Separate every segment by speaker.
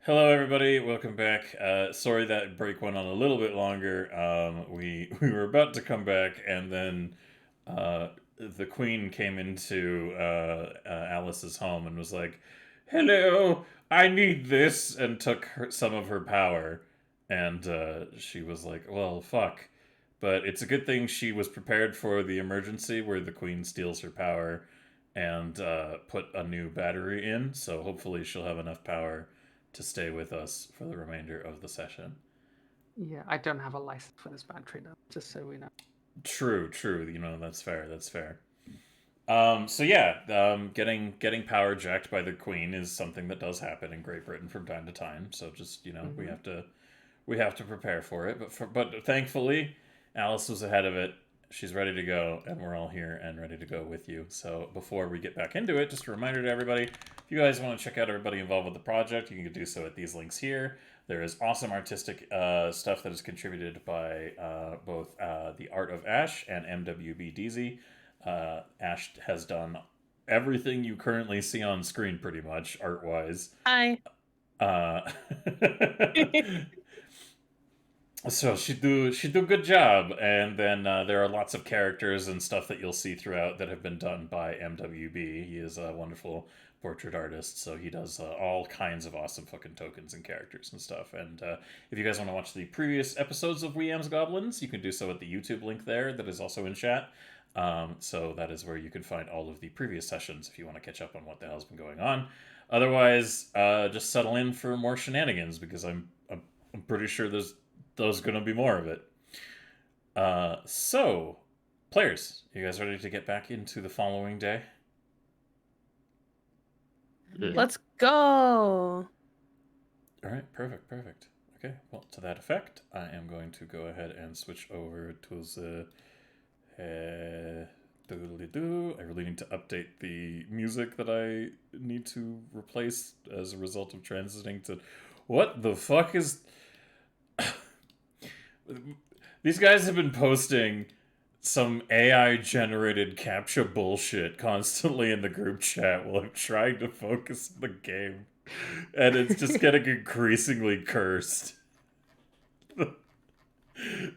Speaker 1: Hello, everybody. Welcome back. Sorry that break went on a little bit longer. We were about to come back, and then the Queen came into Alice's home and was like, "Hello, I need this," and took some of her power. And she was like, "Well, fuck." But it's a good thing she was prepared for the emergency where the Queen steals her power and put a new battery in. So hopefully she'll have enough power to stay with us for the remainder of the session.
Speaker 2: Yeah, I don't have a license for this battery though, just so we know.
Speaker 1: True, true. That's fair. That's fair. So yeah, getting power jacked by the Queen is something that does happen in Great Britain from time to time. So just we
Speaker 2: Mm-hmm.
Speaker 1: have to prepare for it. But thankfully, Alice was ahead of it. She's ready to go, and we're all here and ready to go with you. So before we get back into it, just a reminder to everybody: if you guys want to check out everybody involved with the project, you can do so at these links here. There is awesome artistic stuff that is contributed by both the Art of Ash and MWBDZ. Ash has done everything you currently see on screen, pretty much art wise.
Speaker 3: Hi.
Speaker 1: Uh, so she do a good job, and then there are lots of characters and stuff that you'll see throughout that have been done by MWB. He is a wonderful portrait artist, so he does all kinds of awesome fucking tokens and characters and stuff. And if you guys want to watch the previous episodes of Amz Goblinz, you can do so at the YouTube link there that is also in chat. So that is where you can find all of the previous sessions if you want to catch up on what the hell's been going on. Otherwise, just settle in for more shenanigans because I'm pretty sure there's gonna be more of it. So, players, you guys ready to get back into the following day?
Speaker 3: Let's go.
Speaker 1: All right, perfect, perfect. Okay, well, to that effect, I am going to go ahead and switch over to the doodly-doo. I really need to update the music that I need to replace as a result of transiting to. What the fuck is. These guys have been posting some AI generated captcha bullshit constantly in the group chat while I'm trying to focus on the game. And it's just getting increasingly cursed.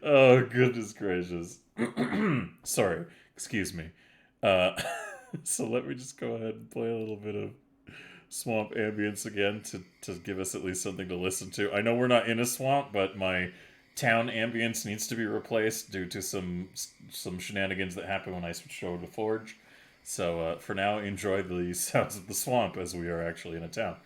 Speaker 1: Oh, goodness gracious. Sorry, excuse me. Uh, so let me just go ahead and play a little bit of swamp ambience again to give us at least something to listen to. I know we're not in a swamp, but my town ambience needs to be replaced due to some shenanigans that happened when I switched over to Forge. So for now, enjoy the sounds of the swamp as we are actually in a town.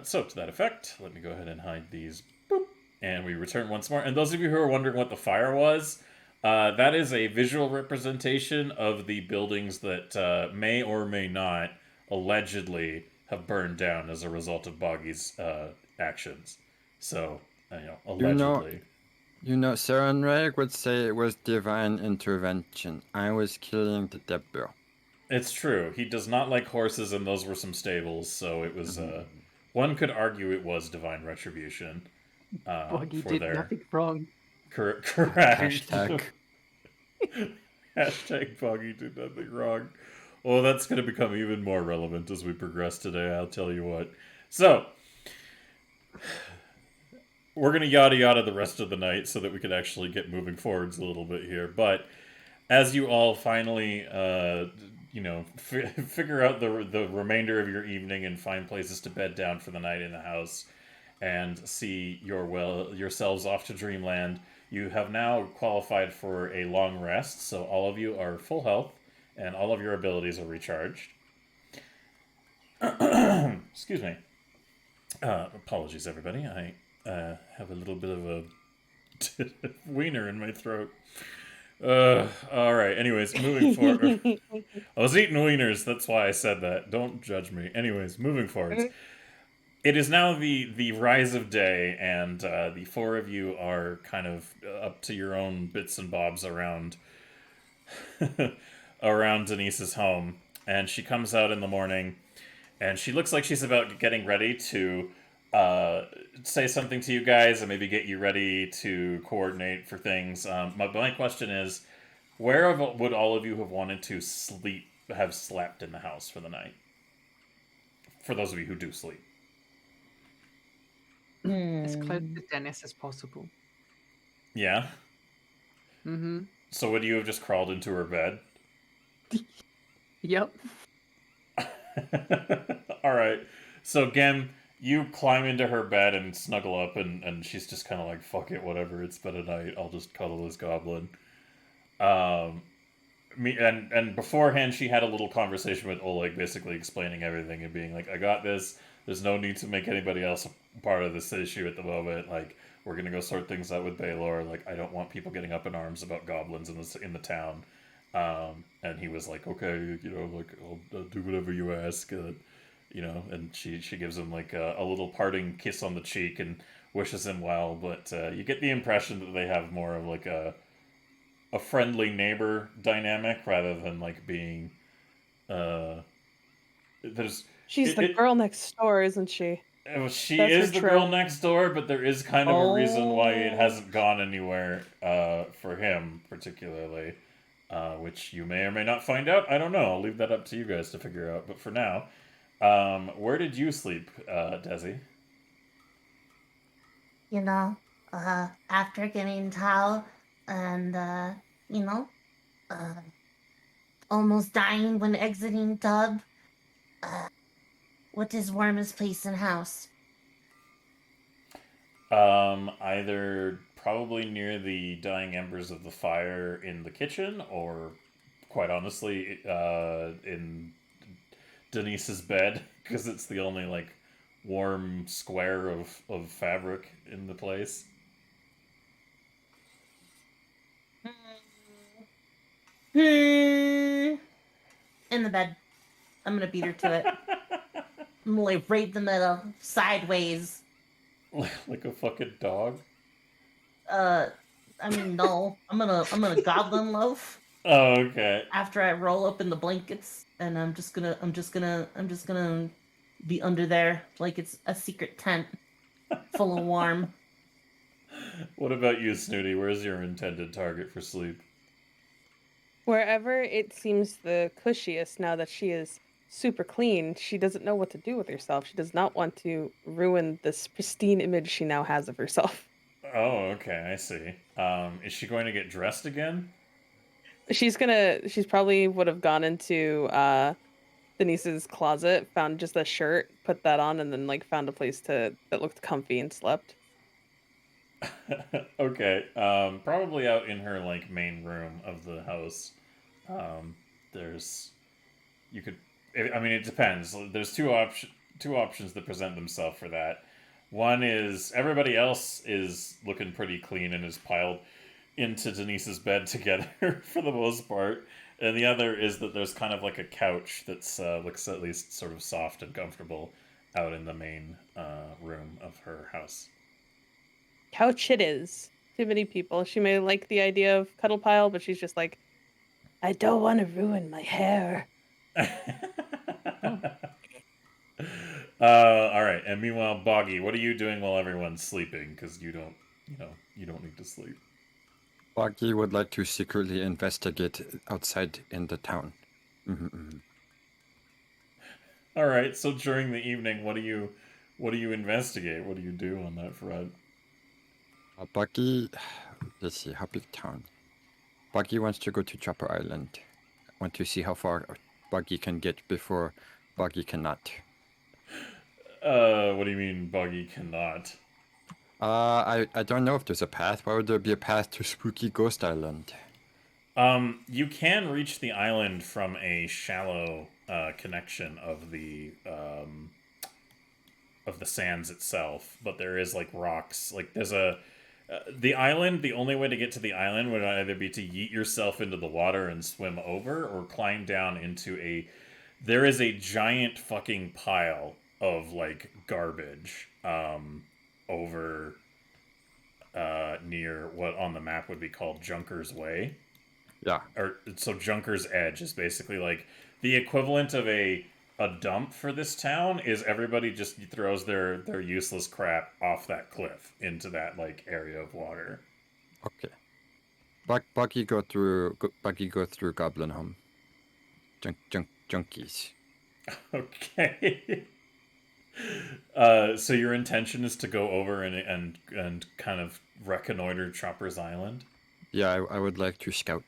Speaker 1: So to that effect, let me go ahead and hide these. Boop, and we return once more. And those of you who are wondering what the fire was, that is a visual representation of the buildings that may or may not allegedly have burned down as a result of Boggy's actions. So, allegedly.
Speaker 4: Saranrag would say it was divine intervention. I was killing the devil.
Speaker 1: It's true. He does not like horses, and those were some stables, so it was. One could argue it was divine retribution.
Speaker 2: Boggy
Speaker 1: For
Speaker 2: did
Speaker 1: their
Speaker 2: nothing wrong.
Speaker 1: correct.
Speaker 4: Hashtag.
Speaker 1: Hashtag Boggy did nothing wrong. Well, that's going to become even more relevant as we progress today, I'll tell you what. So, we're going to yada yada the rest of the night so that we can actually get moving forwards a little bit here. But as you all finally, figure out the remainder of your evening and find places to bed down for the night in the house and see yourselves off to dreamland, you have now qualified for a long rest. So all of you are full health and all of your abilities are recharged. Excuse me. Apologies, everybody. I have a little bit of a wiener in my throat. All right. Anyways, moving forward. I was eating wieners. That's why I said that. Don't judge me. Anyways, moving forwards. It is now the rise of day, and the four of you are kind of up to your own bits and bobs around around Denise's home. And she comes out in the morning, and she looks like she's about getting ready to say something to you guys and maybe get you ready to coordinate for things. My question is, where would all of you have wanted to have slept in the house for the night? For those of you who do sleep.
Speaker 2: As close
Speaker 3: Hmm.
Speaker 2: to Dennis as possible.
Speaker 1: Yeah.
Speaker 2: Mm-hmm.
Speaker 1: So would you have just crawled into her bed?
Speaker 2: Yep.
Speaker 1: All right. So Gem, you climb into her bed and snuggle up, and she's just kind of like, "Fuck it, whatever. It's been a night. I'll just cuddle this goblin." Um, and beforehand, she had a little conversation with Oleg, basically explaining everything and being like, "I got this. There's no need to make anybody else a part of this issue at the moment. Like, we're gonna go sort things out with Baylor. Like, I don't want people getting up in arms about goblins in the town." And he was like, "Okay, like I'll do whatever you ask." And she gives him like a little parting kiss on the cheek and wishes him well. But you get the impression that they have more of like a friendly neighbor dynamic rather than like being uh there's
Speaker 3: She's the
Speaker 1: it
Speaker 3: girl next door, isn't she?
Speaker 1: she
Speaker 3: That's her
Speaker 1: is the girl
Speaker 3: trope.
Speaker 1: next door, but there is kind of a reason why it
Speaker 3: Oh.
Speaker 1: hasn't gone anywhere for him particularly, which you may or may not find out. I don't know. I'll leave that up to you guys to figure out. But for now, where did you sleep, Desi?
Speaker 5: After getting Tao and, you know, uh, almost dying when exiting Dub, uh, what is warmest place in house?
Speaker 1: Either probably near the dying embers of the fire in the kitchen, or quite honestly, in Denise's bed, because it's the only like warm square of fabric in the place.
Speaker 5: Hmm. In the bed. I'm gonna beat her to it. I'm gonna like right in the middle, sideways.
Speaker 1: Like a fucking dog.
Speaker 5: Uh, I mean, no. I'm gonna goblin loaf
Speaker 1: Oh, okay.
Speaker 5: after I roll up in the blankets, and I'm just gonna be under there like it's a secret tent full of warm.
Speaker 1: What about you, Snooty? Where's your intended target for sleep?
Speaker 3: Wherever it seems the cushiest now that she is super clean, she doesn't know what to do with herself. She does not want to ruin this pristine image she now has of herself.
Speaker 1: Oh, okay, I see. Is she going to get dressed again?
Speaker 3: She's probably would have gone into Denise's closet, found just a shirt, put that on, and then like found a place that looked comfy and slept.
Speaker 1: Okay. Probably out in her like main room of the house. Um, there's you could. I mean, it depends. There's two options that present themselves for that. One is everybody else is looking pretty clean and is piled into Denise's bed together for the most part, and the other is that there's kind of like a couch that's looks at least sort of soft and comfortable out in the main room of her house.
Speaker 3: Couch it is. Too many people. She may like the idea of cuddle pile, but she's just like, I don't want to ruin my hair.
Speaker 1: All right. And meanwhile, Boggy, what are you doing while everyone's sleeping? Because you don't need to sleep.
Speaker 4: Buggy would like to secretly investigate outside in the town. Mm-hmm.
Speaker 1: All right. So during the evening, what do you investigate? What do you do on that front?
Speaker 4: Buggy, let's see, how big town? Buggy wants to go to Chopper Island. Want to see how far Buggy can get before Buggy cannot.
Speaker 1: What do you mean, Boggy cannot?
Speaker 4: I don't know if there's a path. Why would there be a path to Spooky Ghost Island?
Speaker 1: You can reach the island from a shallow connection of the sands itself, but there is like rocks. Like there's the island. The only way to get to the island would either be to yeet yourself into the water and swim over, or climb down into a. There is a giant fucking pile of like garbage over near what on the map would be called Junker's Way.
Speaker 4: Yeah.
Speaker 1: Or so Junker's Edge is basically like the equivalent of a dump for this town is everybody just throws their useless crap off that cliff into that like area of water.
Speaker 4: Okay. Buggy go through Goblin Home. Junkies.
Speaker 1: Okay. So your intention is to go over and kind of reconnoiter Chopper's Island?
Speaker 4: Yeah, I would like to scout.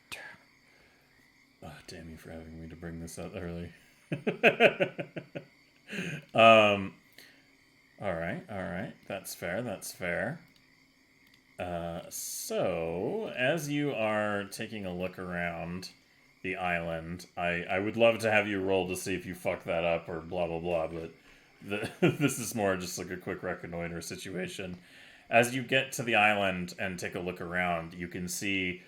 Speaker 1: Oh, damn you for having me to bring this up early. um, all right. That's fair. That's fair. So as you are taking a look around the island, I would love to have you roll to see if you fuck that up or blah blah blah, but this is more just like a quick reconnoiter situation. As you get to the island and take a look around, you can see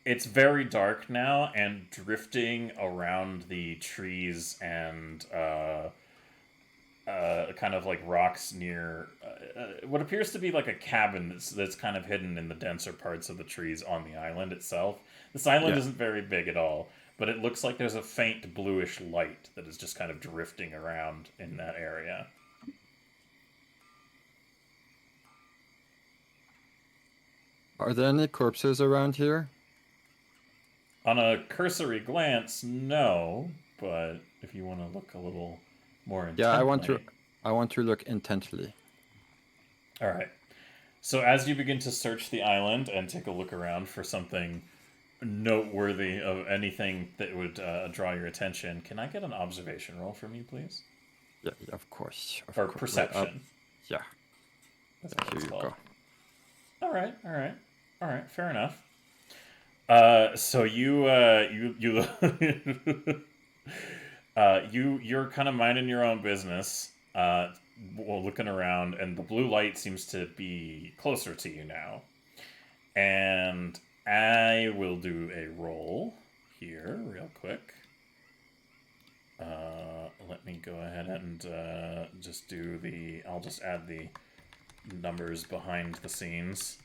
Speaker 1: it's very dark now, and drifting around the trees and kind of like rocks near what appears to be like a cabin that's kind of hidden in the denser parts of the trees on the island itself. This island
Speaker 4: Yeah.
Speaker 1: isn't very big at all, but it looks like there's a faint bluish light that is just kind of drifting around in that area.
Speaker 4: Are there any corpses around here?
Speaker 1: On a cursory glance, no, but if you want to look a little more intently...
Speaker 4: Yeah, I want to look intently.
Speaker 1: All right. So as you begin to search the island and take a look around for something noteworthy of anything that would draw your attention, can I get an observation roll from you, please?
Speaker 4: Yeah, of course. Of
Speaker 1: Or
Speaker 4: course.
Speaker 1: perception.
Speaker 4: Yeah.
Speaker 1: That's what
Speaker 4: Here
Speaker 1: it's
Speaker 4: you
Speaker 1: called.
Speaker 4: go.
Speaker 1: All right. Fair enough. So you're kind of minding your own business, looking around, and the blue light seems to be closer to you now. And I will do a roll here real quick. Let me go ahead and I'll just add the numbers behind the scenes,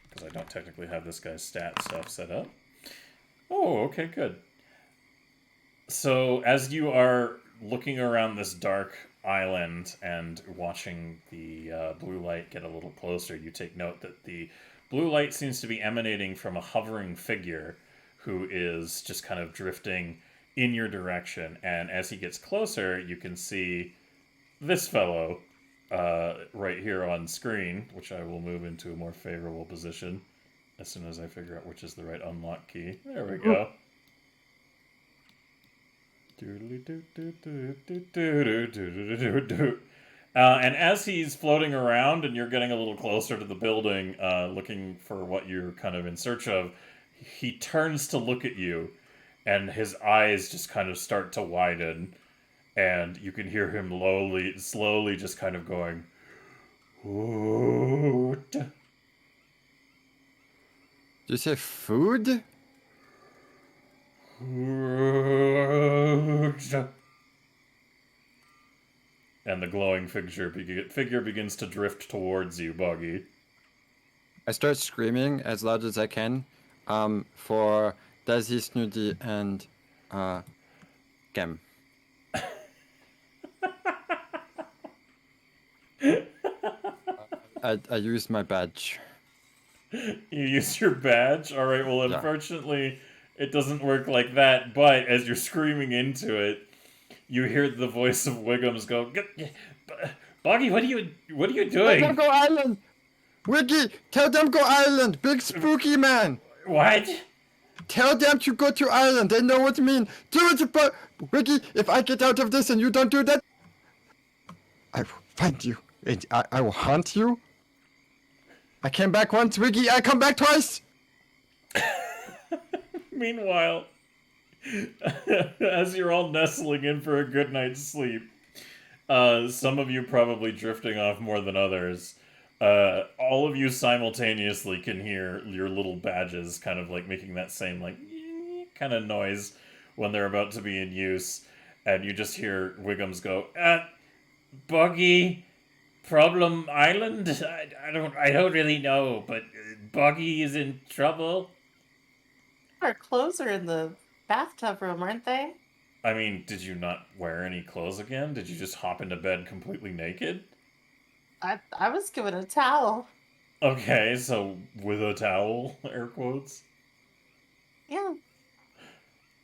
Speaker 1: because I don't technically have this guy's stat stuff set up. Oh, okay, good. So as you are looking around this dark island and watching the blue light get a little closer, you take note that the blue light seems to be emanating from a hovering figure who is just kind of drifting in your direction. And as he gets closer, you can see this fellow right here on screen, which I will move into a more favorable position as soon as I figure out which is the right unlock key. There we go. And as he's floating around and you're getting a little closer to the building, looking for what you're kind of in search of, he turns to look at you, and his eyes just kind of start to widen, and you can hear him slowly just kind of going, "Hoot."
Speaker 4: Did you say food?
Speaker 1: And the glowing figure begins to drift towards you, Buggy.
Speaker 4: I start screaming as loud as I can for Daisy, Snooty, and Gem. I use my badge.
Speaker 1: You use your badge? Alright, well,
Speaker 4: Yeah.
Speaker 1: unfortunately, it doesn't work like that, but as you're screaming into it, you hear the voice of Wiggums go, Buggy, what are you
Speaker 4: Tell them
Speaker 1: doing?
Speaker 4: go island! Wiggy, tell them go island! Big spooky man!
Speaker 1: What?
Speaker 4: Tell them to go to island, they know what I mean! Do it, Wiggy, if I get out of this and you don't do that, I will find you, and I will haunt you. I came back once, Wiggy, I come back twice!
Speaker 1: Meanwhile, as you're all nestling in for a good night's sleep, some of you probably drifting off more than others, all of you simultaneously can hear your little badges kind of like making that same like kind of noise when they're about to be in use, and you just hear Wiggums go, Buggy, Problem Island? I don't really know, but Buggy is in trouble.
Speaker 6: Our clothes are in the bathtub room, aren't they?
Speaker 1: I mean, did you not wear any clothes again? Did you just hop into bed completely naked?
Speaker 6: I was given a towel.
Speaker 1: Okay, so with a towel, air quotes.
Speaker 6: Yeah.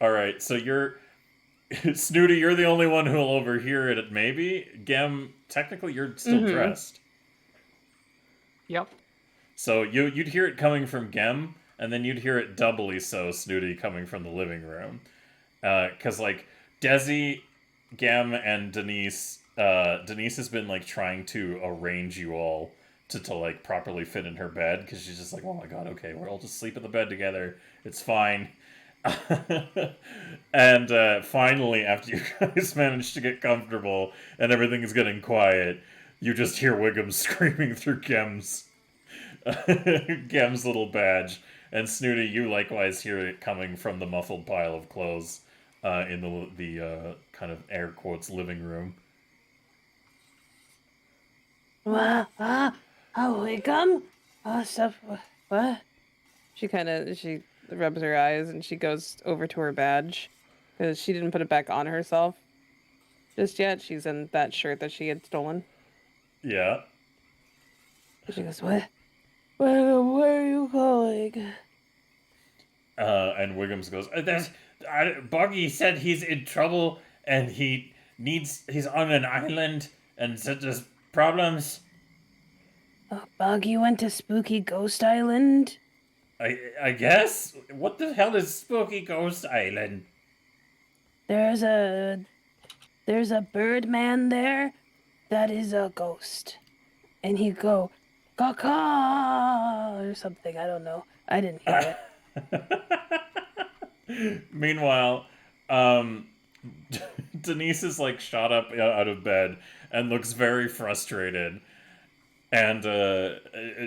Speaker 1: All right, so Snooty, you're the only one who'll overhear it. Maybe Gem. Technically, you're still
Speaker 3: Mhm.
Speaker 1: dressed,
Speaker 2: Yep.
Speaker 1: so you'd hear it coming from Gem, and then you'd hear it doubly so, Snooty, coming from the living room. Because like Desi, Gem, and Denise. Denise has been like trying to arrange you all to like properly fit in her bed because she's just like, oh my god, okay, we'll all just sleep in the bed together. It's fine. And finally, after you guys manage to get comfortable and everything is getting quiet, you just hear Wiggum screaming through Gem's Gem's little badge, and Snooty, you likewise hear it coming from the muffled pile of clothes in the kind of air quotes living room.
Speaker 3: Wickham? Stuff. What? She rubs her eyes and she goes over to her badge because she didn't put it back on herself just yet. She's in that shirt that she had stolen.
Speaker 1: Yeah.
Speaker 3: She goes, what? Where are you going?
Speaker 1: And Wiggums goes, Boggy said he's in trouble and he's on an island and said there's problems.
Speaker 3: Boggy went to Spooky Ghost Island?
Speaker 1: I guess? What the hell is Spooky Ghost Island?
Speaker 3: There's a bird man there that is a ghost. And he go, caw or something. I don't know. I didn't hear
Speaker 1: it. Meanwhile, Denise is like shot up out of bed and looks very frustrated. And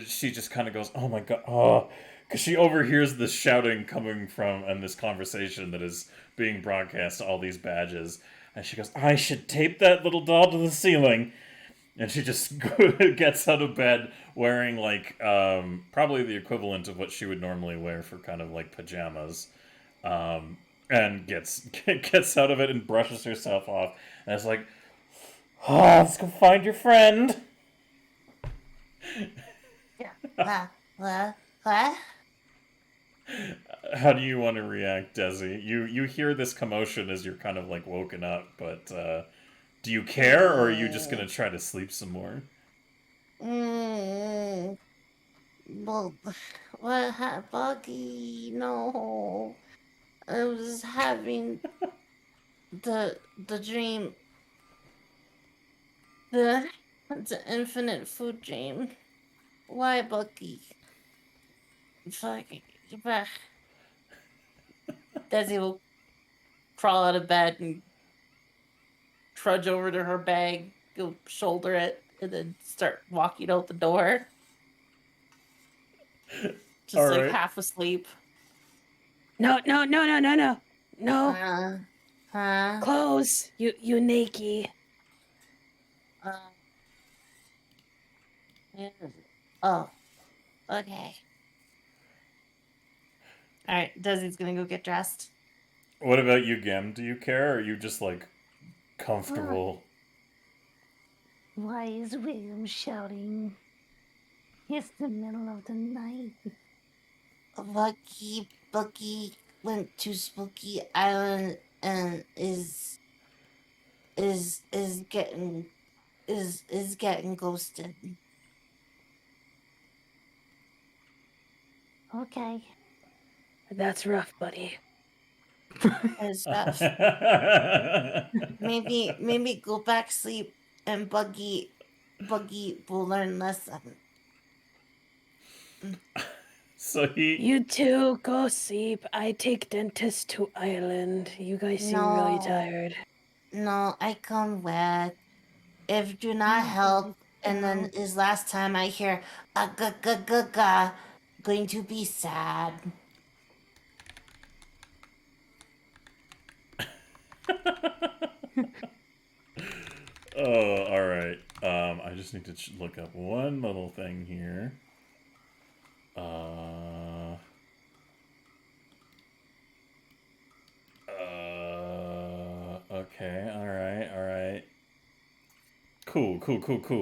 Speaker 1: she just kind of goes, oh my god, oh, because she overhears this shouting coming from, and this conversation that is being broadcast to all these badges. And she goes, I should tape that little doll to the ceiling. And she just gets out of bed wearing, like, probably the equivalent of what she would normally wear for kind of, like, pajamas. And gets out of it and brushes herself off. And it's like, oh, let's go find your friend.
Speaker 5: What?
Speaker 1: How do you want to react, Desi? You hear this commotion as you're kind of like woken up, but do you care, or are you just gonna try to sleep some more?
Speaker 5: Well, Buggy? No, I was having the dream, the infinite food dream. Why, Buggy? Fucking back. Desi will crawl out of bed and trudge over to her bag, go shoulder it, and then start walking out the door. Just
Speaker 1: all
Speaker 5: like
Speaker 1: right.
Speaker 5: half asleep.
Speaker 3: No.
Speaker 5: Huh?
Speaker 3: Close, you nakey.
Speaker 5: Oh, okay. All right, Desi's gonna go get dressed.
Speaker 1: What about you, Gem? Do you care, or are you just like comfortable?
Speaker 5: Why is William shouting? It's the middle of the night. Bucky went to Spooky Island and is getting ghosted. Okay.
Speaker 3: That's rough, buddy.
Speaker 5: It's rough. maybe go back sleep and Buggy will learn lesson.
Speaker 1: So
Speaker 3: You two go sleep. I take dentist to island. You guys seem really tired.
Speaker 5: No, I come with. If do not help, and then is last time I hear going to be sad.
Speaker 1: Oh, all right. I just need to look up one little thing here. Okay. All right. Cool.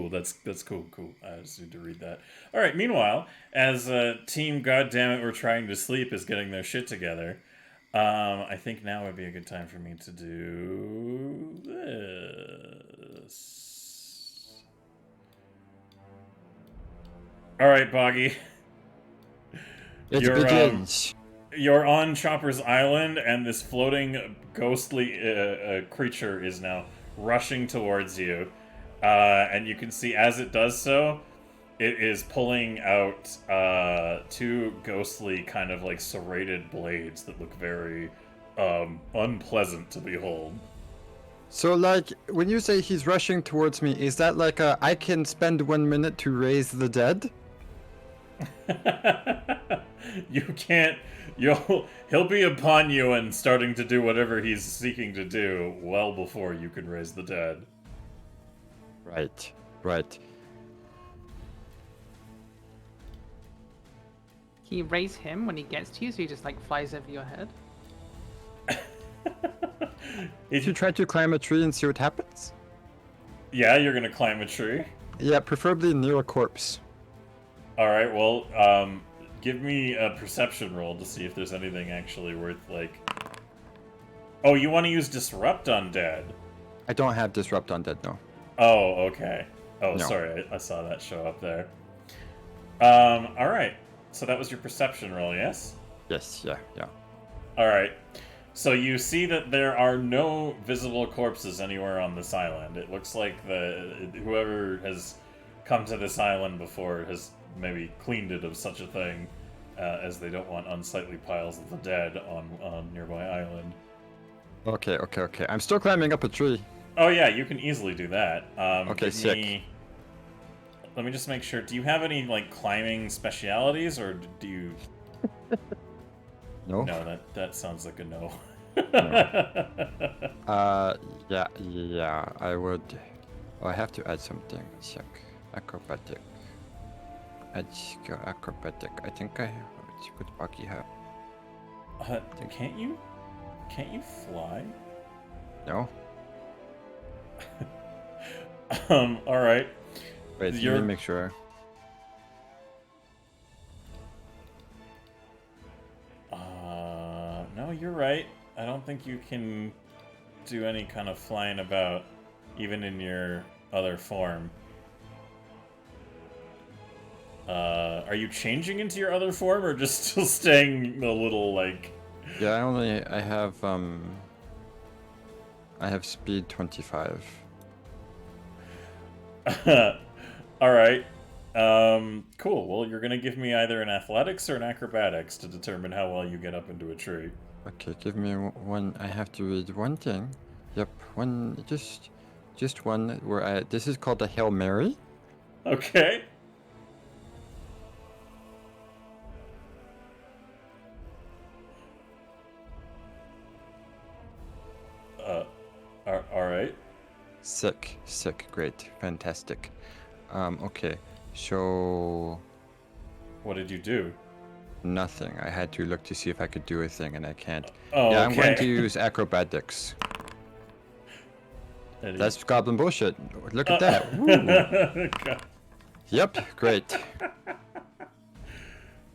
Speaker 1: That's cool. I just need to read that. All right. Meanwhile, as Team Goddammit We're Trying to Sleep is getting their shit together, I think now would be a good time for me to do this. All right, Boggy.
Speaker 4: It
Speaker 1: You're,
Speaker 4: begins.
Speaker 1: You're on Chopper's Island, and this floating, ghostly creature is now rushing towards you. And you can see as it does so, it is pulling out two ghostly, kind of like serrated blades that look very unpleasant to behold.
Speaker 4: So, like, when you say he's rushing towards me, is that like a I can spend 1 minute to raise the dead?
Speaker 1: You can't. He'll be upon you and starting to do whatever he's seeking to do well before you can raise the dead.
Speaker 4: Right, right.
Speaker 2: Can you raise him when he gets to you, so he just like flies over your head?
Speaker 4: If you try to climb a tree and see what happens?
Speaker 1: Yeah, you're gonna climb a tree.
Speaker 4: Yeah, preferably near a corpse.
Speaker 1: All right. Well, give me a perception roll to see if there's anything actually worth like. Oh, you want to use disrupt undead?
Speaker 4: I don't have disrupt undead, no.
Speaker 1: Oh, okay. Oh,
Speaker 4: No.
Speaker 1: sorry, I saw that show up there. All right. So that was your perception roll, yes?
Speaker 4: Yes, yeah.
Speaker 1: All right. So you see that there are no visible corpses anywhere on this island. It looks like whoever has come to this island before has maybe cleaned it of such a thing, as they don't want unsightly piles of the dead on nearby island.
Speaker 4: Okay. I'm still climbing up a tree.
Speaker 1: Oh yeah, you can easily do that.
Speaker 4: Okay, sick.
Speaker 1: Let me just make sure. Do you have any like climbing specialities, or do you?
Speaker 4: No?
Speaker 1: No, that sounds like a no.
Speaker 4: Yeah, I would. Oh, I have to add something. Check. Acrobatic. Add skill acrobatic. I think I have. What could Bucky have?
Speaker 1: Can't you fly?
Speaker 4: No?
Speaker 1: All right.
Speaker 4: Wait, let
Speaker 1: You're-
Speaker 4: me make sure.
Speaker 1: No, you're right. I don't think you can do any kind of flying about, even in your other form. Are you changing into your other form, or just still staying a little like?
Speaker 4: Yeah, I have speed 25.
Speaker 1: All right. Cool. Well, you're gonna give me either an athletics or an acrobatics to determine how well you get up into a tree.
Speaker 4: Okay, give me one. I have to read one thing. Yep, one. Just one. This is called a Hail Mary.
Speaker 1: Okay. All right.
Speaker 4: Sick, great, fantastic. Okay, so
Speaker 1: What did you do?
Speaker 4: nothing. I had to look to see if I could do a thing, and I can't.
Speaker 1: Oh,
Speaker 4: Yeah, I'm going
Speaker 1: okay.
Speaker 4: to use acrobatics.
Speaker 1: And
Speaker 4: That's goblin bullshit. Look at that. Woo.
Speaker 1: God.
Speaker 4: Yep, great.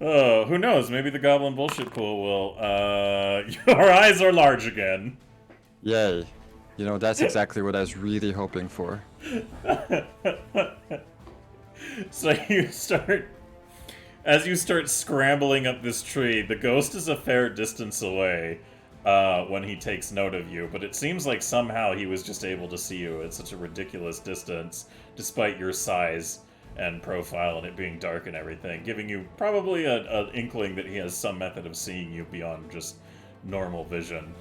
Speaker 1: Oh, who knows? Maybe the goblin bullshit pool will. Your eyes are large again.
Speaker 4: Yay. You know, that's exactly what I was really hoping for.
Speaker 1: So as you start scrambling up this tree, the ghost is a fair distance away when he takes note of you, but it seems like somehow he was just able to see you at such a ridiculous distance, despite your size and profile and it being dark and everything, giving you probably an inkling that he has some method of seeing you beyond just normal vision.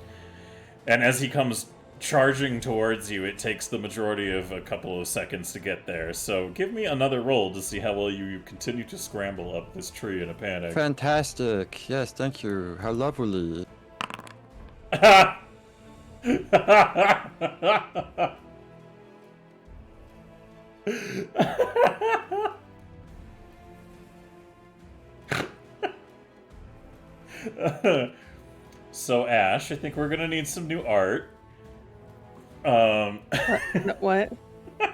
Speaker 1: And as he comes charging towards you, it takes the majority of a couple of seconds to get there. So give me another roll to see how well you continue to scramble up this tree in a panic.
Speaker 4: Fantastic. Yes, thank you. How lovely.
Speaker 1: So Ash, I think we're gonna need some new art.
Speaker 3: No, what?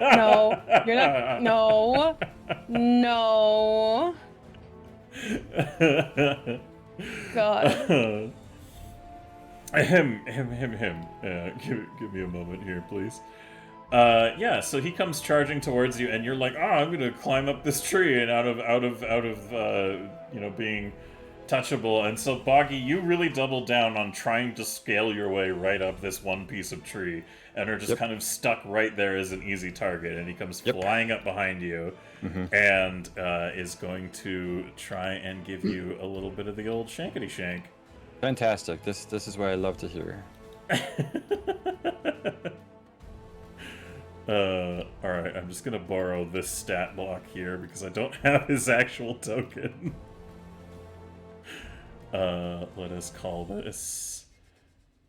Speaker 3: No, you're not. No, no. God.
Speaker 1: Him. Give me a moment here, please. Yeah, so he comes charging towards you, and you're like, I'm gonna climb up this tree, and out of being touchable. And so, Boggy, you really double down on trying to scale your way right up this one piece of tree, and are just kind of stuck right there as an easy target. And he comes flying up behind you, and is going to try and give you a little bit of the old shankety shank.
Speaker 4: Fantastic. This is what I love to hear.
Speaker 1: Alright, I'm just gonna borrow this stat block here because I don't have his actual token. Let us call this...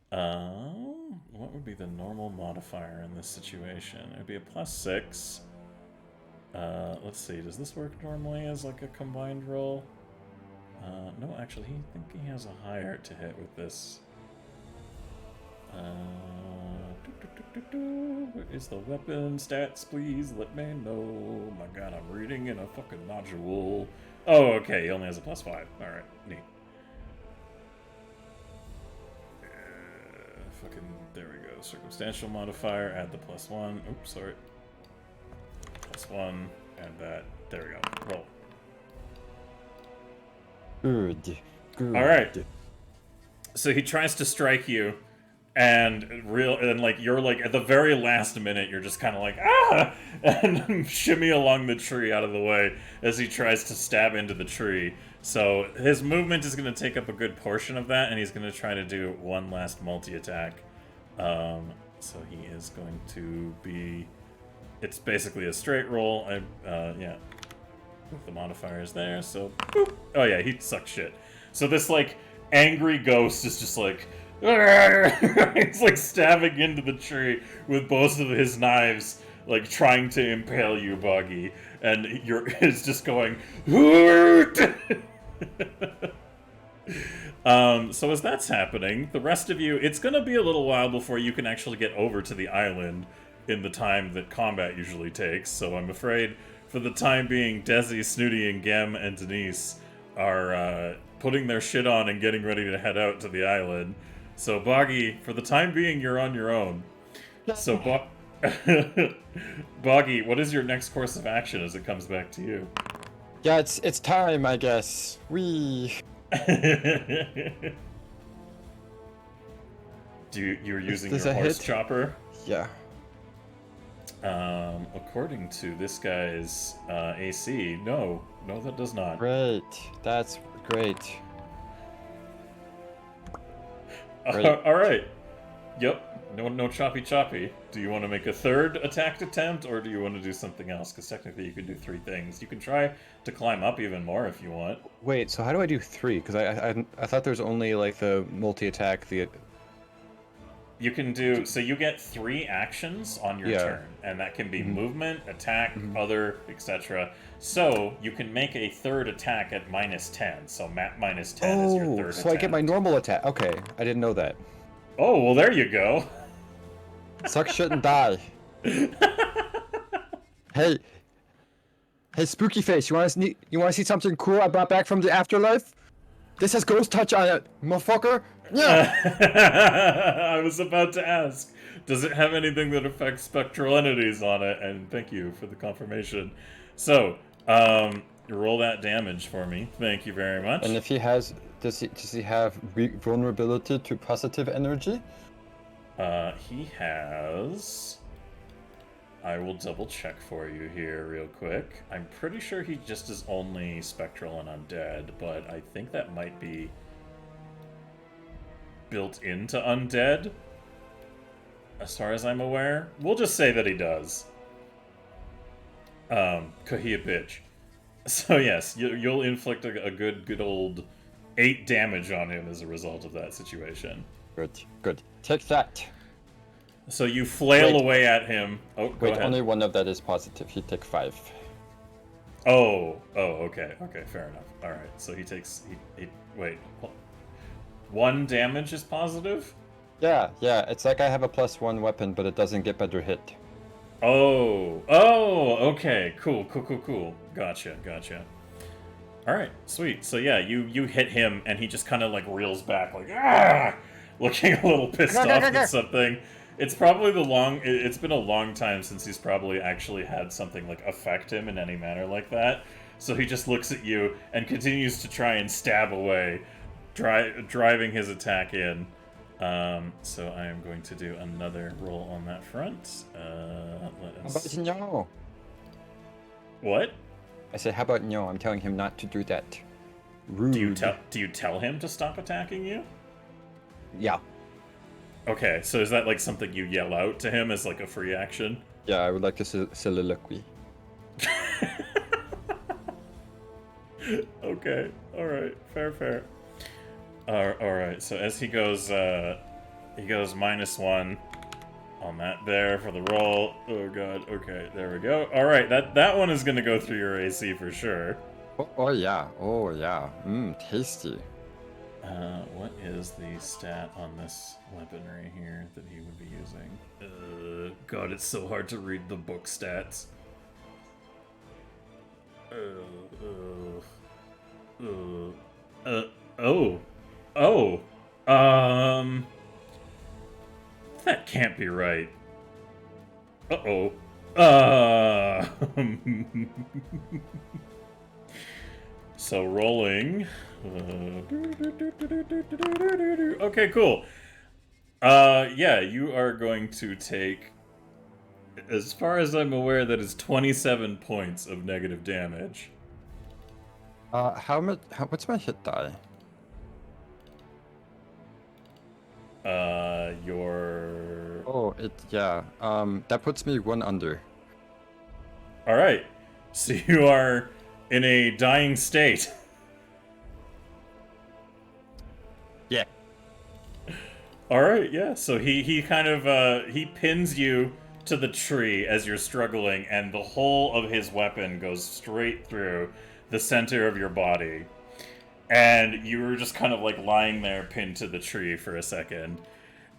Speaker 1: what would be the normal modifier in this situation? It would be a +6. Let's see, does this work normally as like a combined roll? No, actually, I think he has a higher to hit with this. What is the weapon stats, please? Let me know. Oh my god, I'm reading in a fucking module. Oh, okay, he only has a +5. Alright, neat. There we go. Circumstantial modifier, add the +1. Oops, sorry. +1, add that. There we go. Roll.
Speaker 4: Good.
Speaker 1: Alright. So he tries to strike you, and you're like at the very last minute you're just kind of like and shimmy along the tree out of the way as he tries to stab into the tree. So his movement is going to take up a good portion of that, and he's going to try to do one last multi-attack. So he is going to be... It's basically a straight roll. Yeah. The modifiers there, so... Boop. Oh yeah, he sucks shit. So this, like, angry ghost is just like... He's like stabbing into the tree with both of his knives, like trying to impale you, Boggy. And it's just going... So as that's happening, the rest of you, it's gonna be a little while before you can actually get over to the island in the time that combat usually takes, so I'm afraid for the time being, Desi, Snooty, and Gem and Denise are putting their shit on and getting ready to head out to the island. So Boggy, for the time being, you're on your own. So Boggy, what is your next course of action as it comes back to you?
Speaker 4: Yeah, it's time, I guess.
Speaker 1: You're using
Speaker 4: Does
Speaker 1: your
Speaker 4: that
Speaker 1: horse
Speaker 4: hit?
Speaker 1: chopper?
Speaker 4: Yeah.
Speaker 1: According to this guy's AC, no, that does not.
Speaker 4: Great. That's great.
Speaker 1: All right. Yep. No choppy. Do you want to make a third attack attempt, or do you want to do something else? Because technically you can do 3 things. You can try to climb up even more if you want.
Speaker 4: Wait, so how do I do 3? Because I thought there's only like the multi-attack, the...
Speaker 1: You can do... So you get 3 actions on your turn, and that can be movement, attack, other, etc. So you can make a third attack at -10. So map -10 is your third
Speaker 4: so
Speaker 1: attack.
Speaker 4: I get my normal attack. Okay, I didn't know that.
Speaker 1: Oh, well, there you go.
Speaker 4: Suck shit and die. Hey, Spooky Face, you want to see something cool I brought back from the afterlife? This has ghost touch on it, motherfucker. Yeah.
Speaker 1: I was about to ask, does it have anything that affects spectral entities on it? And thank you for the confirmation. So, roll that damage for me. Thank you very much.
Speaker 4: And if he has, does he have vulnerability to positive energy?
Speaker 1: He has... I will double check for you here real quick. I'm pretty sure he just is only spectral and undead, but I think that might be built into undead, as far as I'm aware. We'll just say that he does. 'Cause he a bitch. So yes, you'll inflict a good old 8 damage on him as a result of that situation.
Speaker 4: Good. Take that.
Speaker 1: So you flail away at him. Oh, go ahead.
Speaker 4: Only one of that is positive. He take 5.
Speaker 1: Oh, okay, fair enough. All right, so he takes. Wait, 1 damage is positive.
Speaker 4: Yeah. It's like I have a +1 weapon, but it doesn't get better hit.
Speaker 1: Oh, okay, cool. Gotcha. All right, sweet. So yeah, you hit him, and he just kind of like reels back, like looking a little pissed
Speaker 2: Go, go,
Speaker 1: off
Speaker 2: go, go.
Speaker 1: at something. It's probably it's been a long time since he's probably actually had something like affect him in any manner like that. So he just looks at you and continues to try and stab away, driving his attack in. So I am going to do another roll on that front.
Speaker 4: How
Speaker 1: Let
Speaker 4: about
Speaker 1: us...
Speaker 4: no?
Speaker 1: What?
Speaker 4: I said, how about no? I'm telling him not to do that. Rude.
Speaker 1: Do you tell him to stop attacking you?
Speaker 4: Yeah.
Speaker 1: Okay, so is that like something you yell out to him as like a free action?
Speaker 4: Yeah, I would like a soliloquy.
Speaker 1: Okay, alright, fair. Alright, so as he goes -1 on that there for the roll. Oh god, okay, there we go. Alright, that one is gonna go through your AC for sure.
Speaker 4: Oh yeah, tasty.
Speaker 1: What is the stat on this weaponry here that he would be using? God, it's so hard to read the book stats. That can't be right. Uh-oh. So rolling. Okay, cool. Yeah, you are going to take, as far as I'm aware, that is 27 points of negative damage.
Speaker 4: How much? What's my hit die?
Speaker 1: Your...
Speaker 4: Oh, yeah. That puts me 1 under.
Speaker 1: Alright. So you are in a dying state.
Speaker 4: Yeah.
Speaker 1: Alright, yeah. So he kind of, he pins you to the tree as you're struggling, and the whole of his weapon goes straight through the center of your body. And you were just kind of like lying there pinned to the tree for a second.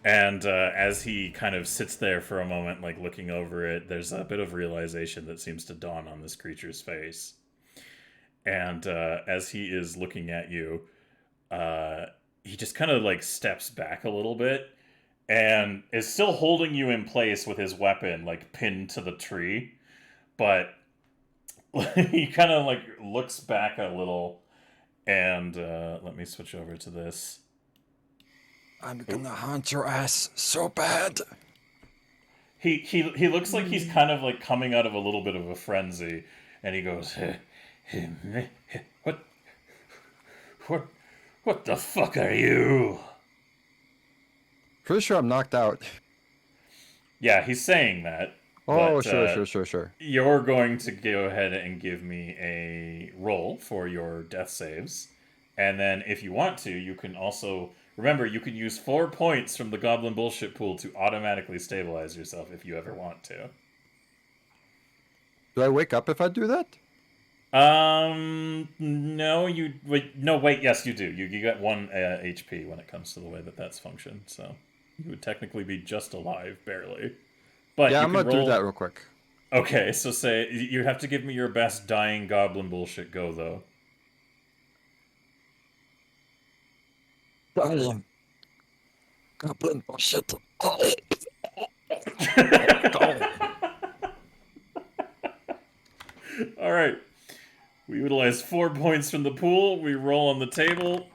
Speaker 1: And as he kind of sits there for a moment, like looking over it, there's a bit of realization that seems to dawn on this creature's face. And as he is looking at you, he just kind of like steps back a little bit and is still holding you in place with his weapon, like pinned to the tree. But he kind of like looks back a little. And let me switch over to this.
Speaker 4: I'm gonna haunt your ass so bad.
Speaker 1: He looks like he's kind of like coming out of a little bit of a frenzy, and he goes, what the fuck are you?
Speaker 4: Pretty sure I'm knocked out.
Speaker 1: Yeah, he's saying that.
Speaker 4: Oh,
Speaker 1: but,
Speaker 4: sure.
Speaker 1: You're going to go ahead and give me a roll for your death saves. And then if you want to, you can also... Remember, you can use 4 points from the Goblin Bullshit pool to automatically stabilize yourself if you ever want to.
Speaker 4: Do I wake up if I do that?
Speaker 1: No, you... Wait, yes, you do. You get 1 HP when it comes to the way that that's functioned, so... You would technically be just alive, barely. But
Speaker 4: yeah,
Speaker 1: you
Speaker 4: I'm gonna
Speaker 1: roll...
Speaker 4: do that real quick.
Speaker 1: Okay, so say you have to give me your best dying Goblin Bullshit go, though.
Speaker 4: Dying. Goblin bullshit.
Speaker 1: Alright. We utilize 4 points from the pool. We roll on the table.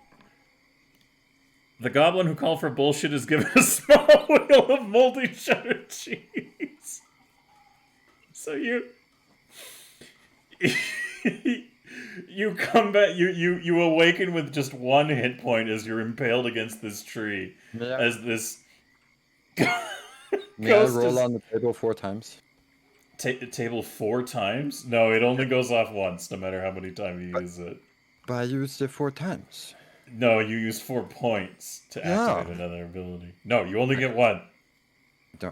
Speaker 1: The goblin who called for bullshit is given a small wheel of moldy cheddar cheese. So you come back, you awaken with just 1 hit point as you're impaled against this tree.
Speaker 4: Yeah.
Speaker 1: As this
Speaker 4: May I roll on the table 4 times?
Speaker 1: Table 4 times? No, it only goes off once, no matter how many times you use it.
Speaker 4: But I used it 4 times.
Speaker 1: No, you use 4 points to activate another ability. No, you only get 1.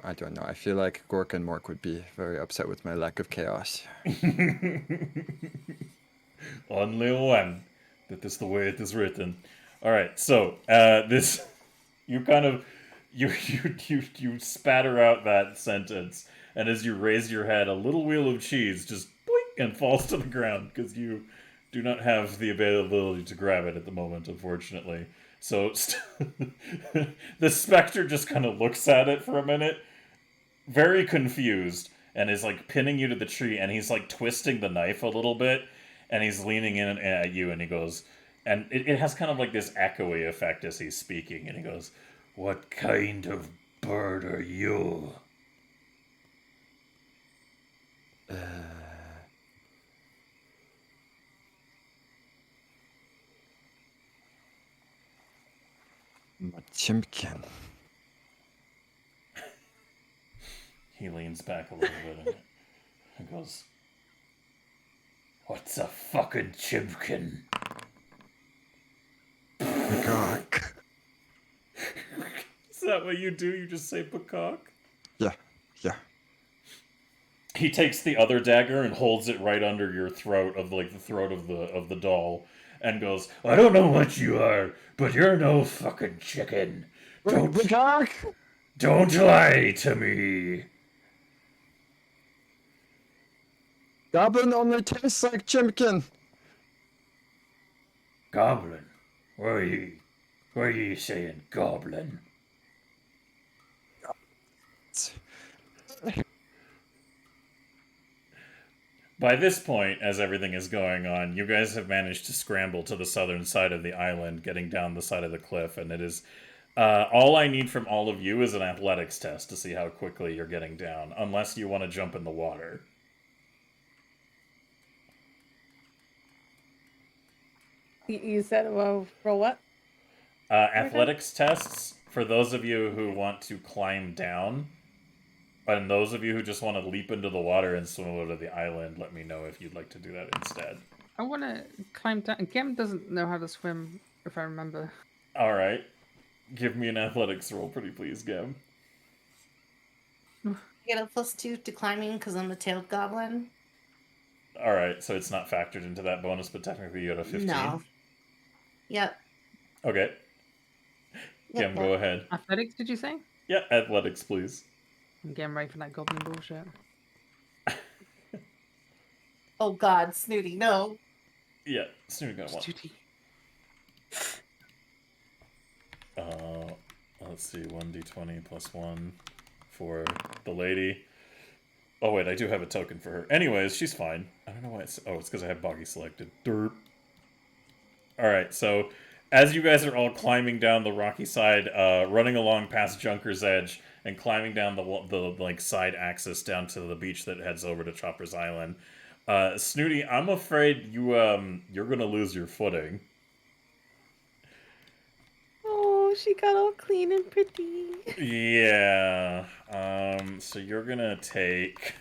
Speaker 4: I don't know. I feel like Gork and Mork would be very upset with my lack of chaos.
Speaker 1: Only 1. That is the way it is written. Alright, so, this... You kind of... You spatter out that sentence, and as you raise your head, a little wheel of cheese just boink and falls to the ground, because you do not have the availability to grab it at the moment, unfortunately. So the specter just kind of looks at it for a minute, very confused, and is like pinning you to the tree, and he's like twisting the knife a little bit, and he's leaning in at you, and he goes, and it has kind of like this echoey effect as he's speaking, and he goes, "What kind of bird are you?"
Speaker 4: I'm a chimkin.
Speaker 1: He leans back a little bit and goes, "What's a fucking chimkin?"
Speaker 4: Peacock.
Speaker 1: Is that what you do? You just say peacock?
Speaker 4: Yeah, yeah.
Speaker 1: He takes the other dagger and holds it right under your throat, of like the throat of the doll, and goes, "I don't know what you are, but you're no fucking chicken.
Speaker 4: Peacock!
Speaker 1: Don't lie to me."
Speaker 4: Goblin only tastes like chimkin.
Speaker 1: Goblin? Where are you saying goblin? By this point, as everything is going on, you guys have managed to scramble to the southern side of the island, getting down the side of the cliff, and it is... all I need from all of you is an athletics test to see how quickly you're getting down, unless you want to jump in the water.
Speaker 3: You said, well, roll what?
Speaker 1: Athletics tests for those of you who want to climb down, and those of you who just want to leap into the water and swim over to the island, let me know if you'd like to do that instead.
Speaker 2: I want to climb down. Gem doesn't know how to swim, if I remember.
Speaker 1: Alright. Give me an athletics roll, pretty please, Gem.
Speaker 6: Get a +2 to climbing because I'm a tailed goblin.
Speaker 1: Alright, so it's not factored into that bonus, but technically you had a 15.
Speaker 6: No. Yep.
Speaker 1: Okay.
Speaker 6: Yep,
Speaker 1: Gem, go ahead.
Speaker 2: Athletics, did you say?
Speaker 1: Yeah, athletics, please.
Speaker 2: I'm getting ready for that goblin bullshit.
Speaker 6: Oh God, Snooty, no.
Speaker 1: Yeah, Snooty got one.
Speaker 2: Snooty.
Speaker 1: Let's see, 1d20 plus 1 for the lady. Oh wait, I do have a token for her. Anyways, she's fine. I don't know why it's... Oh, it's because I have Boggy selected. Derp. Alright, so as you guys are all climbing down the rocky side, running along past Junker's Edge, and climbing down the like side axis down to the beach that heads over to Chopper's Island, Snooty, I'm afraid you're gonna lose your footing.
Speaker 3: Oh, she got all clean and pretty.
Speaker 1: Yeah. So you're gonna take...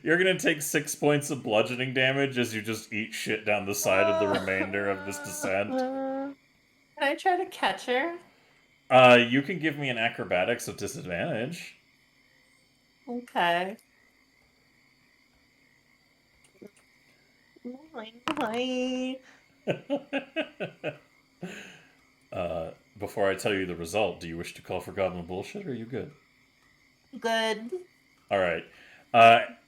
Speaker 1: You're gonna take 6 points of bludgeoning damage as you just eat shit down the side of the remainder of this descent.
Speaker 6: Can I try to catch her?
Speaker 1: You can give me an acrobatics with disadvantage.
Speaker 6: Okay. Bye.
Speaker 1: Before I tell you the result, do you wish to call for goblin bullshit, or are you good?
Speaker 6: Good.
Speaker 1: Alright.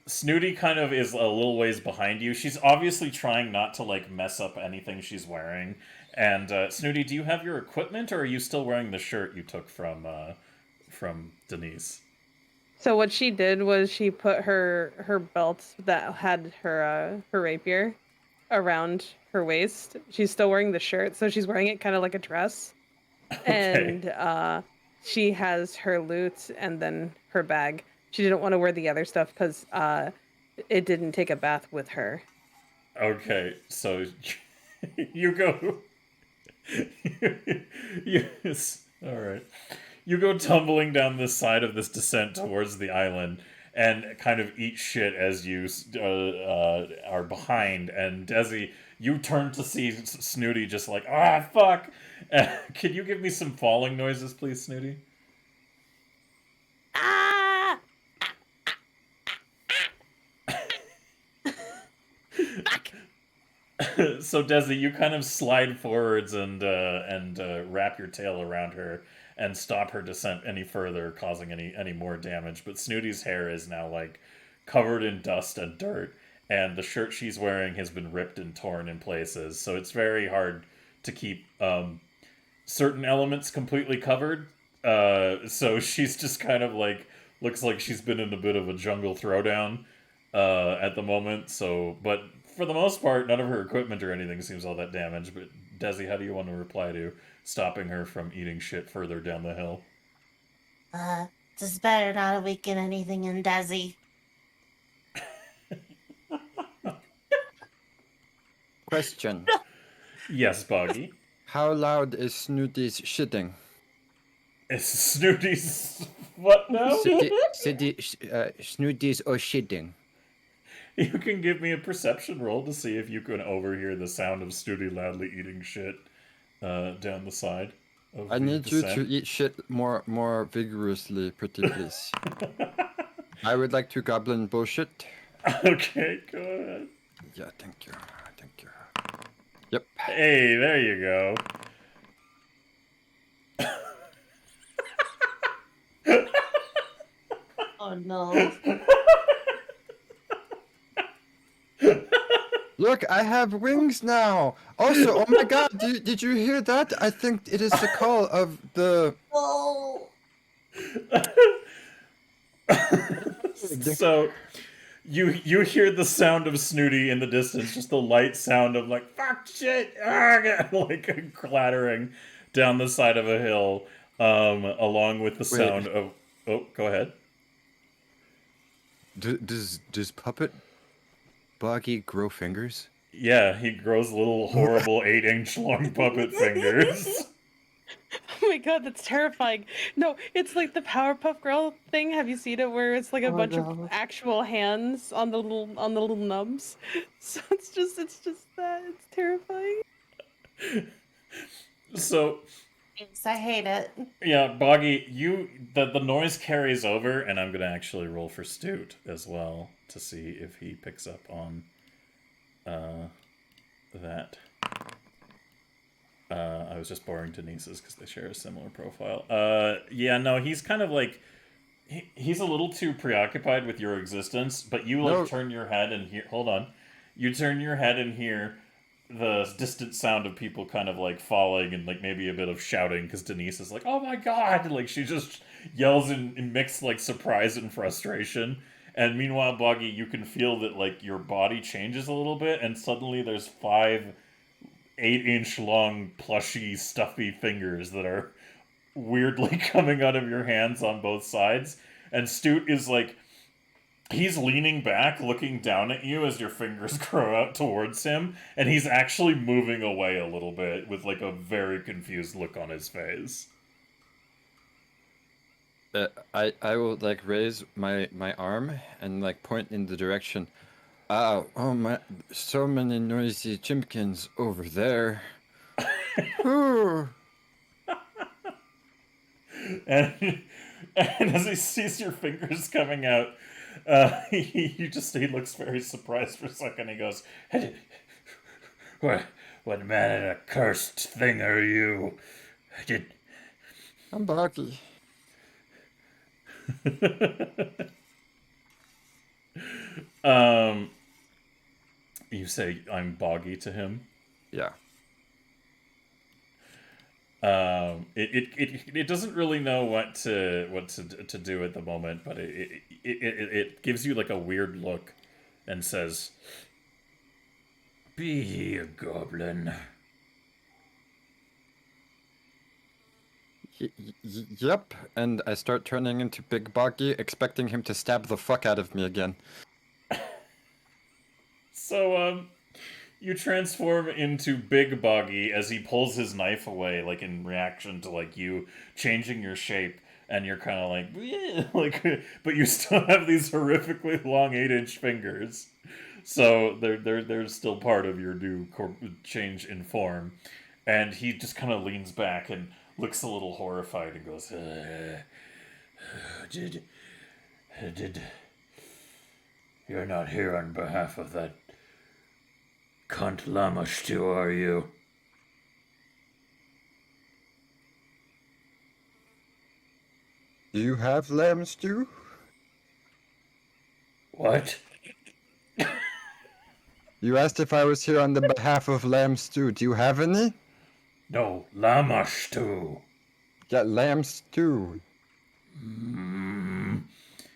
Speaker 1: Snooty kind of is a little ways behind you. She's obviously trying not to, like, mess up anything she's wearing. And, Snooty, do you have your equipment, or are you still wearing the shirt you took from Denise?
Speaker 3: So what she did was she put her belt that had her rapier around her waist. She's still wearing the shirt, so she's wearing it kind of like a dress.
Speaker 1: Okay.
Speaker 3: And she has her loot and then her bag. She didn't want to wear the other stuff because it didn't take a bath with her.
Speaker 1: Okay, so you go... Yes, alright. You go tumbling down this side of this descent towards the island and kind of eat shit as you are behind. And Desi, you turn to see Snooty just like, ah, fuck! Can you give me some falling noises, please, Snooty?
Speaker 3: Ah!
Speaker 1: So Desi, you kind of slide forwards and wrap your tail around her and stop her descent any further, causing any more damage. But Snooty's hair is now like covered in dust and dirt, and the shirt she's wearing has been ripped and torn in places. So it's very hard to keep certain elements completely covered. So she's just kind of like looks like she's been in a bit of a jungle throwdown at the moment. So, but for the most part, none of her equipment or anything seems all that damaged. But Desi, how do you want to reply to stopping her from eating shit further down the hill?
Speaker 5: Just better not awaken anything in Desi.
Speaker 4: Question.
Speaker 1: Yes, Boggy.
Speaker 4: How loud is Snooty's shitting?
Speaker 1: It's Snooty's what now?
Speaker 4: Snooty's or shitting.
Speaker 1: You can give me a perception roll to see if you can overhear the sound of Snooty loudly eating shit down the side.
Speaker 4: I need you to eat shit more vigorously, pretty please. I would like to goblin bullshit.
Speaker 1: Okay, go ahead.
Speaker 4: Yeah, thank you. Thank you. Yep.
Speaker 1: Hey, there you go.
Speaker 5: Oh no.
Speaker 4: Look, I have wings now. Also, oh my god, did you hear that? I think it is the call of the...
Speaker 5: Oh.
Speaker 1: So, you hear the sound of Snooty in the distance, just the light sound of like, fuck shit, like clattering down the side of a hill, along with the sound of... Oh, go ahead.
Speaker 4: Does Puppet Boggy grow fingers?
Speaker 1: Yeah, he grows little horrible 8-inch long puppet fingers.
Speaker 3: Oh my god, that's terrifying. No, it's like the Powerpuff Girl thing. Have you seen it where it's like a bunch of actual hands on the little nubs? So it's just that. It's terrifying.
Speaker 1: So
Speaker 6: Thanks, I hate it.
Speaker 1: yeah, Boggy, the noise carries over, and I'm gonna actually roll for Stoot as well to see if he picks up on that. I was just borrowing Denise's because they share a similar profile. Yeah, no, he's kind of like he's a little too preoccupied with your existence, but you like turn your head and hear. Hold on, you turn your head and hear the distant sound of people kind of like falling and like maybe a bit of shouting because Denise is like, "Oh my god!" Like she just yells in mixed like surprise and frustration. And meanwhile, Boggy, you can feel that like your body changes a little bit, and suddenly there's 5 8-inch long, plushy, stuffy fingers that are weirdly coming out of your hands on both sides. And Stoot is like, he's leaning back, looking down at you as your fingers grow out towards him, and he's actually moving away a little bit with like a very confused look on his face.
Speaker 4: I will like raise my arm and like point in the direction. Oh my! So many noisy chimkins over there.
Speaker 1: and as he sees your fingers coming out, he looks very surprised for a second. He goes, "What man of a cursed thing are you?
Speaker 4: I'm Boggy.
Speaker 1: You say I'm Boggy to him?
Speaker 4: Yeah.
Speaker 1: It doesn't really know what to do at the moment, but it gives you like a weird look and says, "Be here, goblin."
Speaker 4: Yep, and I start turning into Big Boggy, expecting him to stab the fuck out of me again.
Speaker 1: So, you transform into Big Boggy as he pulls his knife away, like in reaction to like you changing your shape, and you're kind of like, "Yeah," like, but you still have these horrifically long 8-inch fingers, so they're still part of your new change in form, and he just kind of leans back and looks a little horrified and goes, "Did you're not here on behalf of that cunt llama stew, are you?"
Speaker 4: Do you have lamb stew?
Speaker 1: What?
Speaker 4: You asked if I was here on the behalf of lamb stew. Do you have any?
Speaker 1: No, llama stew.
Speaker 4: Get lamb stew.
Speaker 1: Mm.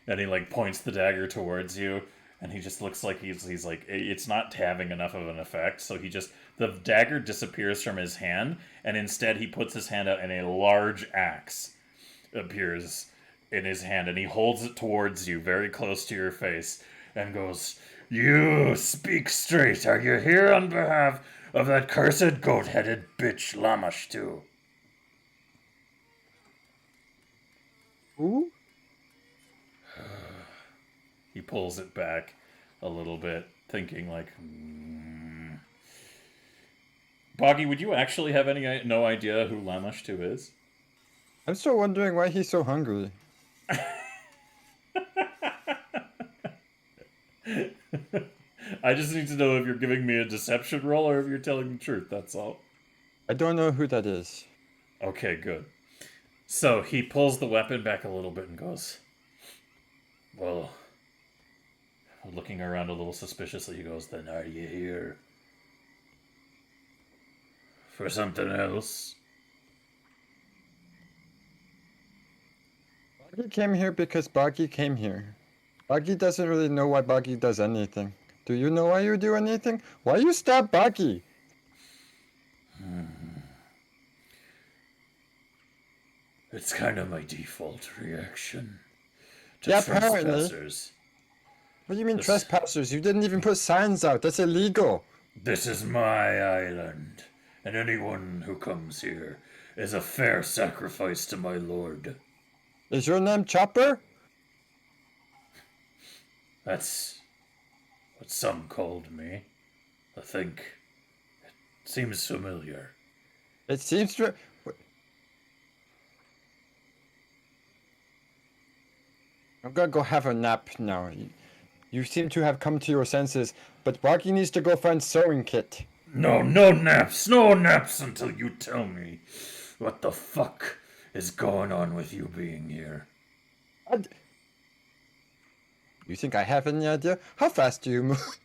Speaker 1: And he like points the dagger towards you, and he just looks like he's like it's not having enough of an effect. So the dagger disappears from his hand, and instead he puts his hand out, and a large axe appears in his hand, and he holds it towards you, very close to your face, and goes, "You speak straight. Are you here on behalf of that cursed goat-headed bitch Lamashtu?"
Speaker 4: Who?
Speaker 1: He pulls it back a little bit, thinking like, Boggy, would you actually have no idea who Lamashtu is?
Speaker 4: I'm still wondering why he's so hungry.
Speaker 1: I just need to know if you're giving me a deception roll or if you're telling the truth, that's all.
Speaker 4: I don't know who that is.
Speaker 1: Okay, good. So he pulls the weapon back a little bit and goes, well, looking around a little suspiciously, he goes, then are you here for something else?
Speaker 4: Boggy came here because Boggy came here. Boggy doesn't really know why Boggy does anything. Do you know why you do anything? Why you stab Boggy?
Speaker 1: It's kind of my default reaction to
Speaker 4: Yeah, apparently.
Speaker 1: trespassers.
Speaker 4: What do you mean
Speaker 1: This-
Speaker 4: trespassers? You didn't even put signs out. That's illegal.
Speaker 1: This is my island, and anyone who comes here is a fair sacrifice to my lord.
Speaker 4: Is your name Chopper?
Speaker 1: That's what some called me. I think it seems familiar.
Speaker 4: It seems to... I'm gonna go have a nap now. You seem to have come to your senses, but Boggy needs to go find sewing kit.
Speaker 1: No naps until you tell me what the fuck is going on with you being here.
Speaker 4: You think I have any idea? How fast do you move?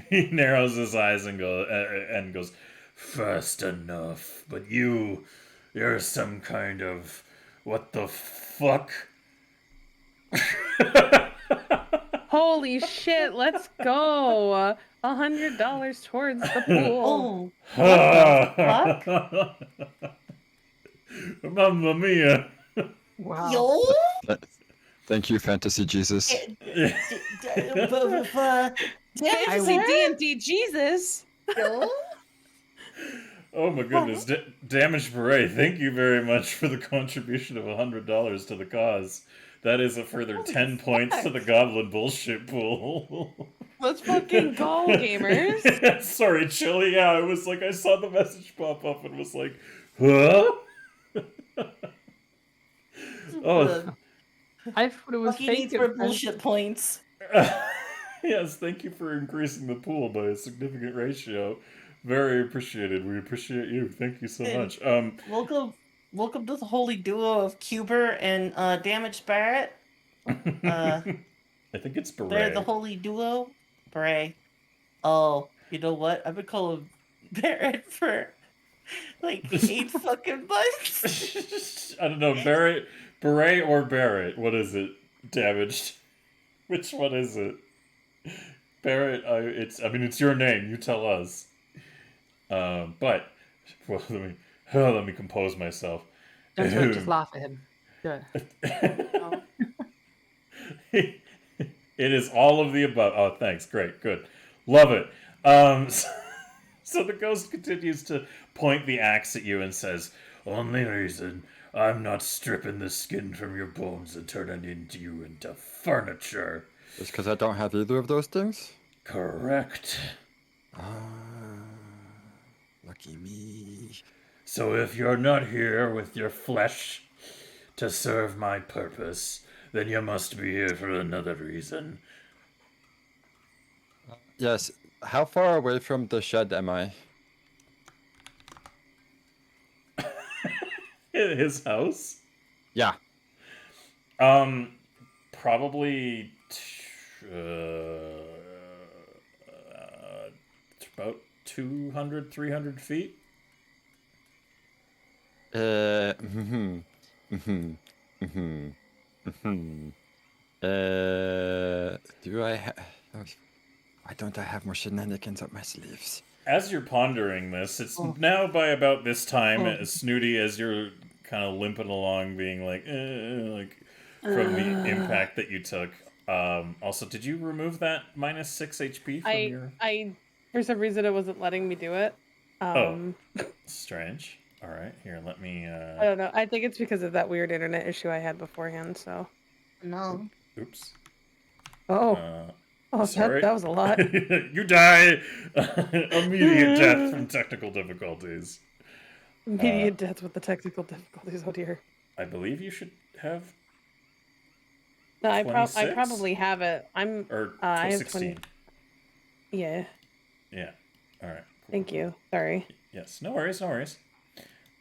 Speaker 1: He narrows his eyes and goes, fast enough, but you're some kind of, what the fuck?
Speaker 3: Holy shit, let's go. $100 towards the pool.
Speaker 6: Oh, what the fuck?
Speaker 1: Mamma mia.
Speaker 2: Wow.
Speaker 6: Yo?
Speaker 4: Thank you, Fantasy Jesus.
Speaker 3: Fantasy D&D Jesus.
Speaker 6: Yo?
Speaker 1: Oh my goodness, Damaged Beret, thank you very much for the contribution of $100 to the cause. That is a further
Speaker 6: Holy
Speaker 1: 10 points to the Goblin Bullshit Pool.
Speaker 3: Let's fucking go, gamers.
Speaker 1: Sorry, Chili, yeah, I was like, I saw the message pop up and was like, huh? Oh,
Speaker 2: I thought it was
Speaker 6: Lucky
Speaker 2: fake.
Speaker 6: needs
Speaker 2: at
Speaker 6: more
Speaker 2: first.
Speaker 6: bullshit points.
Speaker 1: yes, thank you for increasing the pool by a significant ratio. Very appreciated. We appreciate you. Thank you so
Speaker 6: And-
Speaker 1: much.
Speaker 6: Welcome to the holy duo of Cuber and Damaged Barrett.
Speaker 1: I think it's Beret.
Speaker 6: They're the holy duo. Beret. Oh, you know what? I've been calling Barrett for like 8 fucking months.
Speaker 1: I don't know, Beret or Barrett. What is it? Damaged. Which one is it? Barrett. It's your name. You tell us. But well, let me compose myself.
Speaker 2: Gentlemen, just laugh at him. Good.
Speaker 1: It is all of the above. Oh, thanks. Great. Good. Love it. So the ghost continues to point the axe at you and says, only reason I'm not stripping the skin from your bones and turning you into furniture.
Speaker 4: It's because I don't have either of those things?
Speaker 1: Correct.
Speaker 4: Lucky me.
Speaker 1: So if you're not here with your flesh to serve my purpose, then you must be here for another reason.
Speaker 4: Yes, how far away from the shed am I?
Speaker 1: His house?
Speaker 4: Yeah.
Speaker 1: Probably about 200, 300 feet.
Speaker 4: Hmm. Do I have... Why don't I have more shenanigans up my sleeves?
Speaker 1: As you're pondering this, it's
Speaker 6: Oh.
Speaker 1: now by about this time,
Speaker 6: Oh.
Speaker 1: as Snooty, as you're kind of limping along, being like from the impact that you took. Also, did you remove that minus 6 HP from your...
Speaker 3: I for some reason it wasn't letting me do it.
Speaker 1: Strange. All right, here, let me...
Speaker 3: I don't know. I think it's because of that weird internet issue I had beforehand. So.
Speaker 5: No.
Speaker 1: Oops.
Speaker 3: Oh,
Speaker 1: Sorry.
Speaker 3: that was a lot.
Speaker 1: You die! Immediate death from technical difficulties.
Speaker 3: Immediate death with the technical difficulties. Oh dear.
Speaker 1: I believe you should have...
Speaker 3: No, I
Speaker 1: 26?
Speaker 3: probably have it.
Speaker 1: Or
Speaker 3: I have
Speaker 1: 16.
Speaker 3: 20. Yeah.
Speaker 1: Yeah. All right. Cool.
Speaker 3: Thank you. Sorry.
Speaker 1: Yes. No worries. No worries.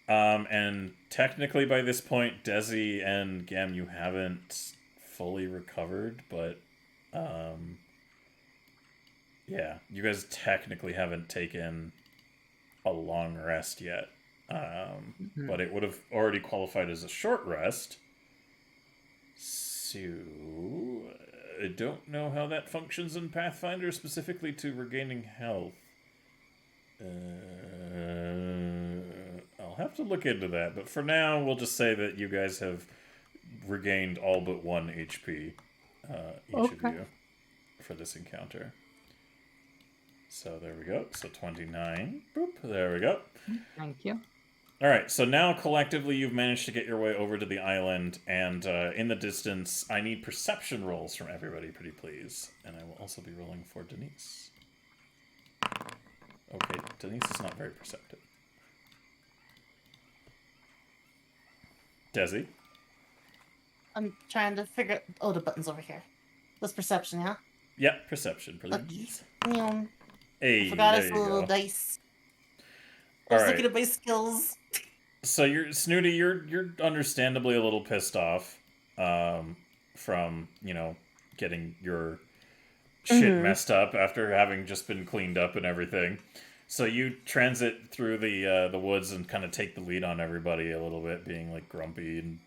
Speaker 1: And technically by this point, Desi and Gam, you haven't fully recovered, but yeah, you guys technically haven't taken a long rest yet. But it would have already qualified as a short rest. So I don't know how that functions in Pathfinder, specifically to regaining health. I'll have to look into that, but for now, we'll just say that you guys have regained all but 1 HP, each of you, for this encounter. So there we go. So 29. Boop. There we go.
Speaker 2: Thank you.
Speaker 1: All right. So now collectively, you've managed to get your way over to the island, and in the distance, I need perception rolls from everybody, pretty please. And I will also be rolling for Denise. Okay, Denise is not very perceptive. Desi?
Speaker 6: I'm trying to figure. Oh, the button's over here. That's perception, yeah.
Speaker 1: Yeah, perception, please. Hey,
Speaker 6: I forgot
Speaker 1: there
Speaker 6: it's
Speaker 1: you
Speaker 6: a little
Speaker 1: go.
Speaker 6: dice. I
Speaker 1: All
Speaker 6: was
Speaker 1: right.
Speaker 6: looking at my skills.
Speaker 1: So you're Snooty. You're understandably a little pissed off, from getting your shit messed up after having just been cleaned up and everything. So you transit through the woods and kind of take the lead on everybody a little bit, being like grumpy and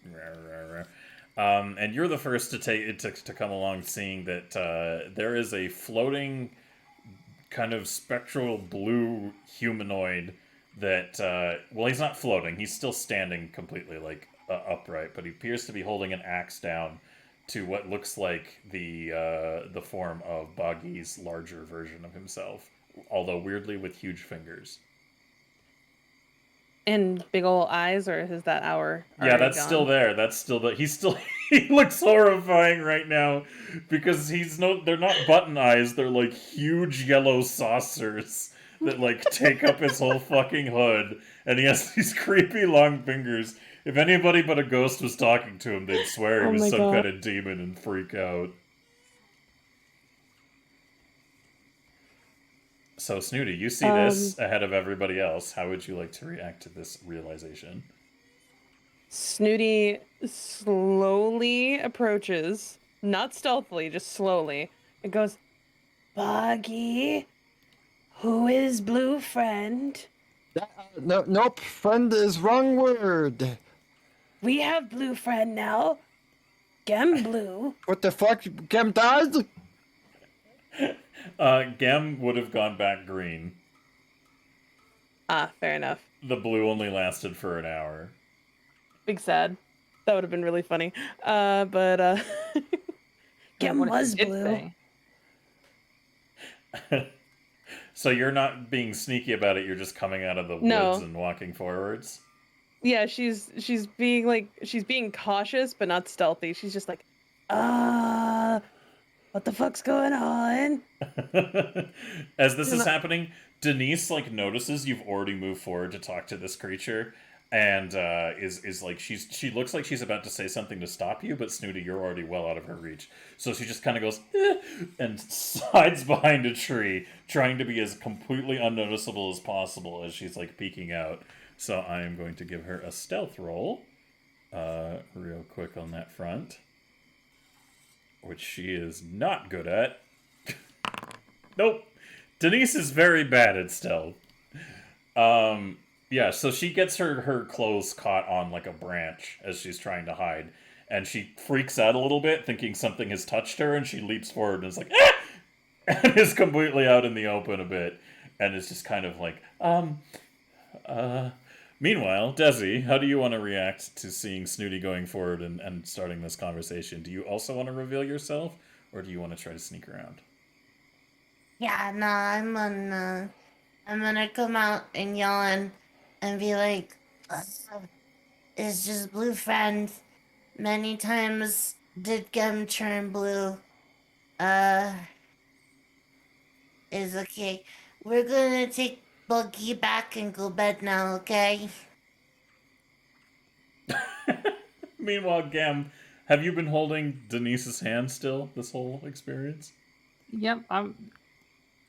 Speaker 1: and you're the first to come along, seeing that there is a floating kind of spectral blue humanoid that well, he's not floating, he's still standing completely like upright, but he appears to be holding an axe down to what looks like the form of Boggy's larger version of himself, although weirdly with huge fingers.
Speaker 3: And big ol' eyes, or is that our?
Speaker 1: Yeah, that's still there. That's still he's still he looks horrifying right now because they're not button eyes, they're like huge yellow saucers that like take up his whole fucking hood, and he has these creepy long fingers. If anybody but a ghost was talking to him, they'd swear he was some kind of demon and freak out. So, Snooty, you see this ahead of everybody else. How would you like to react to this realization?
Speaker 3: Snooty slowly approaches, not stealthily, just slowly. It goes, Boggy, who is Blue Friend?
Speaker 4: Nope, friend is wrong word.
Speaker 3: We have Blue Friend now. Gem Blue.
Speaker 4: What the fuck? Gem died?
Speaker 1: Gem would have gone back green.
Speaker 3: Ah, fair enough.
Speaker 1: The blue only lasted for an hour.
Speaker 3: Big sad. That would have been really funny. But Gem
Speaker 2: What if
Speaker 3: was
Speaker 2: you did
Speaker 3: blue.
Speaker 2: say?
Speaker 1: So you're not being sneaky about it, you're just coming out of the woods and walking forwards?
Speaker 3: Yeah, she's being cautious but not stealthy. She's just like, what the fuck's going on?
Speaker 1: As this is happening, Denise like notices you've already moved forward to talk to this creature, and is like she looks like she's about to say something to stop you, but Snooty, you're already well out of her reach. So she just kind of goes and hides behind a tree, trying to be as completely unnoticeable as possible as she's like peeking out. So I am going to give her a stealth roll, real quick on that front, which she is not good at. Nope. Denise is very bad at stealth. Yeah, so she gets her clothes caught on like a branch as she's trying to hide, and she freaks out a little bit, thinking something has touched her, and she leaps forward and is like, ah! And is completely out in the open a bit, and is just kind of like, Meanwhile, Desi, how do you want to react to seeing Snooty going forward and starting this conversation? Do you also want to reveal yourself, or do you want to try to sneak around?
Speaker 5: Yeah, no, I'm gonna come out and yell and be like, it's just blue friend. Many times did Gem turn blue. Is okay. We're gonna take Buggy back and go bed now, okay?
Speaker 1: Meanwhile, Gam, have you been holding Denise's hand still this whole experience?
Speaker 2: Yep, I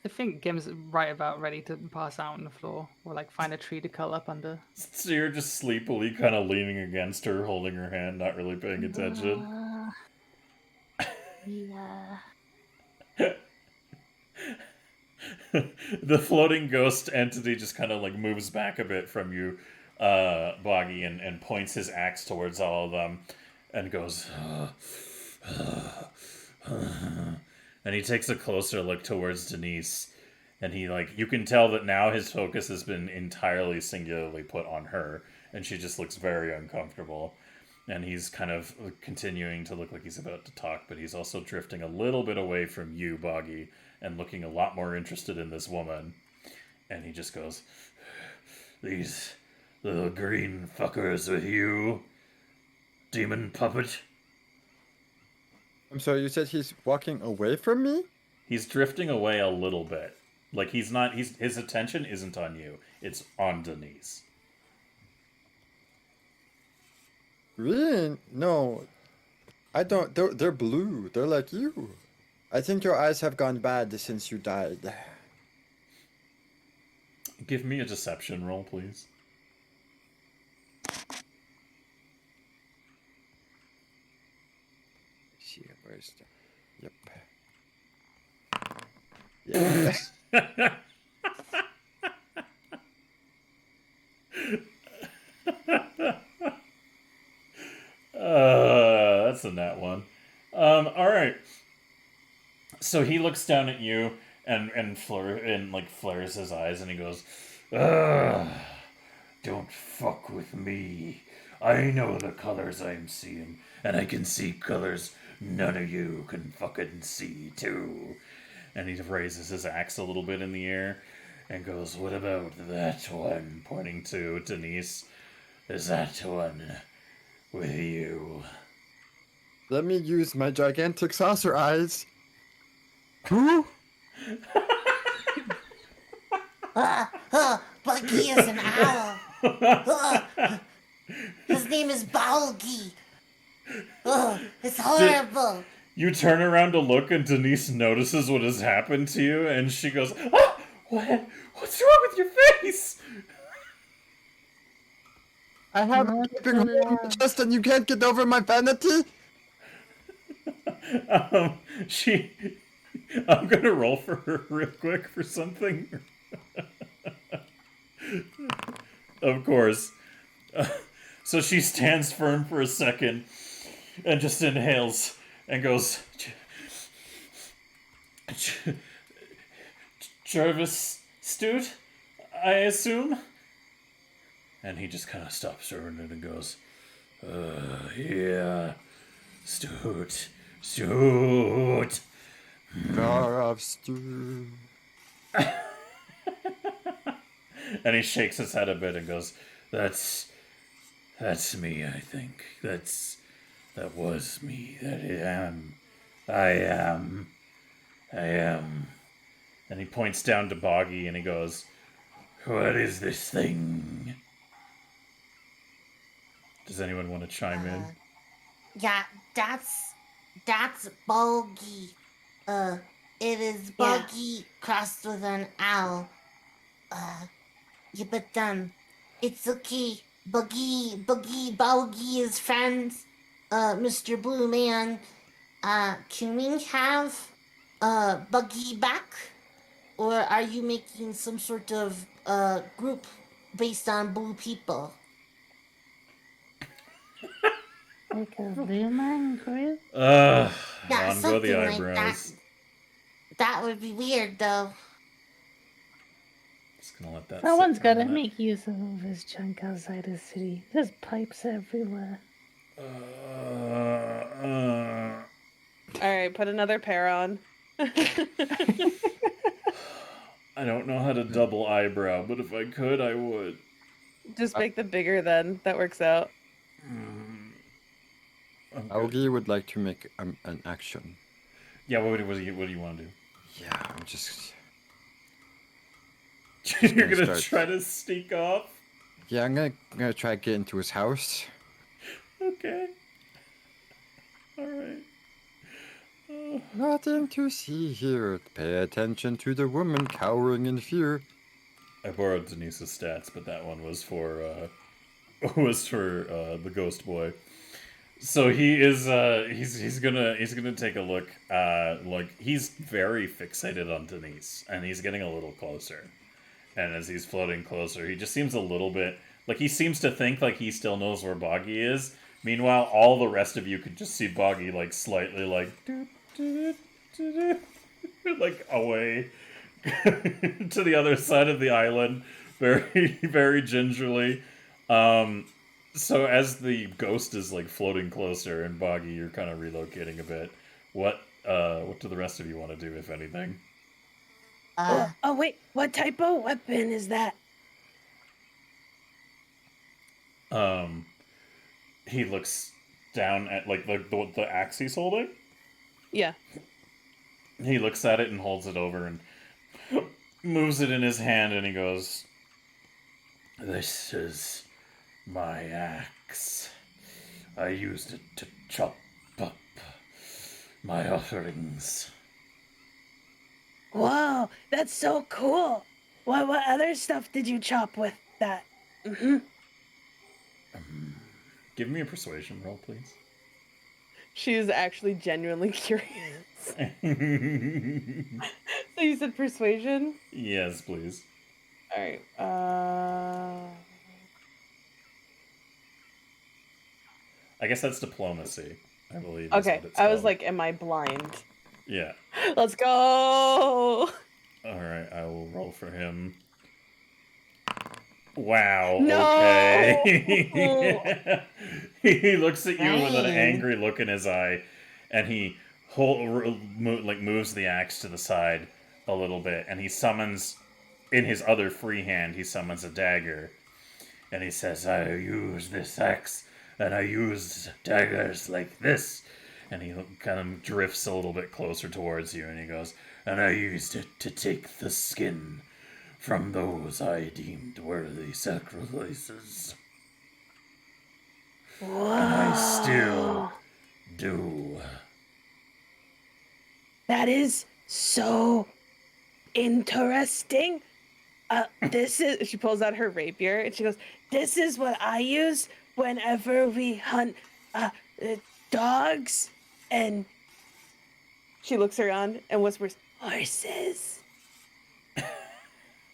Speaker 2: think Gim's right about ready to pass out on the floor or like find a tree to curl up under.
Speaker 1: So you're just sleepily kind of leaning against her, holding her hand, not really paying attention.
Speaker 5: Yeah.
Speaker 1: The floating ghost entity just kind of like moves back a bit from you, Boggy, and points his axe towards all of them and goes, and he takes a closer look towards Denise, and he, like, you can tell that now his focus has been entirely singularly put on her, and she just looks very uncomfortable. And he's kind of continuing to look like he's about to talk, but he's also drifting a little bit away from you, Boggy, and looking a lot more interested in this woman. And he just goes, these little green fuckers with you, demon puppet.
Speaker 4: I'm sorry, you said he's walking away from me?
Speaker 1: He's drifting away a little bit. Like, his attention isn't on you. It's on Denise.
Speaker 4: Really? No. I don't. They're blue. They're like you. I think your eyes have gone bad since you died.
Speaker 1: Give me a deception roll, please.
Speaker 4: See, where's the... Yep. Yeah.
Speaker 1: That's a nat one. Alright. So he looks down at you and flares his eyes and he goes, don't fuck with me. I know the colors I'm seeing, and I can see colors none of you can fucking see too. And he raises his axe a little bit in the air and goes, what about that one? Pointing to Denise. Is that one with you?
Speaker 4: Let me use my gigantic saucer eyes. Who?
Speaker 5: Bucky is an owl. His name is Balgi. It's horrible.
Speaker 1: You turn around to look, and Denise notices what has happened to you, and she goes, "Ah, what? What's wrong with your face?"
Speaker 4: I have a gaping hole in my chest and you can't get over my vanity?
Speaker 1: I'm gonna roll for her real quick for something. Of course. So she stands firm for a second and just inhales and goes, Jarvis Stute, I assume? And he just kind of stops her and goes, yeah, Stute.
Speaker 4: Jar of stew.
Speaker 1: And he shakes his head a bit and goes, That's me, I think. That was me. I am. And he points down to Boggy and he goes, what is this thing? Does anyone want to chime in?
Speaker 5: Yeah, that's Bulgy. It is Buggy crossed with an owl. Yeah, but it's okay. Buggy, is friends. Mr. Blue Man. Can we have Buggy back? or are you making some sort of group based on blue people?
Speaker 7: Like a Lumen group?
Speaker 1: Yeah,
Speaker 5: Yeah,
Speaker 1: on go the
Speaker 5: something like that.
Speaker 1: eyebrows.
Speaker 5: That would be weird, though.
Speaker 1: Just gonna let that sit
Speaker 7: Someone's
Speaker 1: for a
Speaker 7: gotta
Speaker 1: minute.
Speaker 7: make use of all this junk outside the city. There's pipes everywhere.
Speaker 3: All right, put another pair on.
Speaker 1: I don't know how to double eyebrow, but if I could, I would.
Speaker 3: Just make them bigger then. That works out.
Speaker 1: I'm good.
Speaker 4: Augie would like to make an action.
Speaker 1: Yeah, what do you want to do?
Speaker 4: Yeah, I'm just.
Speaker 1: You're gonna
Speaker 4: start.
Speaker 1: try to sneak off?
Speaker 4: Yeah, I'm gonna try to get into his house.
Speaker 1: Okay. Alright.
Speaker 4: Nothing to see here. Pay attention to the woman cowering in fear.
Speaker 1: I borrowed Denise's stats, but that one was for the ghost boy. So he is he's gonna take a look. Like he's very fixated on Denise, and he's getting a little closer. And as he's floating closer, he just seems a little bit like he seems to think like he still knows where Boggy is. Meanwhile, all the rest of you could just see Boggy like slightly like like away to the other side of the island, very very gingerly. So as the ghost is like floating closer and Boggy, you're kind of relocating a bit. What do the rest of you want to do, if anything?
Speaker 7: Oh wait, what type of weapon is that?
Speaker 1: He looks down at like the axe he's holding.
Speaker 3: Yeah.
Speaker 1: He looks at it and holds it over and moves it in his hand, and he goes, "This is my axe. I used it to chop up my offerings."
Speaker 7: Whoa, that's so cool. What other stuff did you chop with that?
Speaker 1: Give me a persuasion roll, please.
Speaker 3: She is actually genuinely curious. So you said persuasion?
Speaker 1: Yes, please.
Speaker 3: All right.
Speaker 1: I guess that's diplomacy, I believe. is
Speaker 3: Okay.
Speaker 1: what it's
Speaker 3: I was
Speaker 1: called.
Speaker 3: like, am I blind?
Speaker 1: Yeah.
Speaker 3: Let's go.
Speaker 1: All right, I will roll for him. Wow.
Speaker 3: No!
Speaker 1: Okay. He looks at you with an
Speaker 5: Dang.
Speaker 1: angry look in his eye, and he moves the axe to the side a little bit, and he summons, in his other free hand, he summons a dagger, and he says, "I use this axe, and I use daggers like this." And he kind of drifts a little bit closer towards you, and he goes, "And I used it to take the skin from those I deemed worthy sacrifices.
Speaker 7: Whoa.
Speaker 1: And I still do."
Speaker 7: That is so interesting.
Speaker 3: This is. She pulls out her rapier and she goes,
Speaker 7: This is what I use whenever we hunt dogs and
Speaker 3: she looks around and whispers,
Speaker 7: horses.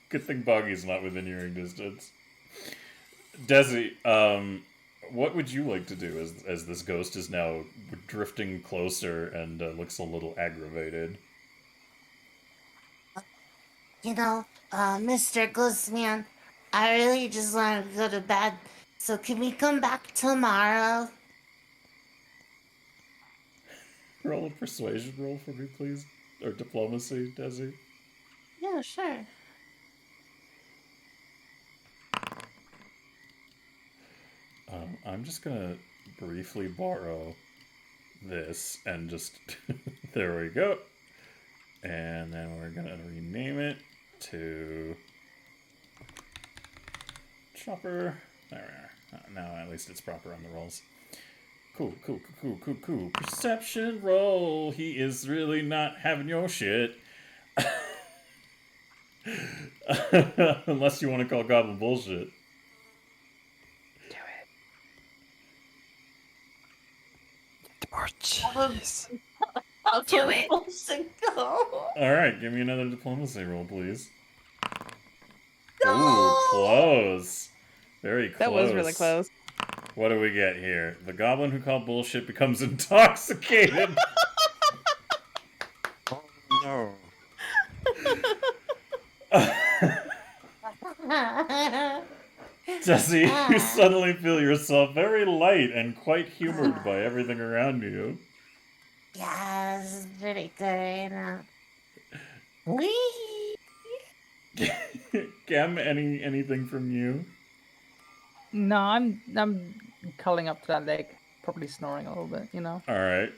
Speaker 1: Good thing Boggy's not within hearing distance. Desi, what would you like to do as this ghost is now drifting closer and looks a little aggravated?
Speaker 5: You know, Mr. Ghostman, I really just want to go to bed. So can we come back tomorrow?
Speaker 1: Roll a persuasion roll for me, please. Or diplomacy, Desi.
Speaker 5: Yeah, sure.
Speaker 1: I'm just gonna briefly borrow this and just... there we go. And then we're gonna rename it to... Chopper. There we are. Now at least it's proper on the rolls. Cool. Perception roll. He is really not having your shit. Unless you want to call Goblin bullshit.
Speaker 7: Do
Speaker 4: More cheese.
Speaker 7: Do it.
Speaker 6: Go.
Speaker 1: All right, give me another diplomacy roll, please.
Speaker 6: No!
Speaker 1: Ooh, close. Very close.
Speaker 3: That was really close.
Speaker 1: What do we get here? The goblin who called bullshit becomes intoxicated.
Speaker 4: Oh no.
Speaker 1: Jesse, you suddenly feel yourself very light and quite humored by everything around you.
Speaker 5: Yeah, this is pretty good. Whee!
Speaker 1: Gem, anything from you?
Speaker 2: No, I'm curling up to that leg, probably snoring a little bit, you know.
Speaker 1: All right.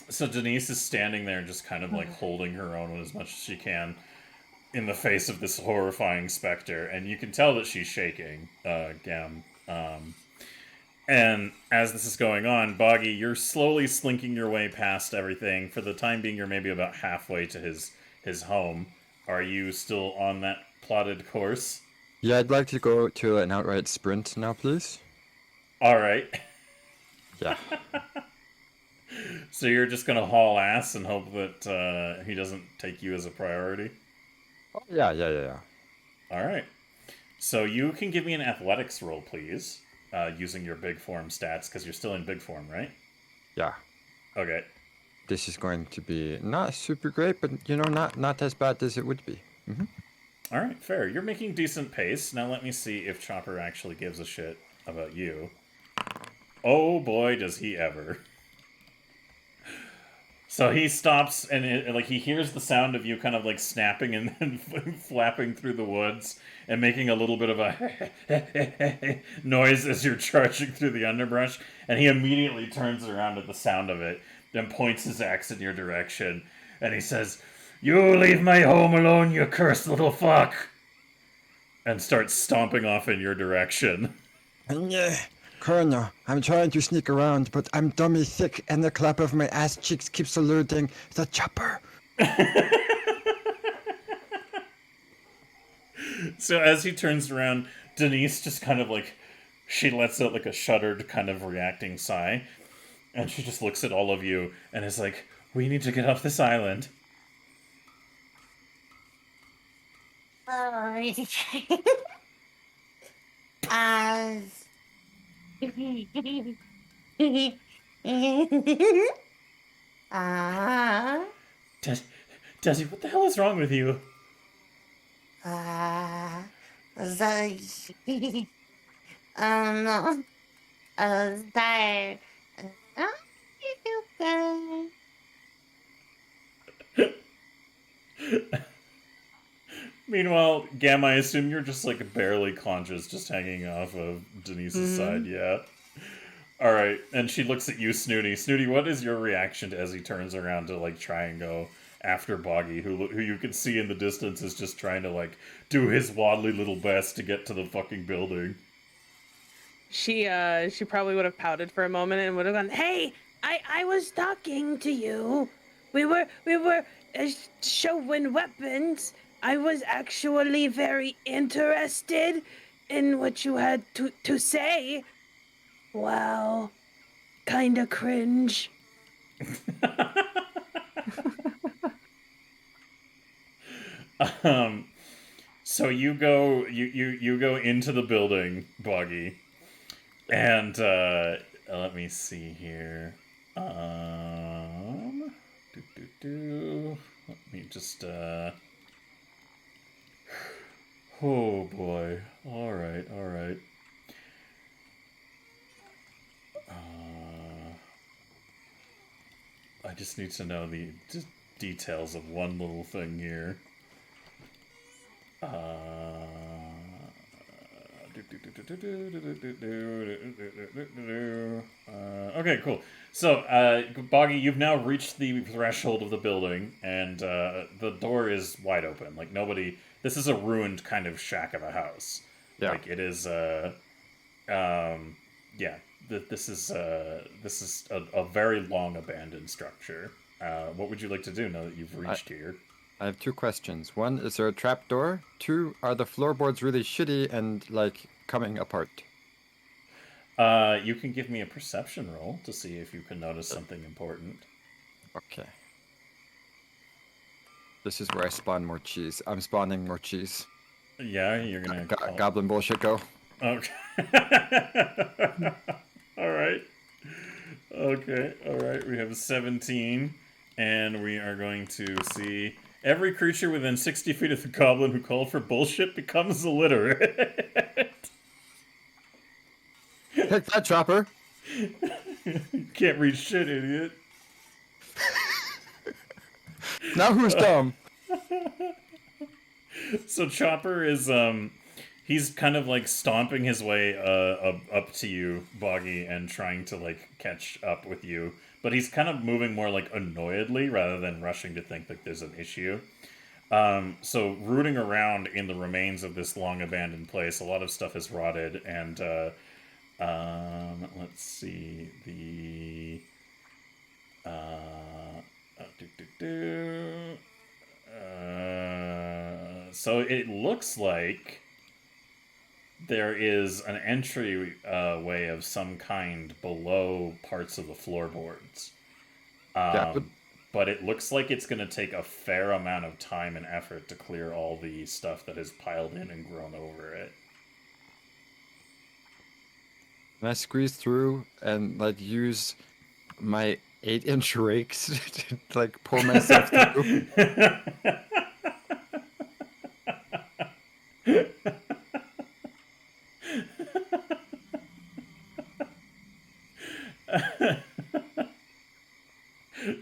Speaker 1: So Denise is standing there, just kind of like holding her own as much as she can in the face of this horrifying specter, and you can tell that she's shaking, Gem. And as this is going on, Boggy, you're slowly slinking your way past everything. For the time being, you're maybe about halfway to his home. Are you still on that plotted course?
Speaker 4: Yeah, I'd like to go to an outright sprint now, please.
Speaker 1: All right.
Speaker 4: Yeah.
Speaker 1: So you're just gonna haul ass and hope that he doesn't take you as a priority?
Speaker 4: Oh, yeah.
Speaker 1: All right. So you can give me an athletics roll, please, using your big form stats, because you're still in big form, right?
Speaker 4: Yeah.
Speaker 1: Okay.
Speaker 4: This is going to be not super great, but not as bad as it would be. Mm-hmm.
Speaker 1: All right, fair. You're making decent pace. Now let me see if Chopper actually gives a shit about you. Oh boy, does he ever. So he stops and he hears the sound of you kind of like snapping and then flapping through the woods and making a little bit of a noise as you're charging through the underbrush, and he immediately turns around at the sound of it, then points his axe in your direction, and he says, "You leave my home alone, you cursed little fuck!" and starts stomping off in your direction.
Speaker 4: Colonel, I'm trying to sneak around, but I'm dummy thick, and the clap of my ass cheeks keeps alerting the chopper.
Speaker 1: So as he turns around, Denise just kind of like, she lets out like a shuddered kind of reacting sigh, and she just looks at all of you and is like, "We need to get off this island."
Speaker 5: As
Speaker 1: Desi, what the hell is wrong with you?
Speaker 5: so, I don't know. I was tired. Oh, you feel good.
Speaker 1: Meanwhile, Gam, I assume you're just like barely conscious, just hanging off of Denise's side, yeah? Alright, and she looks at you, Snooty. Snooty, what is your reaction to as he turns around to like try and go after Boggy, who you can see in the distance is just trying to like do his waddly little best to get to the fucking building?
Speaker 3: She probably would have pouted for a moment and would have gone, "Hey,
Speaker 7: I was talking to you. We were showing weapons. I was actually very interested in what you had to say. Well, kinda cringe."
Speaker 1: So you go into the building, Boggy, and let me see here. Let me just oh boy. All right. I just need to know the details of one little thing here. Okay, cool. So, Boggy, you've now reached the threshold of the building, and the door is wide open. Like, nobody... This is a ruined kind of shack of a house.
Speaker 4: Yeah.
Speaker 1: Like, it is, yeah. This is a very long abandoned structure. What would you like to do now that you've reached here?
Speaker 4: I have two questions. One, is there a trap door? Two, are the floorboards really shitty and, like, coming apart?
Speaker 1: You can give me a perception roll to see if you can notice something important.
Speaker 4: Okay. This is where I spawn more cheese. I'm spawning more cheese.
Speaker 1: Yeah, you're gonna call...
Speaker 4: Goblin bullshit go.
Speaker 1: Okay. All right. Okay. All right. We have 17, and we are going to see every creature within 60 feet of the goblin who called for bullshit becomes illiterate.
Speaker 4: Take that, Chopper.
Speaker 1: Can't read shit, idiot.
Speaker 4: Now who's dumb?
Speaker 1: So Chopper is he's kind of like stomping his way up to you, Boggy, and trying to like catch up with you. But he's kind of moving more like annoyedly rather than rushing to think that there's an issue. So rooting around in the remains of this long abandoned place, a lot of stuff is rotted, and let's see the so it looks like there is an entry way of some kind below parts of the floorboards. But it looks like it's going to take a fair amount of time and effort to clear all the stuff that is piled in and grown over it.
Speaker 4: Can I squeeze through and like use my 8-inch rakes to like pull myself through?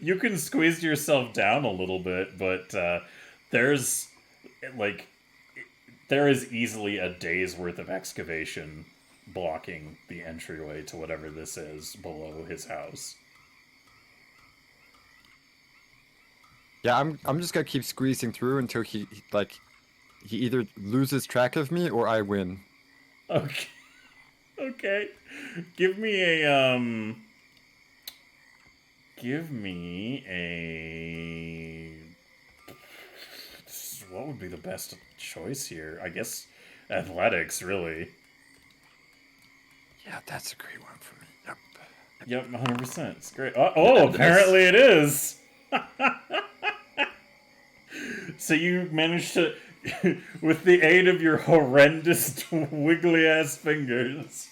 Speaker 1: You can squeeze yourself down a little bit, but there's like there is easily a day's worth of excavation blocking the entryway to whatever this is below his house.
Speaker 4: Yeah, I'm just gonna keep squeezing through until he either loses track of me or I win.
Speaker 1: Okay. Okay. Give me a what would be the best choice here? I guess athletics, really.
Speaker 4: Yeah, that's a great one for me. Yep.
Speaker 1: Yep, 100%. It's great. Oh, apparently it is. So you managed to, with the aid of your horrendous wiggly ass fingers,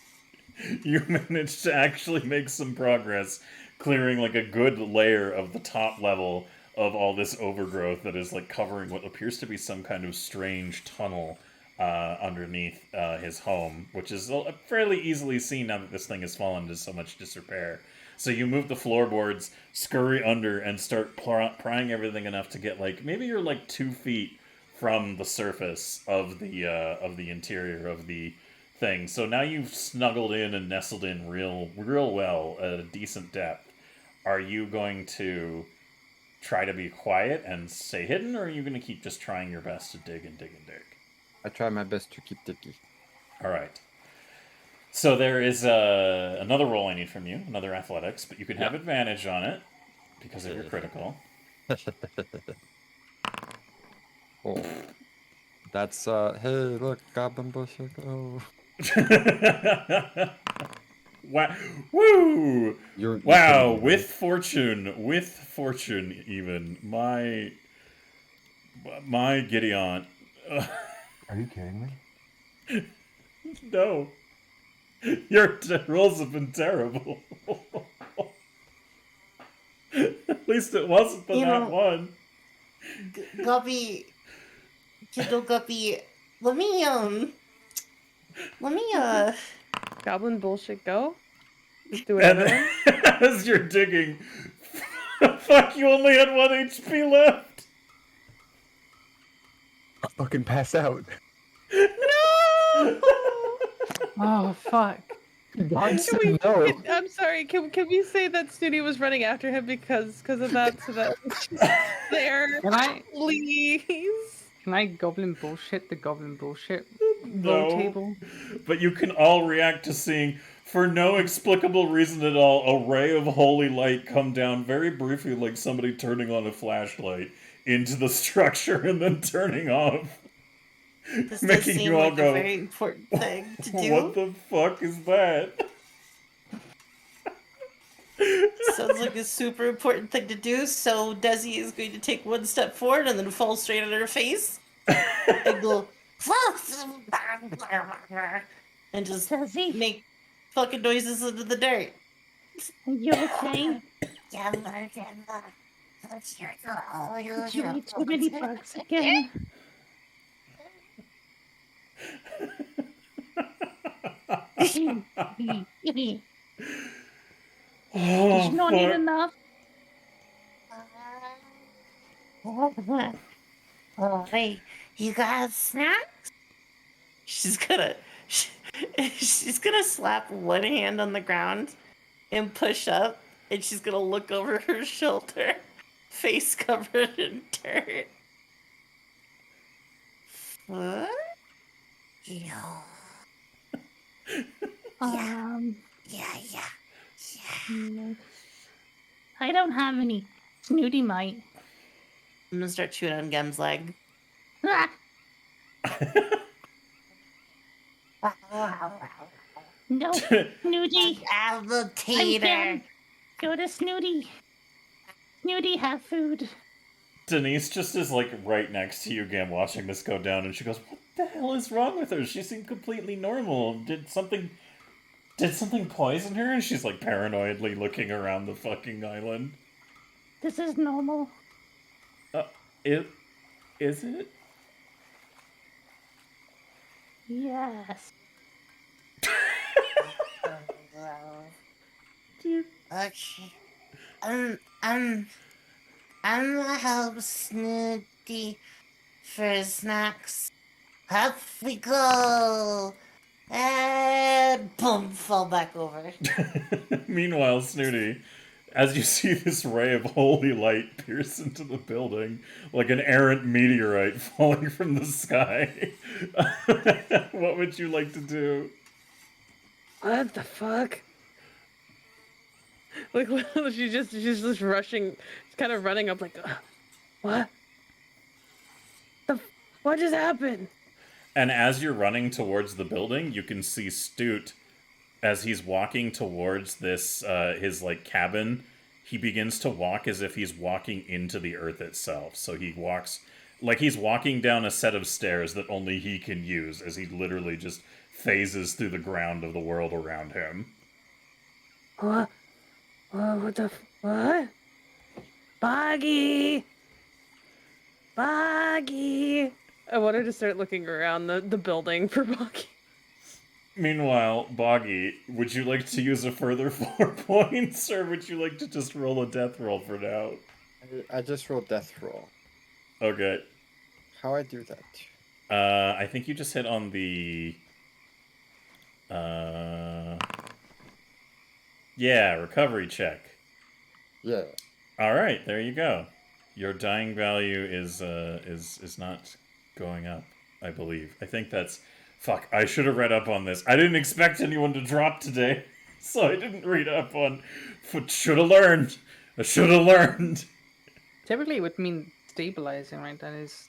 Speaker 1: you managed to actually make some progress, clearing like a good layer of the top level of all this overgrowth that is like covering what appears to be some kind of strange tunnel underneath his home, which is fairly easily seen now that this thing has fallen into so much disrepair. So you move the floorboards, scurry under, and start prying everything enough to get like maybe you're like 2 feet from the surface of the interior of the thing. So now you've snuggled in and nestled in real well at a decent depth. Are you going to try to be quiet and stay hidden, or are you going to keep just trying your best to dig and dig and dig?
Speaker 4: I try my best to keep digging.
Speaker 1: All right. So there is another roll I need from you, another athletics, but you can have advantage on it because of your critical.
Speaker 4: Oh. That's, hey, look, goblin bullshit. Oh.
Speaker 1: Wow! Woo!
Speaker 4: You're
Speaker 1: Wow!
Speaker 4: kidding,
Speaker 1: With fortune, even my Gideon.
Speaker 4: Are you kidding me?
Speaker 1: No, your rolls have been terrible. At least it wasn't the that one.
Speaker 5: Guppy, Kiddo Guppy, let me
Speaker 3: Goblin bullshit go? Let's do another one.
Speaker 1: As you're digging, fuck, you only had 1 HP left.
Speaker 4: I'll fucking pass out.
Speaker 3: No!
Speaker 2: Oh fuck.
Speaker 4: God
Speaker 3: Can we,
Speaker 4: no.
Speaker 3: I'm sorry. Can we say that Snooty was running after him because of that? So that there,
Speaker 2: Can I
Speaker 3: please.
Speaker 2: goblin bullshit the goblin bullshit
Speaker 1: No.
Speaker 2: roll table?
Speaker 1: But you can all react to seeing, for no explicable reason at all, a ray of holy light come down very briefly, like somebody turning on a flashlight into the structure and then turning off.
Speaker 5: This does
Speaker 1: Making
Speaker 5: seem
Speaker 1: you all
Speaker 5: like
Speaker 1: go,
Speaker 5: a very important thing to do.
Speaker 1: what the fuck is that?
Speaker 6: Sounds like a super important thing to do, so Desi is going to take one step forward and then fall straight on her face and go and just
Speaker 7: Desi,
Speaker 6: make fucking noises into the dirt.
Speaker 7: are you okay? Did you eat too many bugs again? Did
Speaker 1: Oh,
Speaker 7: you not eat
Speaker 1: fuck.
Speaker 7: enough?
Speaker 5: Oh, wait, you got a snack?
Speaker 6: She's gonna she's gonna slap one hand on the ground and push up, and she's gonna look over her shoulder, face covered in dirt. What?
Speaker 5: Yeah,
Speaker 7: Um,
Speaker 5: yeah.
Speaker 7: no. I don't have any. Snooty might.
Speaker 6: I'm gonna start chewing on Gem's leg.
Speaker 7: Ah, no, Snooty. I'm
Speaker 5: Alligator.
Speaker 7: Gem. Go to Snooty. Snooty, have food.
Speaker 1: Denise just is like right next to you again watching this go down, and she goes, "What the hell is wrong with her? She seemed completely normal. Did something poison her?" And she's like paranoidly looking around the fucking island.
Speaker 7: This is normal.
Speaker 1: Is it?
Speaker 7: Yes.
Speaker 1: Dude.
Speaker 5: Okay. I'm gonna help Snooty for snacks. Up we go. And boom, fall back over.
Speaker 1: Meanwhile, Snooty, as you see this ray of holy light pierce into the building, like an errant meteorite falling from the sky, what would you like to do?
Speaker 3: What the fuck? Like she's just rushing, she's kind of running up like, what? What just happened?
Speaker 1: And as you're running towards the building, you can see Stoot, as he's walking towards this, his, like, cabin, he begins to walk as if he's walking into the earth itself. So he walks, like he's walking down a set of stairs that only he can use, as he literally just phases through the ground of the world around him.
Speaker 3: What? What? Boggy! Boggy! I want her to start looking around the building for Boggy.
Speaker 1: Meanwhile, Boggy, would you like to use a further 4 points, or would you like to just roll a death roll for now?
Speaker 4: I just rolled death roll.
Speaker 1: Okay.
Speaker 4: How I do that?
Speaker 1: I think you just hit on the... Yeah, recovery check.
Speaker 4: Yeah.
Speaker 1: Alright, there you go. Your dying value is not going up, I believe. I think that's... Fuck, I should have read up on this. I didn't expect anyone to drop today, so I didn't read up on... Should have learned. I should have learned.
Speaker 2: Typically, it would mean stabilizing, right? That is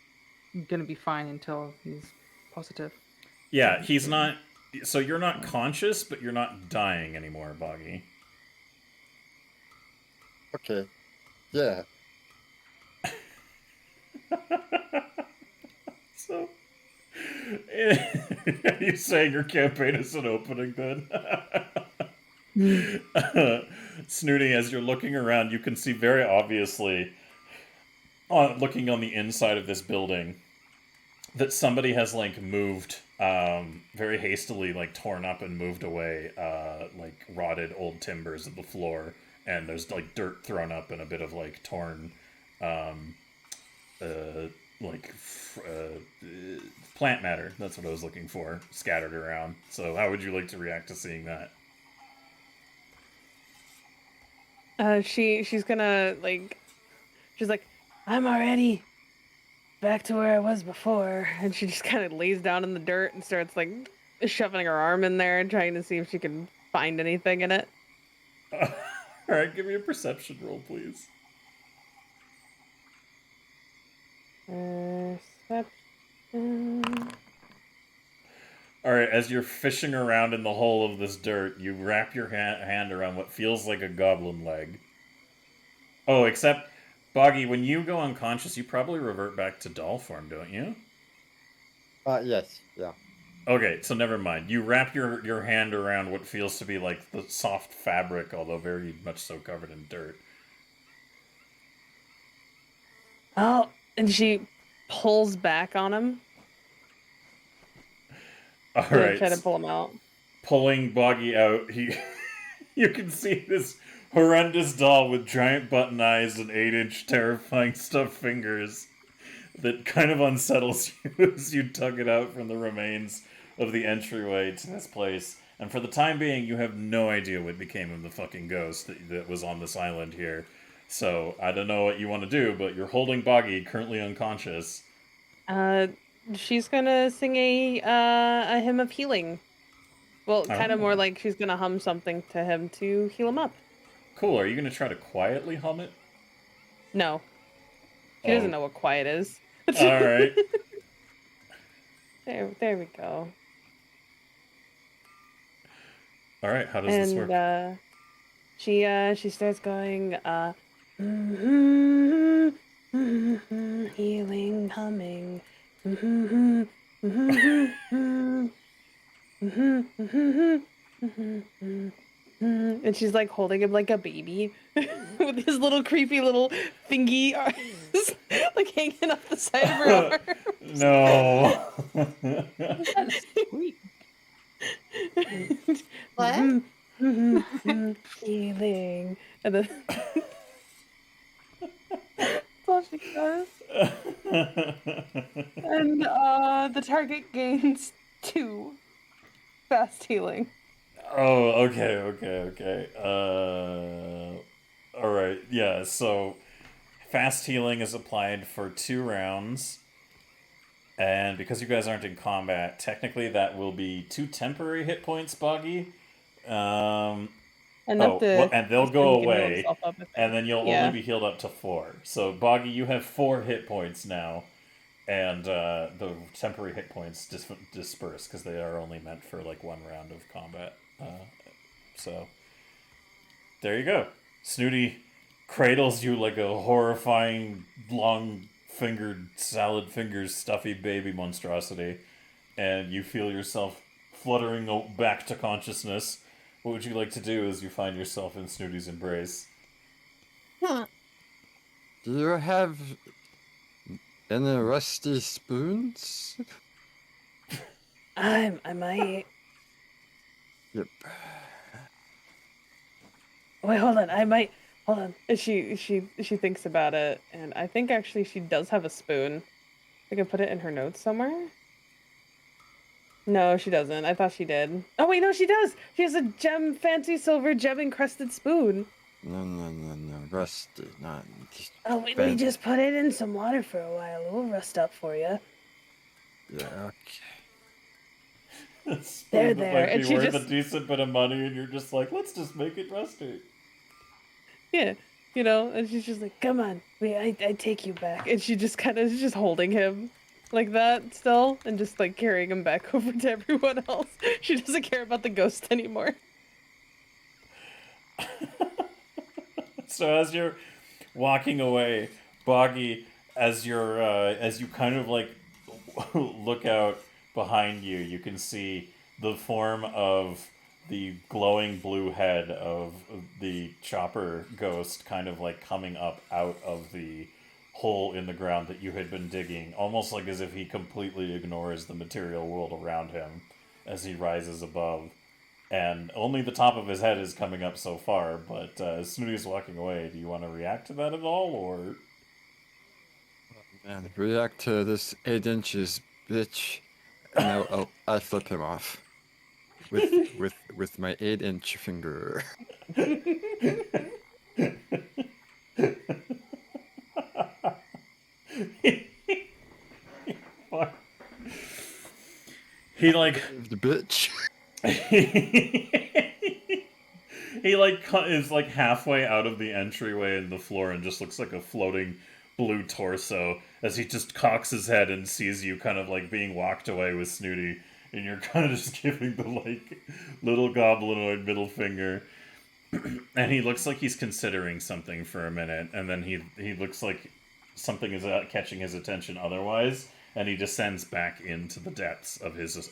Speaker 2: gonna be fine until he's positive.
Speaker 1: Yeah, he's not... So you're not conscious, but you're not dying anymore, Boggy.
Speaker 4: Okay. Yeah.
Speaker 1: So... Are you saying your campaign is an opening, then? Snooty, as you're looking around, you can see very obviously, looking on the inside of this building, that somebody has, like, moved, very hastily, like, torn up and moved away, like, rotted old timbers of the floor, and there's, like, dirt thrown up and a bit of, like, torn, plant matter, that's what I was looking for, scattered around. So how would you like to react to seeing that?
Speaker 3: She's gonna, like, she's like, I'm already back to where I was before. And she just kind of lays down in the dirt and starts, like, shoving her arm in there and trying to see if she can find anything in it.
Speaker 1: Alright, give me a perception roll, please.
Speaker 3: Perception.
Speaker 1: Alright, as you're fishing around in the hole of this dirt, you wrap your hand around what feels like a goblin leg. Oh, except, Boggy, when you go unconscious, you probably revert back to doll form, don't you?
Speaker 4: Yes, yeah.
Speaker 1: Okay, so never mind. You wrap your hand around what feels to be like the soft fabric, although very much so covered in dirt.
Speaker 3: Oh, and she pulls back on him to
Speaker 1: Alright,
Speaker 3: try to pull him out.
Speaker 1: pulling Boggy out, you can see this horrendous doll with giant button eyes and 8-inch terrifying stuffed fingers that kind of unsettles you as you tug it out from the remains of the entryway to this place. And for the time being, you have no idea what became of the fucking ghost that was on this island here. So, I don't know what you want to do, but you're holding Boggy, currently unconscious.
Speaker 3: She's gonna sing a hymn of healing. Well, kind of more
Speaker 1: Oh.
Speaker 3: like she's gonna hum something to him to heal him up.
Speaker 1: Cool, are you going to try to quietly hum it?
Speaker 3: No, she doesn't know what quiet is.
Speaker 1: Alright.
Speaker 3: There we go.
Speaker 1: Alright, how does this work?
Speaker 3: And she starts going healing, humming. And she's like holding him like a baby with his little creepy little thingy arms like hanging off the side of her arm.
Speaker 1: No.
Speaker 2: That's sweet.
Speaker 5: What?
Speaker 3: Healing. And then that's all she does. And the target gains 2 fast healing.
Speaker 1: Oh, okay. Alright, yeah, so fast healing is applied for 2 rounds. And because you guys aren't in combat, technically that will be 2 temporary hit points, Boggy.
Speaker 3: Enough
Speaker 1: And they'll go
Speaker 3: he can heal
Speaker 1: away,
Speaker 3: himself up, I think.
Speaker 1: and then you'll
Speaker 3: Yeah.
Speaker 1: only be healed up to 4. So, Boggy, you have 4 hit points now, and the temporary hit points disperse, because they are only meant for, like, 1 round of combat. So, there you go. Snooty cradles you like a horrifying, long-fingered, salad fingers, stuffy baby monstrosity, and you feel yourself fluttering back to consciousness. What would you like to do as you find yourself in Snooty's embrace?
Speaker 4: Do you have any rusty spoons?
Speaker 7: I might.
Speaker 4: Yep.
Speaker 7: Wait, hold on. I might. Hold on.
Speaker 3: And she thinks about it, and I think actually she does have a spoon. I can put it in her notes somewhere. No, she doesn't. I thought she did. Oh wait, no, she does. She has a fancy silver gem encrusted spoon.
Speaker 4: No, rusty, not.
Speaker 7: Oh, we
Speaker 4: Fancy.
Speaker 7: just put it in some water for a while. It will rust up for you.
Speaker 4: Yeah, okay.
Speaker 7: There,
Speaker 1: That
Speaker 7: there,
Speaker 1: might
Speaker 3: and
Speaker 1: be
Speaker 3: she
Speaker 1: worth
Speaker 3: just-
Speaker 1: a decent bit of money, and you're just like, let's just make it rusty.
Speaker 3: Yeah, and she's just like,
Speaker 7: Come on. I take you back.
Speaker 3: and she just kind of is just holding him like that still, and just like carrying him back over to everyone else. She doesn't care about the ghost anymore.
Speaker 1: So as you're walking away, Boggy, as you kind of like look out behind you, you can see the form of the glowing blue head of the chopper ghost kind of like coming up out of the hole in the ground that you had been digging, almost like as if he completely ignores the material world around him as he rises above. And only the top of his head is coming up so far, but as Snooty's walking away, do you want to react to that at all, or...
Speaker 4: And react to this 8 inches, bitch, and I'll flip him off with my 8-inch finger.
Speaker 1: He like...
Speaker 4: The bitch.
Speaker 1: He like is like halfway out of the entryway in the floor and just looks like a floating blue torso as he just cocks his head and sees you kind of like being walked away with Snooty and you're kind of just giving the like little goblinoid middle finger. And he looks like he's considering something for a minute, and then he looks like something is catching his attention otherwise, and he descends back into the depths of his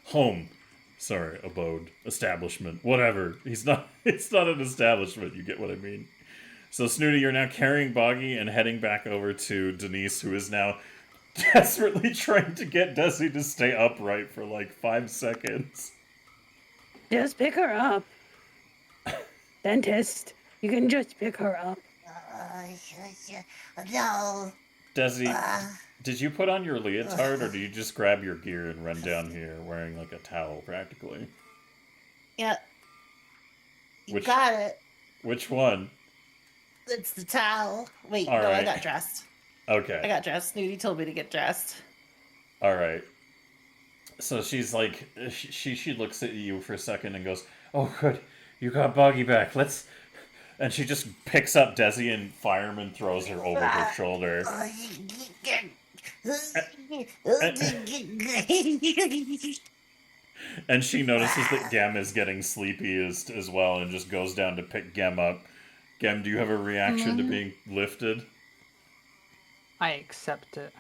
Speaker 1: home. Sorry, abode, establishment, whatever. He's not. It's not an establishment. You get what I mean. So Snooty, you're now carrying Boggy and heading back over to Denise, who is now desperately trying to get Desi to stay upright for like 5 seconds.
Speaker 7: Just pick her up. Dentist, you can just pick her up.
Speaker 5: No.
Speaker 1: Desi, did you put on your leotard, or do you just grab your gear and run down here wearing like a towel, practically?
Speaker 5: Yeah. You
Speaker 1: Which-
Speaker 5: got it.
Speaker 1: Which one?
Speaker 5: It's the towel. Wait,
Speaker 1: All
Speaker 5: no, I
Speaker 1: right.
Speaker 5: got dressed.
Speaker 1: Okay.
Speaker 6: I got dressed. Snooty told me to get dressed.
Speaker 1: All right. So she's like, she looks at you for a second and goes, "Oh, good, you got Boggy back. Let's." And she just picks up Desi and fireman throws her over her shoulder. And she notices that Gem is getting sleepy as well, and just goes down to pick Gem up. Gem, do you have a reaction to being lifted?
Speaker 2: I accept it.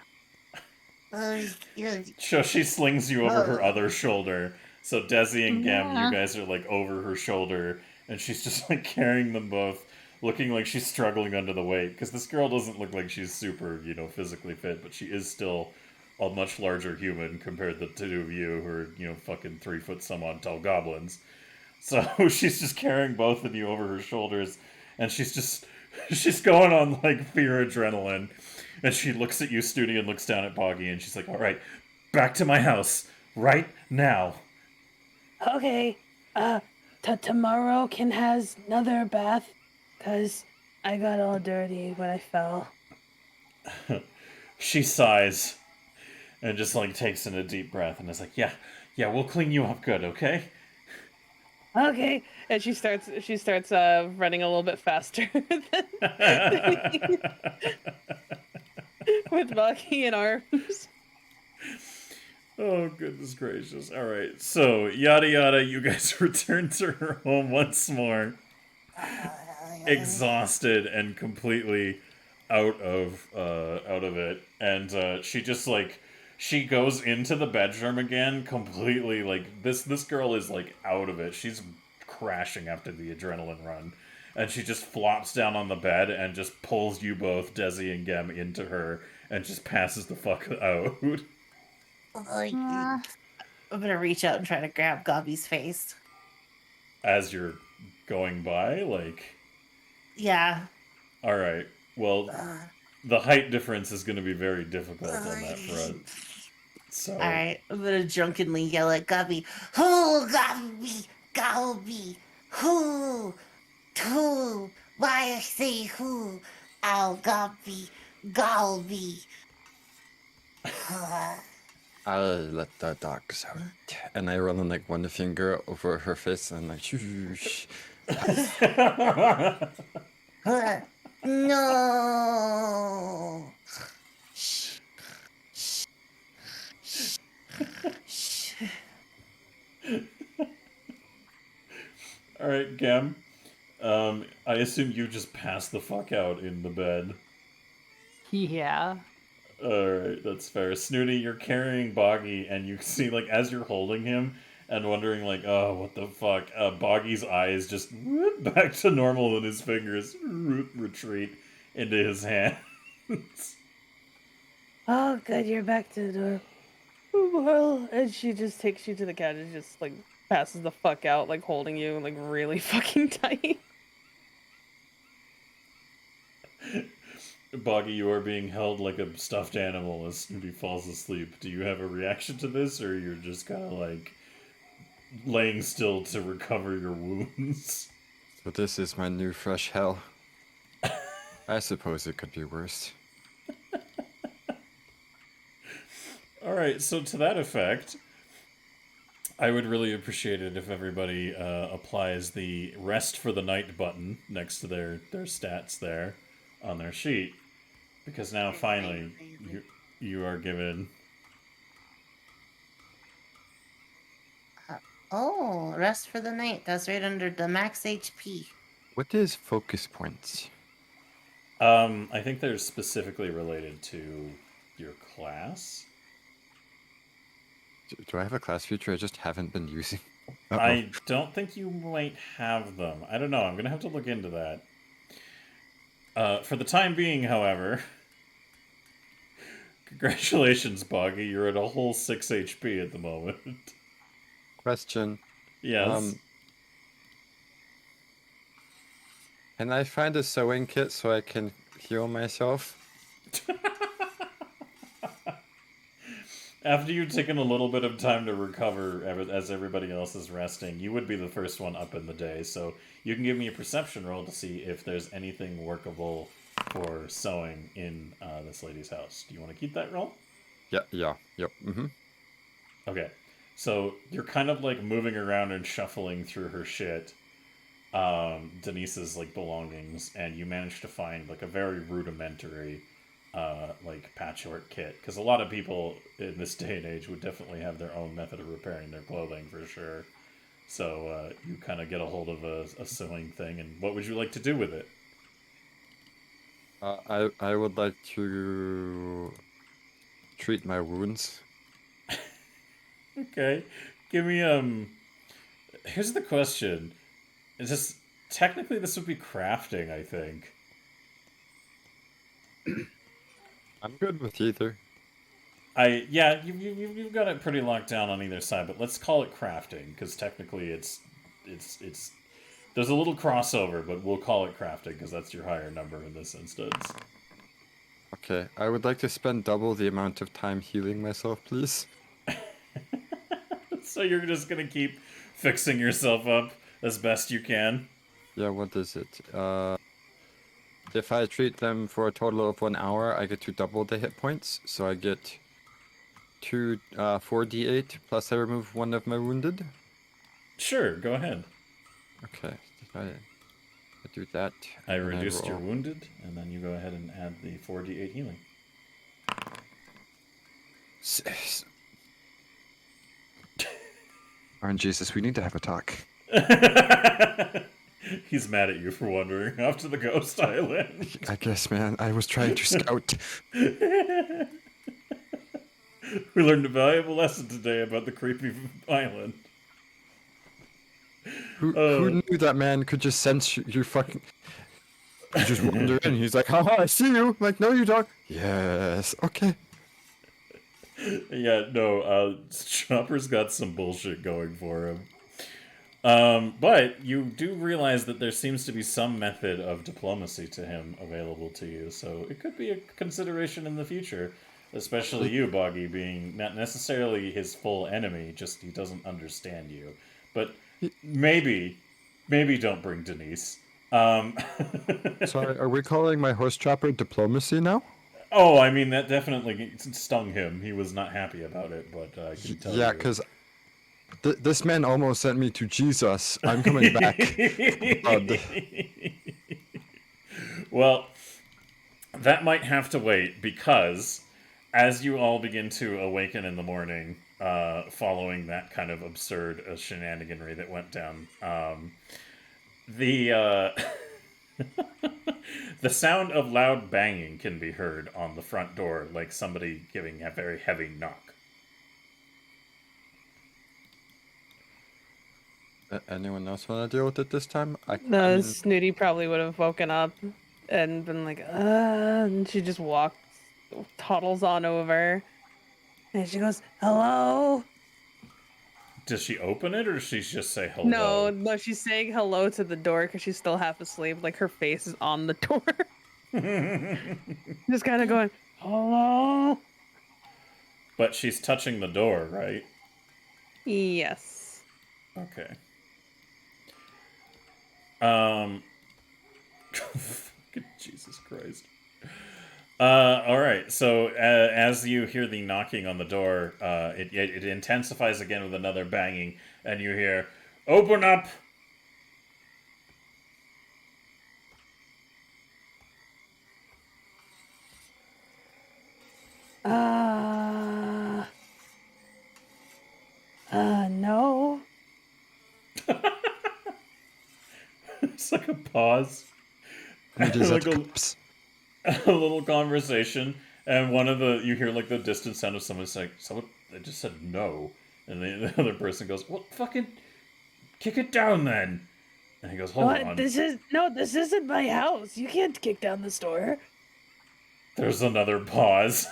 Speaker 1: So she slings you over her other shoulder. So Desi and Gem,
Speaker 2: Yeah.
Speaker 1: you guys are like over her shoulder, and she's just like carrying them both, looking like she's struggling under the weight. Because this girl doesn't look like she's super, physically fit, but she is still a much larger human compared to the two of you who are, fucking 3 foot some odd tall goblins. So she's just carrying both of you over her shoulders, and she's going on like fear adrenaline. And she looks at you, Studi, and looks down at Boggy, and she's like, "All right, back to my house right now."
Speaker 7: Okay, tomorrow can has another bath, 'cause I got all dirty when I fell.
Speaker 1: She sighs and just like takes in a deep breath and is like, yeah, we'll clean you up good, okay?
Speaker 7: Okay,
Speaker 3: And she starts running a little bit faster with Bucky in arms.
Speaker 1: Oh, goodness gracious. All right, so yada yada, you guys return to her home once more, exhausted and completely out of it. And she just like, she goes into the bedroom again, completely like, this girl is like out of it. She's crashing after the adrenaline run. And she just flops down on the bed and just pulls you both, Desi and Gem, into her and just passes the fuck out.
Speaker 6: I'm gonna reach out and try to grab Gobby's face.
Speaker 1: As you're going by, like...
Speaker 6: Yeah.
Speaker 1: Alright, well, the height difference is going to be very difficult on that front. So...
Speaker 6: Alright, I'm gonna drunkenly yell at Gobby. Who, Gobby? Gobby? Who? Why I say who? Ow, Gobby. Gobby.
Speaker 4: I'll let the dogs out. And I run like one finger over her face and like shh.
Speaker 5: No.
Speaker 1: Alright, Gem. I assume you just passed the fuck out in the bed.
Speaker 2: Yeah.
Speaker 1: Alright, that's fair. Snooty, you're carrying Boggy, and you see, like, as you're holding him and wondering, like, oh, what the fuck, Boggy's eyes just back to normal and his fingers retreat into his hands.
Speaker 7: Oh, good, you're back to the door.
Speaker 3: Well, and she just takes you to the couch and just like passes the fuck out, like holding you like really fucking tight.
Speaker 1: Boggy, you are being held like a stuffed animal as Snooty falls asleep. Do you have a reaction to this, or you're just kind of like laying still to recover your wounds?
Speaker 4: So this is my new fresh hell. I suppose it could be worse.
Speaker 1: Alright, so to that effect, I would really appreciate it if everybody applies the rest for the night button next to their stats there on their sheet. Because now finally you are given
Speaker 5: Oh, rest for the night. That's right under the max HP.
Speaker 4: What is focus points?
Speaker 1: I think they're specifically related to your class.
Speaker 4: Do I have a class feature I just haven't been using? Uh-oh.
Speaker 1: I don't think you might have them. I don't know. I'm gonna have to look into that. For the time being, however, congratulations, Boggy. You're at a whole 6 HP at the moment.
Speaker 4: Question.
Speaker 1: Yes.
Speaker 4: Can I find a sewing kit so I can heal myself?
Speaker 1: After you've taken a little bit of time to recover as everybody else is resting, you would be the first one up in the day, so you can give me a perception roll to see if there's anything workable for sewing in this lady's house. Do you want to keep that roll?
Speaker 4: Yep.
Speaker 1: Okay. So you're kind of like moving around and shuffling through her shit, Denise's like belongings, and you manage to find like a very rudimentary like patchwork kit, because a lot of people in this day and age would definitely have their own method of repairing their clothing for sure. So you kind of get a hold of a sewing thing, and what would you like to do with it?
Speaker 4: I would like to treat my wounds.
Speaker 1: Okay, give me Here's the question: is this technically this would be crafting? I think.
Speaker 4: I'm good with either.
Speaker 1: Yeah, you've got it pretty locked down on either side, but let's call it crafting, because technically it's there's a little crossover, but we'll call it crafting because that's your higher number in this instance.
Speaker 4: Okay, I would like to spend double the amount of time healing myself, please.
Speaker 1: So you're just gonna keep fixing yourself up as best you can?
Speaker 4: Yeah, what is it? If I treat them for a total of 1 hour, I get to double the hit points, so I get 4d8, plus I remove 1 of my wounded.
Speaker 1: Sure, go ahead.
Speaker 4: Okay, I do that.
Speaker 1: I
Speaker 4: and
Speaker 1: reduced your
Speaker 4: roll.
Speaker 1: wounded, and then you go ahead and add the 4d8 healing.
Speaker 4: Aaron, Jesus, we need to have a talk.
Speaker 1: He's mad at you for wandering off to the ghost island.
Speaker 4: I guess, man, I was trying to scout.
Speaker 1: We learned a valuable lesson today about the creepy island.
Speaker 4: Who knew that man could just sense you fucking... You just wander in, he's like, haha, I see you! I'm like, no, you don't. Yes, okay.
Speaker 1: Yeah, no, Chopper's got some bullshit going for him. But you do realize that there seems to be some method of diplomacy to him available to you, so it could be a consideration in the future, especially you, Boggy, being not necessarily his full enemy, just he doesn't understand you. But maybe don't bring Denise.
Speaker 4: Sorry, are we calling my horse chopper diplomacy now?
Speaker 1: Oh, I mean, that definitely stung him. He was not happy about it, but I can tell
Speaker 4: Yeah,
Speaker 1: you.
Speaker 4: because this man almost sent me to Jesus. I'm coming back.
Speaker 1: Well, that might have to wait, because as you all begin to awaken in the morning, following that kind of absurd shenaniganry that went down, the the sound of loud banging can be heard on the front door, like somebody giving a very heavy knock.
Speaker 4: Anyone else want to deal with it this time?
Speaker 3: Snooty probably would have woken up and been like, and she just toddles on over.
Speaker 7: And she goes, hello?
Speaker 1: Does she open it, or does she just say hello?
Speaker 3: No, she's saying hello to the door because she's still half asleep. Like her face is on the door. Just kind of going, hello?
Speaker 1: But she's touching the door, right?
Speaker 3: Yes.
Speaker 1: Okay. Jesus Christ. All right. So as you hear the knocking on the door, it intensifies again with another banging, and you hear, "Open up!"
Speaker 7: No.
Speaker 1: It's like a pause.
Speaker 4: Maybe that
Speaker 1: Like
Speaker 4: cops.
Speaker 1: a little conversation, and you hear like the distant sound of someone saying, "Someone, they just said no," and the other person goes, "Well, fucking kick it down then." And he goes, "Hold
Speaker 7: What?
Speaker 1: on."
Speaker 7: This isn't my house. You can't kick down this door.
Speaker 1: There's another pause.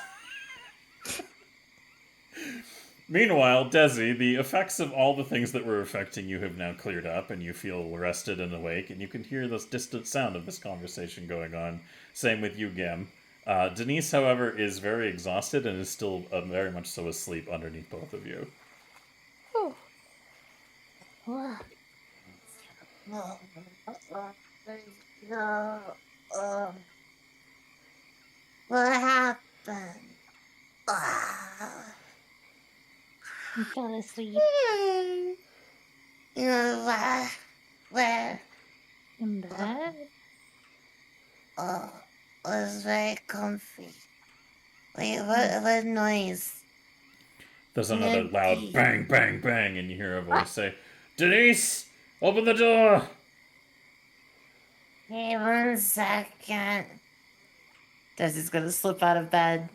Speaker 1: Meanwhile, Desi, the effects of all the things that were affecting you have now cleared up, and you feel rested and awake, and you can hear this distant sound of this conversation going on. Same with you, Gem. Denise, however, is very exhausted and is still very much so asleep underneath both of you.
Speaker 5: What? What happened?
Speaker 8: You fell asleep
Speaker 5: Where?
Speaker 8: in bed.
Speaker 5: Oh, it was very comfy. Wait, what noise?
Speaker 1: There's another loud
Speaker 5: Nancy.
Speaker 1: bang, bang, bang, and you hear a voice say, "Denise, open the door!"
Speaker 5: Hey, 1 second.
Speaker 6: Desi's gonna slip out of bed.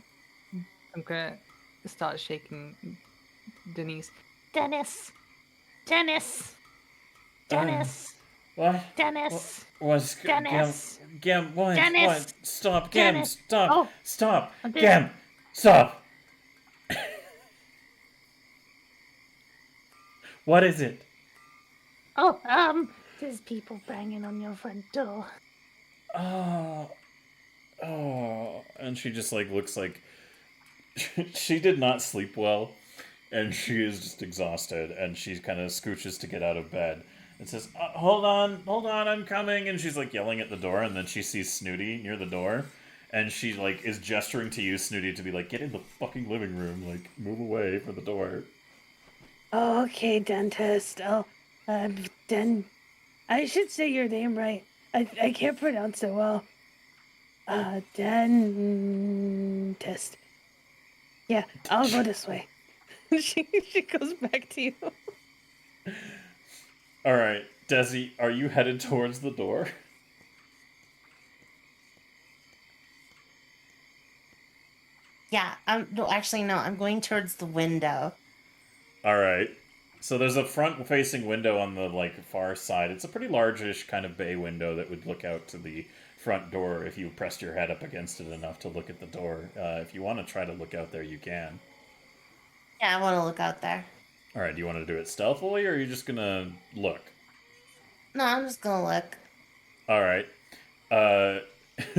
Speaker 2: I'm gonna start shaking Denise.
Speaker 8: Dennis. Dennis. Dennis.
Speaker 1: What?
Speaker 8: Dennis.
Speaker 1: What's
Speaker 8: Dennis.
Speaker 1: Gem, what?
Speaker 8: Dennis.
Speaker 1: What? Stop, Gem,
Speaker 8: Dennis.
Speaker 1: stop,
Speaker 8: Oh.
Speaker 1: stop,
Speaker 8: I'm dead.
Speaker 1: Gem, stop. What is it?
Speaker 8: Oh, there's people banging on your front door.
Speaker 1: Oh, and she just like looks like she did not sleep well, and she is just exhausted, and she kind of scooches to get out of bed and says, hold on, I'm coming," and she's like yelling at the door, and then she sees Snooty near the door, and she like is gesturing to you, Snooty, to be like, "Get in the fucking living room, like move away from the door."
Speaker 7: Oh, okay, dentist. Oh, I should say your name right. I can't pronounce it well. Dentist. Yeah, I'll go this way.
Speaker 3: she goes back to you.
Speaker 1: All right, Desi, are you headed towards the door?
Speaker 6: Yeah, no, actually, no, I'm going towards the window.
Speaker 1: All right. So there's a front-facing window on the like far side. It's a pretty largish kind of bay window that would look out to the front door if you pressed your head up against it enough to look at the door. If you want to try to look out there, you can.
Speaker 6: Yeah, I want to look out there.
Speaker 1: All right. Do you want to do it stealthily, or are you just gonna look?
Speaker 6: No, I'm just gonna look.
Speaker 1: All right.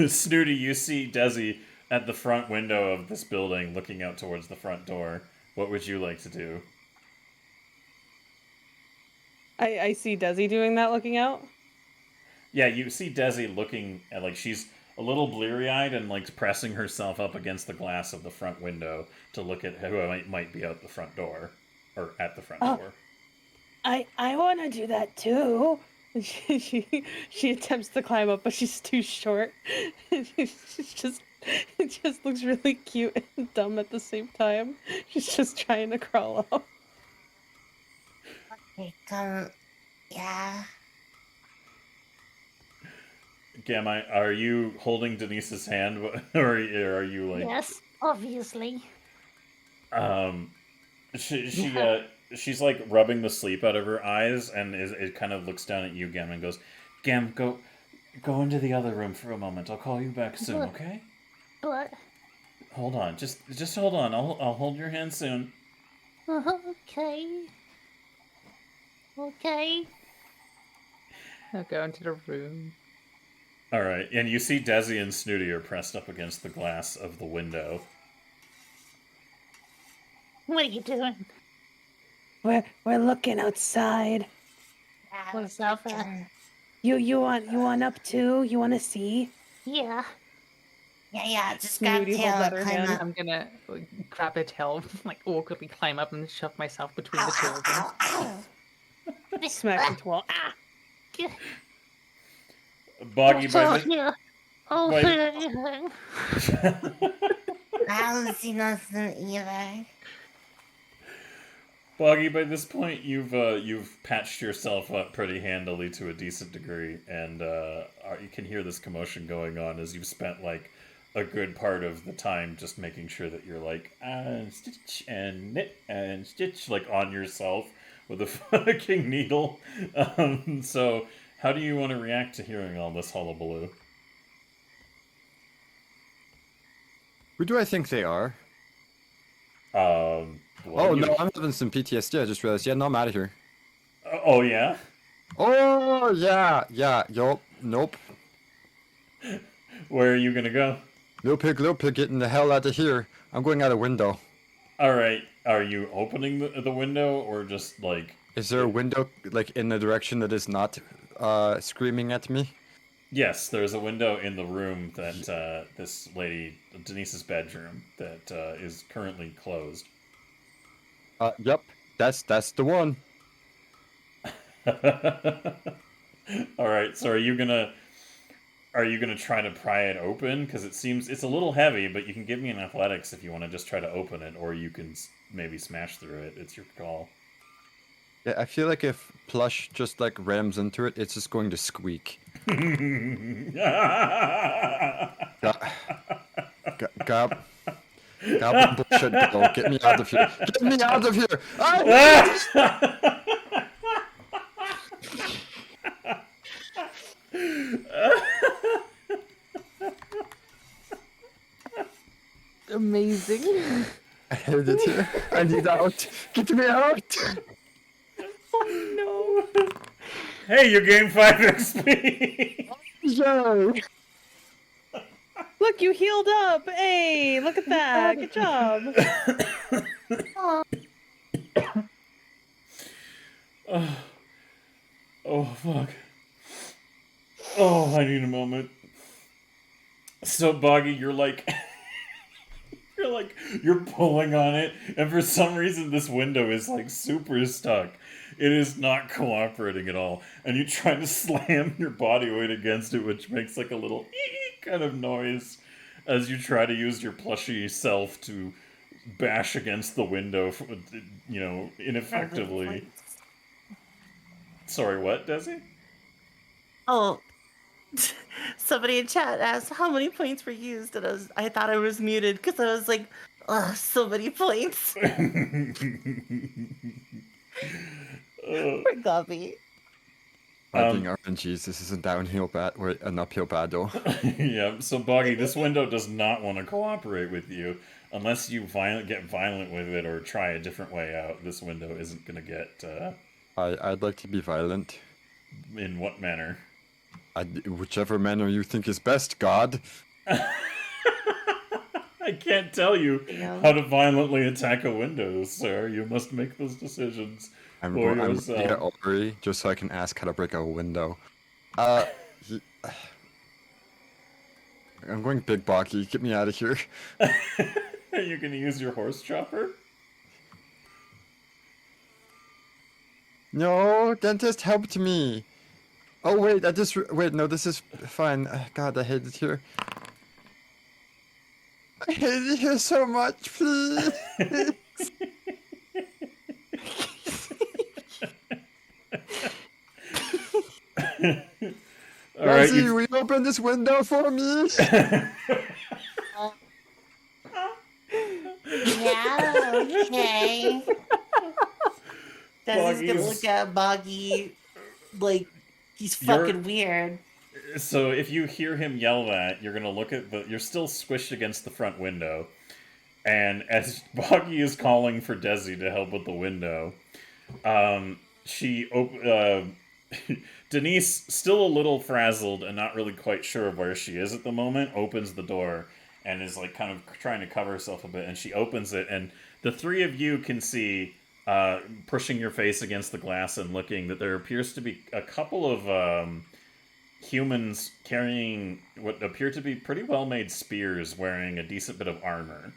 Speaker 1: Snooty, you see Desi at the front window of this building, looking out towards the front door. What would you like to do?
Speaker 3: I see Desi doing that, looking out.
Speaker 1: Yeah, you see Desi looking at, like, she's a little bleary-eyed and, like, pressing herself up against the glass of the front window to look at who might be out the front door. Or at the front door.
Speaker 7: I want to do that too.
Speaker 3: She attempts to climb up, but she's too short. It just looks really cute and dumb at the same time. She's just trying to crawl up.
Speaker 5: Okay, come. Yeah.
Speaker 1: Gam, are you holding Denise's hand, or are you like?
Speaker 8: Yes, obviously.
Speaker 1: She's like rubbing the sleep out of her eyes, and it kind of looks down at you, Gam, and goes, "Gam, go into the other room for a moment. I'll call you back soon, okay?
Speaker 8: But
Speaker 1: Hold on, just hold on. I'll hold your hand soon."
Speaker 8: okay. Okay.
Speaker 2: I'll go into the room.
Speaker 1: All right, and you see Desi and Snooty are pressed up against the glass of the window.
Speaker 8: What are you doing?
Speaker 7: We're looking outside.
Speaker 8: What's up there?
Speaker 7: You want up too? You want to see?
Speaker 8: Yeah.
Speaker 5: Yeah, just grab
Speaker 3: Snooty
Speaker 5: tail
Speaker 3: holds out
Speaker 5: and
Speaker 3: her
Speaker 5: climb
Speaker 3: hand.
Speaker 5: up.
Speaker 2: I'm gonna grab a tail, like awkwardly climb up and shove myself between
Speaker 5: Ow,
Speaker 2: the two
Speaker 5: ow,
Speaker 2: of them.
Speaker 5: ow, ow.
Speaker 3: Smack into wall. Ah!
Speaker 1: Boggy,
Speaker 8: What's
Speaker 1: by
Speaker 8: out
Speaker 1: this,
Speaker 8: here? Oh,
Speaker 1: by-
Speaker 8: anything.
Speaker 5: I haven't seen nothing either.
Speaker 1: Boggy, by this point, you've patched yourself up pretty handily to a decent degree, and you can hear this commotion going on as you've spent like a good part of the time just making sure that you're like stitch and knit and stitch like on yourself with a fucking needle. So, how do you want to react to hearing all this hullabaloo?
Speaker 4: Who do I think they are?
Speaker 1: Well,
Speaker 4: Oh no, I'm having some PTSD. I just realized. Yeah, no, I'm out of here.
Speaker 1: Oh yeah.
Speaker 4: Oh yeah, yup, nope.
Speaker 1: Where are you gonna go?
Speaker 4: Little pig, getting the hell out of here. I'm going out a window.
Speaker 1: All right. Are you opening the window or just like?
Speaker 4: Is there a window like in the direction that is not screaming at me?
Speaker 1: Yes, there's a window in the room that this lady, Denise's bedroom, that is currently closed.
Speaker 4: Yep, that's the one.
Speaker 1: All right. So are you gonna try to pry it open? Because it seems it's a little heavy, but you can give me an athletics if you want to just try to open it, or you can maybe smash through it. It's your call.
Speaker 4: Yeah, I feel like if Plush just like rams into it, it's just going to squeak. Gob bullshit, go. Get me out of here. Get me out of here!
Speaker 3: Amazing.
Speaker 4: I hate it here. I need out. Get me out!
Speaker 3: Oh
Speaker 1: Hey, you gain 5 XP.
Speaker 4: Yay!
Speaker 3: no. Look, you healed up. Hey, look at that. Good job.
Speaker 1: Oh fuck. Oh, I need a moment. So Boggy, you're like you're pulling on it, and for some reason this window is like super stuck. It is not cooperating at all, and you try to slam your body weight against it, which makes like a little kind of noise as you try to use your plushy self to bash against the window, ineffectively. Sorry, what, Desi?
Speaker 6: Oh, somebody in chat asked how many points were used, and I thought I was muted because I was like, ugh, so many points. Poor Guppy.
Speaker 4: Fighting RNGs, this is a downhill or an uphill battle.
Speaker 1: Yeah, so Boggy, this window does not want to cooperate with you. Unless you get violent with it or try a different way out, this window isn't going to get...
Speaker 4: I'd like to be violent.
Speaker 1: In what manner?
Speaker 4: Whichever manner you think is best, God.
Speaker 1: I can't tell you how to violently attack a window, sir. You must make those decisions
Speaker 4: I'm
Speaker 1: for
Speaker 4: going
Speaker 1: yourself.
Speaker 4: to get Ori just so I can ask how to break a window. I'm going big Boggy. Get me out of here.
Speaker 1: Are you going to use your horse chopper?
Speaker 4: No, dentist helped me. Oh wait, wait. No, this is fine. God, I hate it here. I hate it here so much, please.
Speaker 1: All right,
Speaker 4: Rosie, will you open this window for me?
Speaker 5: Yeah, okay.
Speaker 6: Desi's gonna look at Boggy like he's fucking weird.
Speaker 1: So if you hear him yell that, you're gonna look at you're still squished against the front window, and as Boggy is calling for Desi to help with the window, Denise, still a little frazzled and not really quite sure of where she is at the moment, opens the door and is like kind of trying to cover herself a bit, and she opens it, and the three of you can see, pushing your face against the glass and looking, that there appears to be a couple of humans carrying what appear to be pretty well-made spears, wearing a decent bit of armor,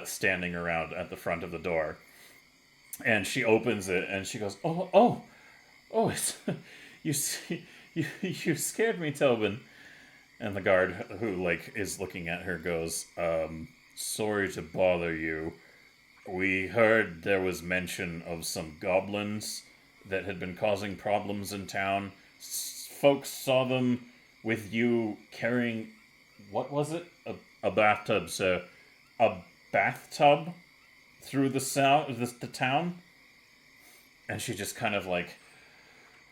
Speaker 1: standing around at the front of the door. And she opens it and she goes, oh, it's, you scared me, Tobin. And the guard, who like is looking at her, goes, sorry to bother you. We heard there was mention of some goblins that had been causing problems in town. Folks saw them with you carrying, what was it? A bathtub, sir. A bathtub through the town? And she just kind of like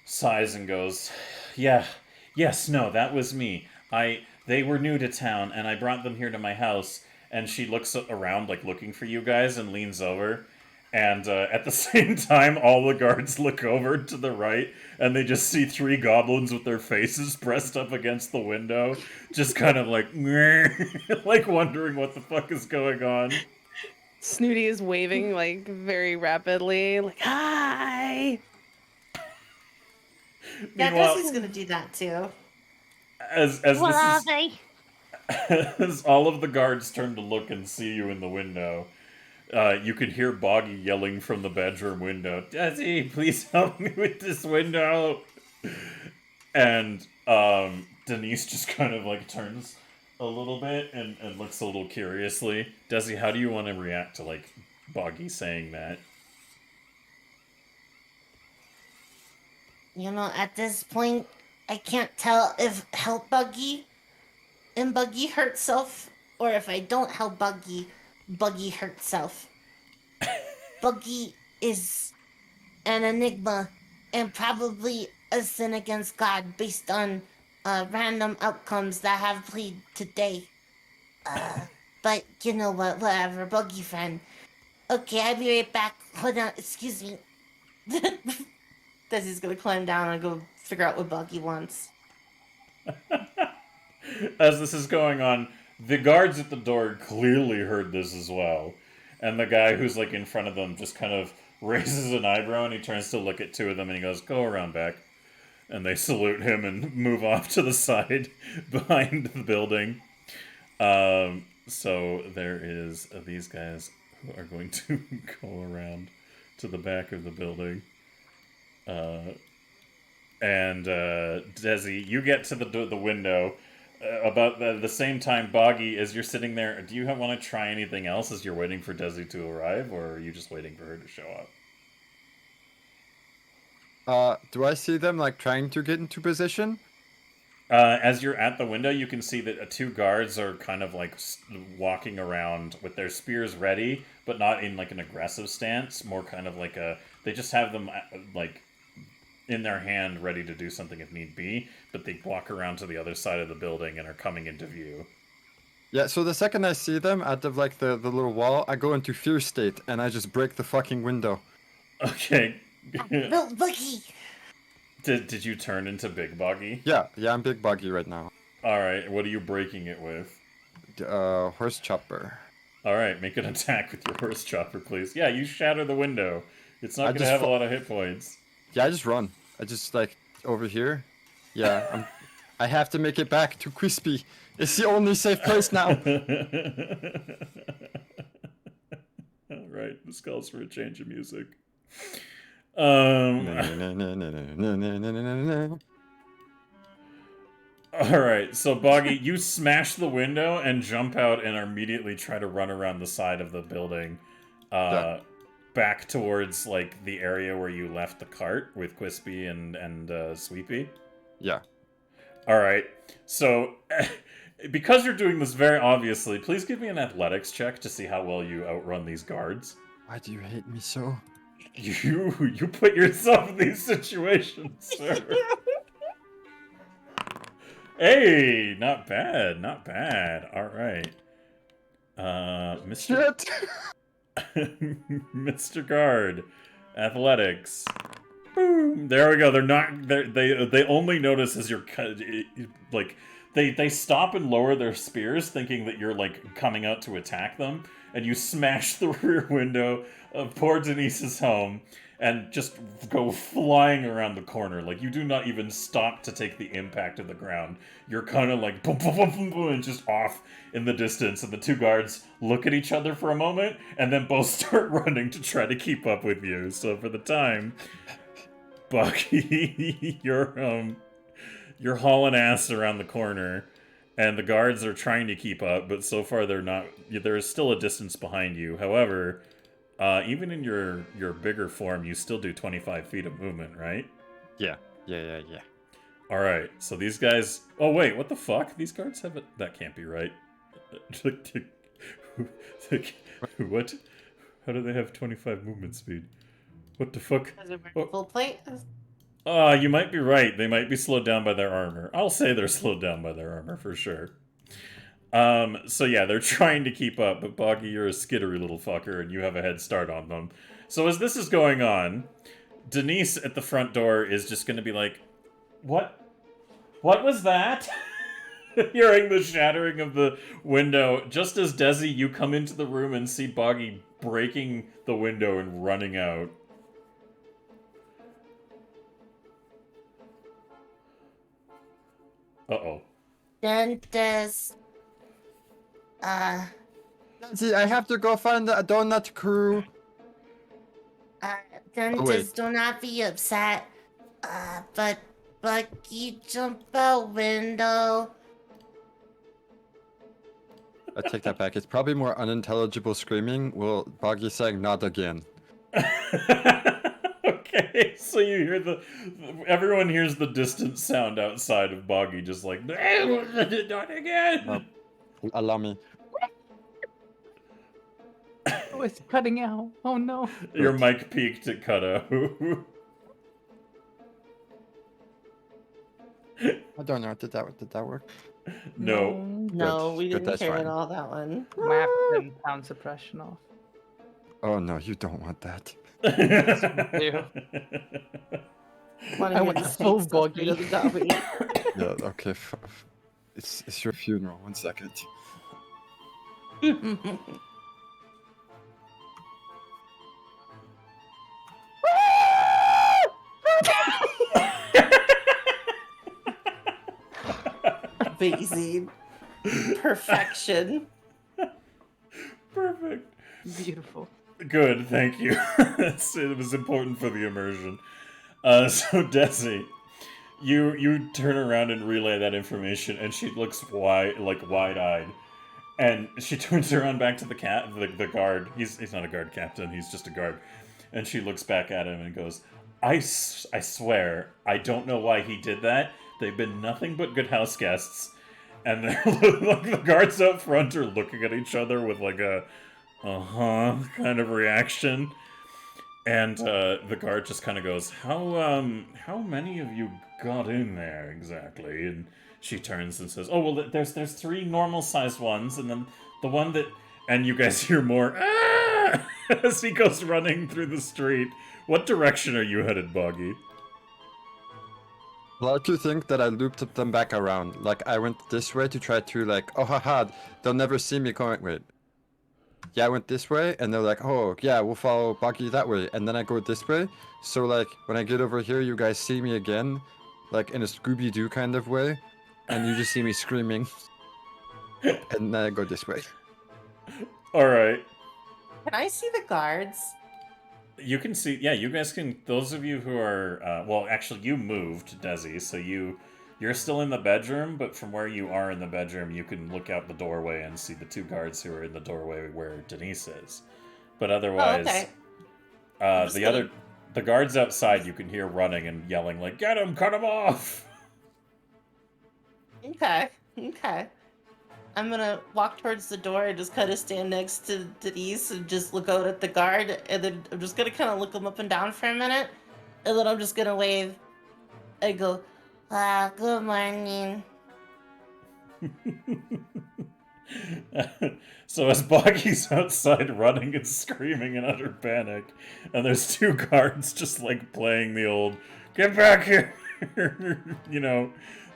Speaker 1: sighs and goes, yes, no, that was me. They were new to town, and I brought them here to my house. And she looks around, like, looking for you guys, and leans over. And at the same time, all the guards look over to the right, and they just see 3 goblins with their faces pressed up against the window, just kind of like, like wondering what the fuck is going on.
Speaker 3: Snooty is waving, like, very rapidly, like, hi!
Speaker 5: Yeah,
Speaker 1: Meanwhile,
Speaker 5: Desi's gonna do that too.
Speaker 1: as
Speaker 8: What are
Speaker 1: this
Speaker 8: they?
Speaker 1: as all of the guards turn to look and see you in the window, you can hear Boggy yelling from the bedroom window, "Desi, please help me with this window!" And Denise just kind of like turns a little bit and looks a little curiously. Desi, how do you want to react to like Boggy saying that?
Speaker 5: You know, at this point, I can't tell if help Buggy and Buggy hurt self, or if I don't help Buggy, Buggy hurt self. Buggy is an enigma and probably a sin against God based on random outcomes that have played today. But you know what? Whatever, Buggy friend. Okay, I'll be right back. Hold on, excuse me. Desi's gonna climb down and go figure out what Buggy wants.
Speaker 1: As this is going on, the guards at the door clearly heard this as well. And the guy who's like in front of them just kind of raises an eyebrow and he turns to look at 2 of them and he goes, "Go around back." And they salute him and move off to the side behind the building. So there is these guys who are going to go around to the back of the building. And Desi, you get to the window about the same time. Boggy, as you're sitting there, do you want to try anything else as you're waiting for Desi to arrive, or are you just waiting for her to show up?
Speaker 4: Do I see them like trying to get into position?
Speaker 1: As you're at the window, you can see that 2 guards are kind of like walking around with their spears ready, but not in like an aggressive stance. More kind of like they just have them like in their hand, ready to do something if need be. But they walk around to the other side of the building and are coming into view.
Speaker 4: Yeah, so the second I see them out of like the little wall, I go into fear state and I just break the fucking window.
Speaker 1: Okay.
Speaker 5: No, Buggy!
Speaker 1: Did you turn into Big Boggy?
Speaker 4: Yeah, I'm big buggy right now.
Speaker 1: Alright, what are you breaking it with?
Speaker 4: Horse chopper.
Speaker 1: Alright, make an attack with your horse chopper, please. Yeah, you shatter the window. It's not
Speaker 4: I
Speaker 1: going to
Speaker 4: just
Speaker 1: have a lot of hit points.
Speaker 4: Yeah, I just run. I just like over here. Yeah, I have to make it back to Crispy. It's the only safe place now.
Speaker 1: Alright, this calls for a change of music. Alright, so Boggy, you smash the window and jump out and immediately try to run around the side of the building. Back towards, like, the area where you left the cart with Quispy and Sweepy.
Speaker 4: Yeah.
Speaker 1: Alright, so, because you're doing this very obviously, please give me an athletics check to see how well you outrun these guards.
Speaker 4: Why do you hate me so?
Speaker 1: You put yourself in these situations, sir. Hey, not bad, not bad. Alright. Mr.
Speaker 4: Shit!
Speaker 1: Mr. Guard, athletics. Boom. There we go. They only notice as you're like they stop and lower their spears, thinking that you're like coming out to attack them, and you smash the rear window of poor Denise's home and just go flying around the corner. Like, you do not even stop to take the impact of the ground. You're kind of like boom, boom, boom, boom, boom, and just off in the distance. And the 2 guards look at each other for a moment and then both start running to try to keep up with you. So for the time, Bucky, you're hauling ass around the corner, and the guards are trying to keep up, but so far they're not. There is still a distance behind you. However, even in your bigger form, you still do 25 feet of movement, right?
Speaker 4: Yeah.
Speaker 1: All right. So these guys. Oh wait, what the fuck? These guards have it. That can't be right. What? How do they have 25 movement speed? What the fuck?
Speaker 6: Is it
Speaker 1: Oh.
Speaker 6: full plate?
Speaker 1: You might be right. They might be slowed down by their armor. I'll say they're slowed down by their armor for sure. So yeah, they're trying to keep up, but Boggy, you're a skittery little fucker, and you have a head start on them. So as this is going on, Denise at the front door is just going to be like, "What? What was that?" Hearing the shattering of the window. Just as Desi, you come into the room and see Boggy breaking the window and running out. Uh-oh.
Speaker 5: Dentist.
Speaker 4: See, I have to go find the donut crew.
Speaker 5: Dentist, do not be upset. But Bucky jump out window.
Speaker 4: I take that back. It's probably more unintelligible screaming. Well, Boggy saying not again.
Speaker 1: Okay, so you hear everyone hears the distant sound outside of Boggy, just like, not again!
Speaker 4: Allow me.
Speaker 2: Oh, it's cutting out. Oh no.
Speaker 1: Your mic peaked at cut out.
Speaker 4: I don't know. Did that work?
Speaker 1: No.
Speaker 6: No, we
Speaker 4: Good,
Speaker 6: didn't
Speaker 4: that's
Speaker 6: hear
Speaker 4: fine.
Speaker 6: at all that one.
Speaker 2: Might have to turn sound suppression off.
Speaker 4: Oh no, you don't want that.
Speaker 2: Yeah.
Speaker 6: Wanna
Speaker 2: I
Speaker 6: hear
Speaker 2: want
Speaker 6: the
Speaker 2: the full
Speaker 6: snakes go
Speaker 2: Boggy.
Speaker 6: through the dobby.
Speaker 4: Yeah. Okay. It's your funeral. 1 second.
Speaker 6: Amazing. Perfection.
Speaker 1: Perfect.
Speaker 2: Beautiful.
Speaker 1: Good, thank you. It was important for the immersion. So Desi, you turn around and relay that information, and she looks wide-eyed, and she turns around back to the guard. He's not a guard captain. He's just a guard, and she looks back at him and goes, I swear, I don't know why he did that. They've been nothing but good house guests, and like the guards out front are looking at each other with like a kind of reaction. And the guard just kind of goes, how many of you got in there exactly? And she turns and says, oh, well, there's 3 normal-sized ones, and then the one that... And you guys hear more, ah! As he goes running through the street. What direction are you headed, Boggy?
Speaker 4: I like to think that I looped them back around. Like, I went this way to try to, like, oh, haha, they'll never see me going. Wait. Yeah, I went this way, and they're like, oh, yeah, we'll follow Boggy that way. And then I go this way. So, like, when I get over here, you guys see me again, like, in a Scooby-Doo kind of way. And you just see me screaming. And then I go this way.
Speaker 1: Alright.
Speaker 6: Can I see the guards?
Speaker 1: You can see, yeah, you guys can, those of you who are, well, actually, you moved, Desi, so you're still in the bedroom, but from where you are in the bedroom, you can look out the doorway and see the 2 guards who are in the doorway where Denise is. But otherwise, the guards outside, you can hear running and yelling, like, get him, cut him off!
Speaker 6: Okay. I'm gonna walk towards the door and just kind of stand next to Denise and just look out at the guard, and then I'm just gonna kind of look him up and down for a minute, and then I'm just gonna wave and go, good morning.
Speaker 1: So as Boggy's outside running and screaming in utter panic, and there's 2 guards just like playing the old, get back here, you know,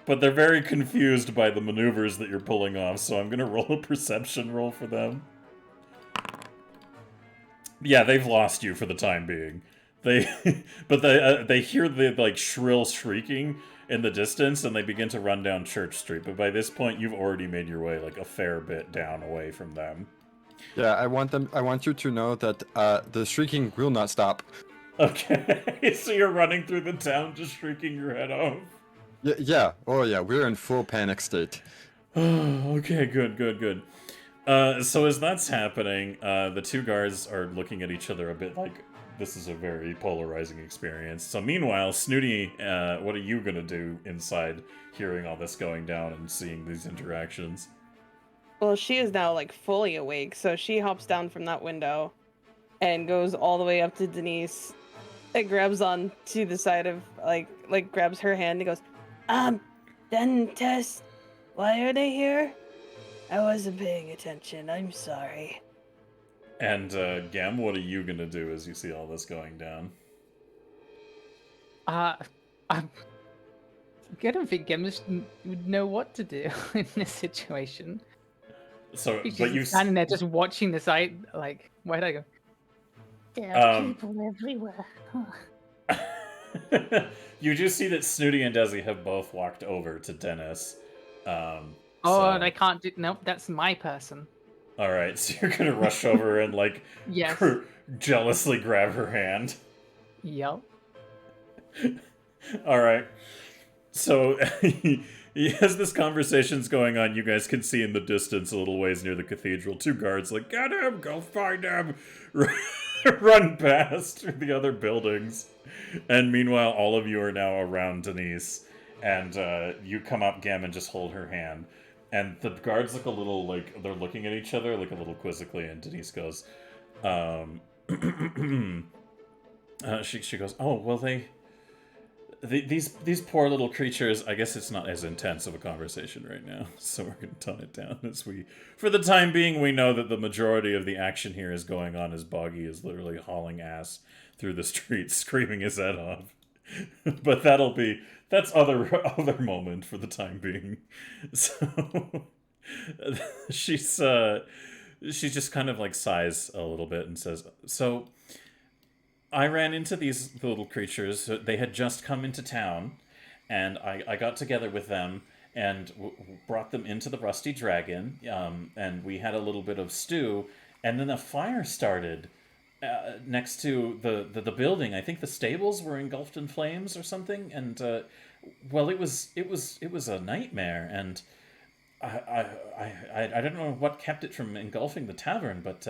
Speaker 1: but they're very confused by the maneuvers that you're pulling off, so I'm gonna roll a perception roll for them. Yeah, they've lost you for the time being. They hear the like shrill shrieking in the distance, and they begin to run down Church Street. But by this point, you've already made your way like a fair bit down away from them.
Speaker 4: Yeah, I want you to know that the shrieking will not stop.
Speaker 1: Okay, so you're running through the town just shrieking your head off.
Speaker 4: Yeah. Oh yeah, we're in full panic state.
Speaker 1: Okay, good. So as that's happening, the two guards are looking at each other a bit like this is a very polarizing experience. So meanwhile, Snooty, what are you gonna do inside hearing all this going down and seeing these interactions?
Speaker 3: Well, she is now like fully awake, so she hops down from that window and goes all the way up to Denise and grabs on to the side of like grabs her hand and goes,
Speaker 7: Then Tess, why are they here? I wasn't paying attention. I'm sorry.
Speaker 1: And Gam, what are you gonna do as you see all this going down?
Speaker 2: I'm gonna think Gims would know what to do in this situation.
Speaker 1: So,
Speaker 2: He's
Speaker 1: but
Speaker 2: just
Speaker 1: you
Speaker 2: standing there just watching the sight, like, where'd I go?
Speaker 8: There are people everywhere.
Speaker 1: you do see that Snooty and Desi have both walked over to Dennis.
Speaker 2: Oh,
Speaker 1: So-
Speaker 2: they can't do. Nope, that's my person.
Speaker 1: All right, so you're gonna rush over and like
Speaker 2: Yes.
Speaker 1: jealously grab her hand.
Speaker 2: Yep.
Speaker 1: All right. So as this conversation's going on, you guys can see in the distance, a little ways near the cathedral, two guards like, "Get him! Go find him!" Run past through the other buildings. And meanwhile, all of you are now around Denise, and you come up, Gam, and just hold her hand. And the guards look a little like they're looking at each other, like a little quizzically, and Denise goes, she goes, "Oh, well, these poor little creatures, I guess it's not as intense of a conversation right now, so we're going to tone it down as for the time being, we know that the majority of the action here is going on as Boggy is literally hauling ass through the streets, screaming his head off. But that's other moment for the time being. So she's just kind of like sighs a little bit and says, so I ran into these little creatures. They had just come into town, and I got together with them and brought them into the Rusty Dragon, and we had a little bit of stew, and then a fire started next to the building. I think the stables were engulfed in flames or something, and well, it was a nightmare, and I don't know what kept it from engulfing the tavern, but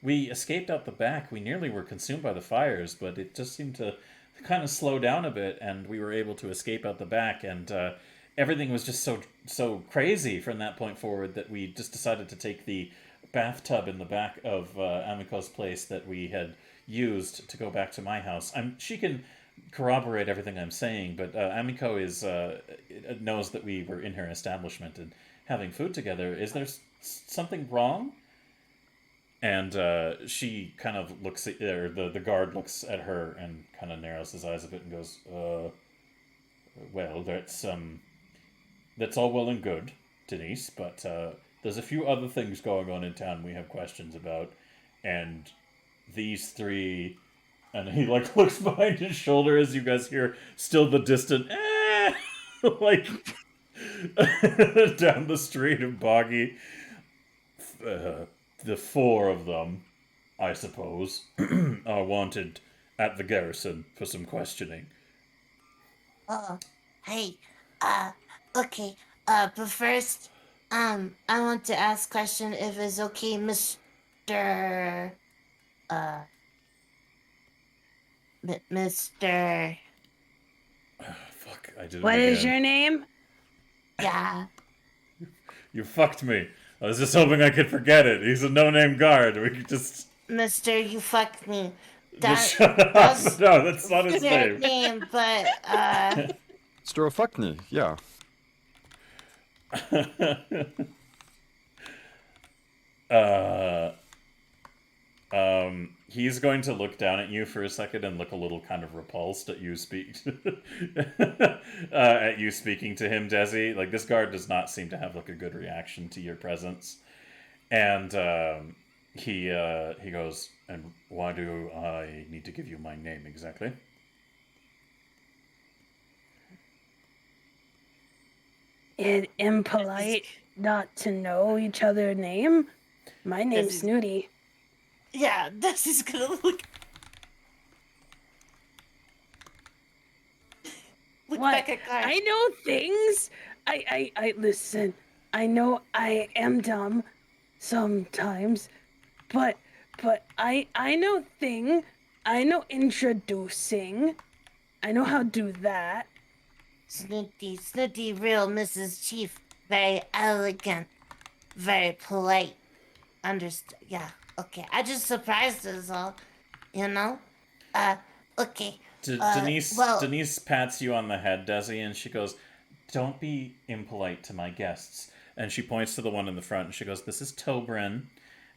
Speaker 1: we escaped out the back. We nearly were consumed by the fires, but it just seemed to kind of slow down a bit, and we were able to escape out the back, and everything was just so crazy from that point forward that we just decided to take the bathtub in the back of Amiko's place that we had used to go back to my house. She can corroborate everything I'm saying, but Amiko knows that we were in her establishment and having food together. Is there something wrong? And she kind of looks at, or the guard looks at her and kind of narrows his eyes a bit and goes, well, that's all well and good, Denise, but there's a few other things going on in town we have questions about, and these three, and he like looks behind his shoulder as you guys hear still the distant like down the street of Boggy. The four of them, I suppose, are wanted at the garrison for some questioning.
Speaker 5: Oh, hey, okay, but first, I want to ask question if it's okay, Mr. Mr.
Speaker 1: Fuck, I did it
Speaker 7: What
Speaker 1: again.
Speaker 7: is your name?
Speaker 5: Yeah.
Speaker 1: You fucked me. I was just hoping I could forget it. He's a no-name guard. We could just...
Speaker 5: Mr. You fucked me.
Speaker 1: Just shut up. No, that's not his
Speaker 5: Their
Speaker 1: name.
Speaker 5: name, but,
Speaker 4: Strofukny, yeah.
Speaker 1: He's going to look down at you for a second and look a little kind of repulsed at you speaking to him, Desi. Like, this guard does not seem to have like a good reaction to your presence, and he goes, "And why do I need to give you my name exactly?"
Speaker 7: It impolite not to know each other's name. My name's
Speaker 6: is-
Speaker 7: Snooty.
Speaker 6: Yeah, this is gonna look
Speaker 7: What?
Speaker 6: back at Kai.
Speaker 7: I know things. I listen. I know I am dumb, sometimes, but I know thing. I know introducing. I know how to do that.
Speaker 5: Snooty, real Mrs. Chief. Very elegant, very polite. Understood. Yeah. Okay. I just surprised us all. You know. Uh. Okay. Well.
Speaker 1: Denise pats you on the head, Desi, and she goes, "Don't be impolite to my guests." And she points to the one in the front, and she goes, "This is Tobrin,"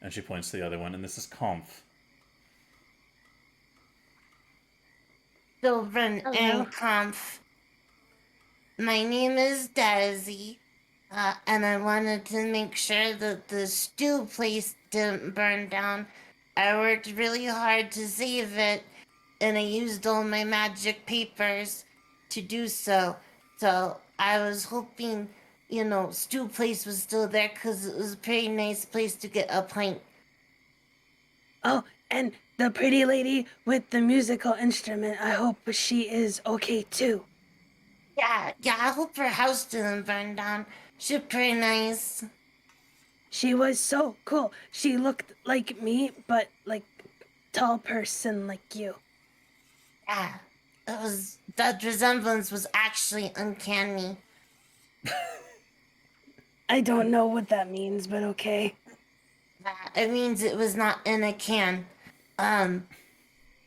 Speaker 1: and she points to the other one, and this is Comf.
Speaker 5: Children
Speaker 8: Hello.
Speaker 5: and Conf. My name is Daisy, and I wanted to make sure that the stew place didn't burn down. I worked really hard to save it, and I used all my magic papers to do so. So I was hoping, stew place was still there because it was a pretty nice place to get a pint.
Speaker 7: Oh, and the pretty lady with the musical instrument, I hope she is okay too.
Speaker 5: Yeah, I hope her house didn't burn down. She's pretty nice.
Speaker 7: She was so cool. She looked like me, but like tall person like you.
Speaker 5: Yeah, that resemblance was actually uncanny.
Speaker 7: I don't know what that means, but okay.
Speaker 5: It means it was not in a can.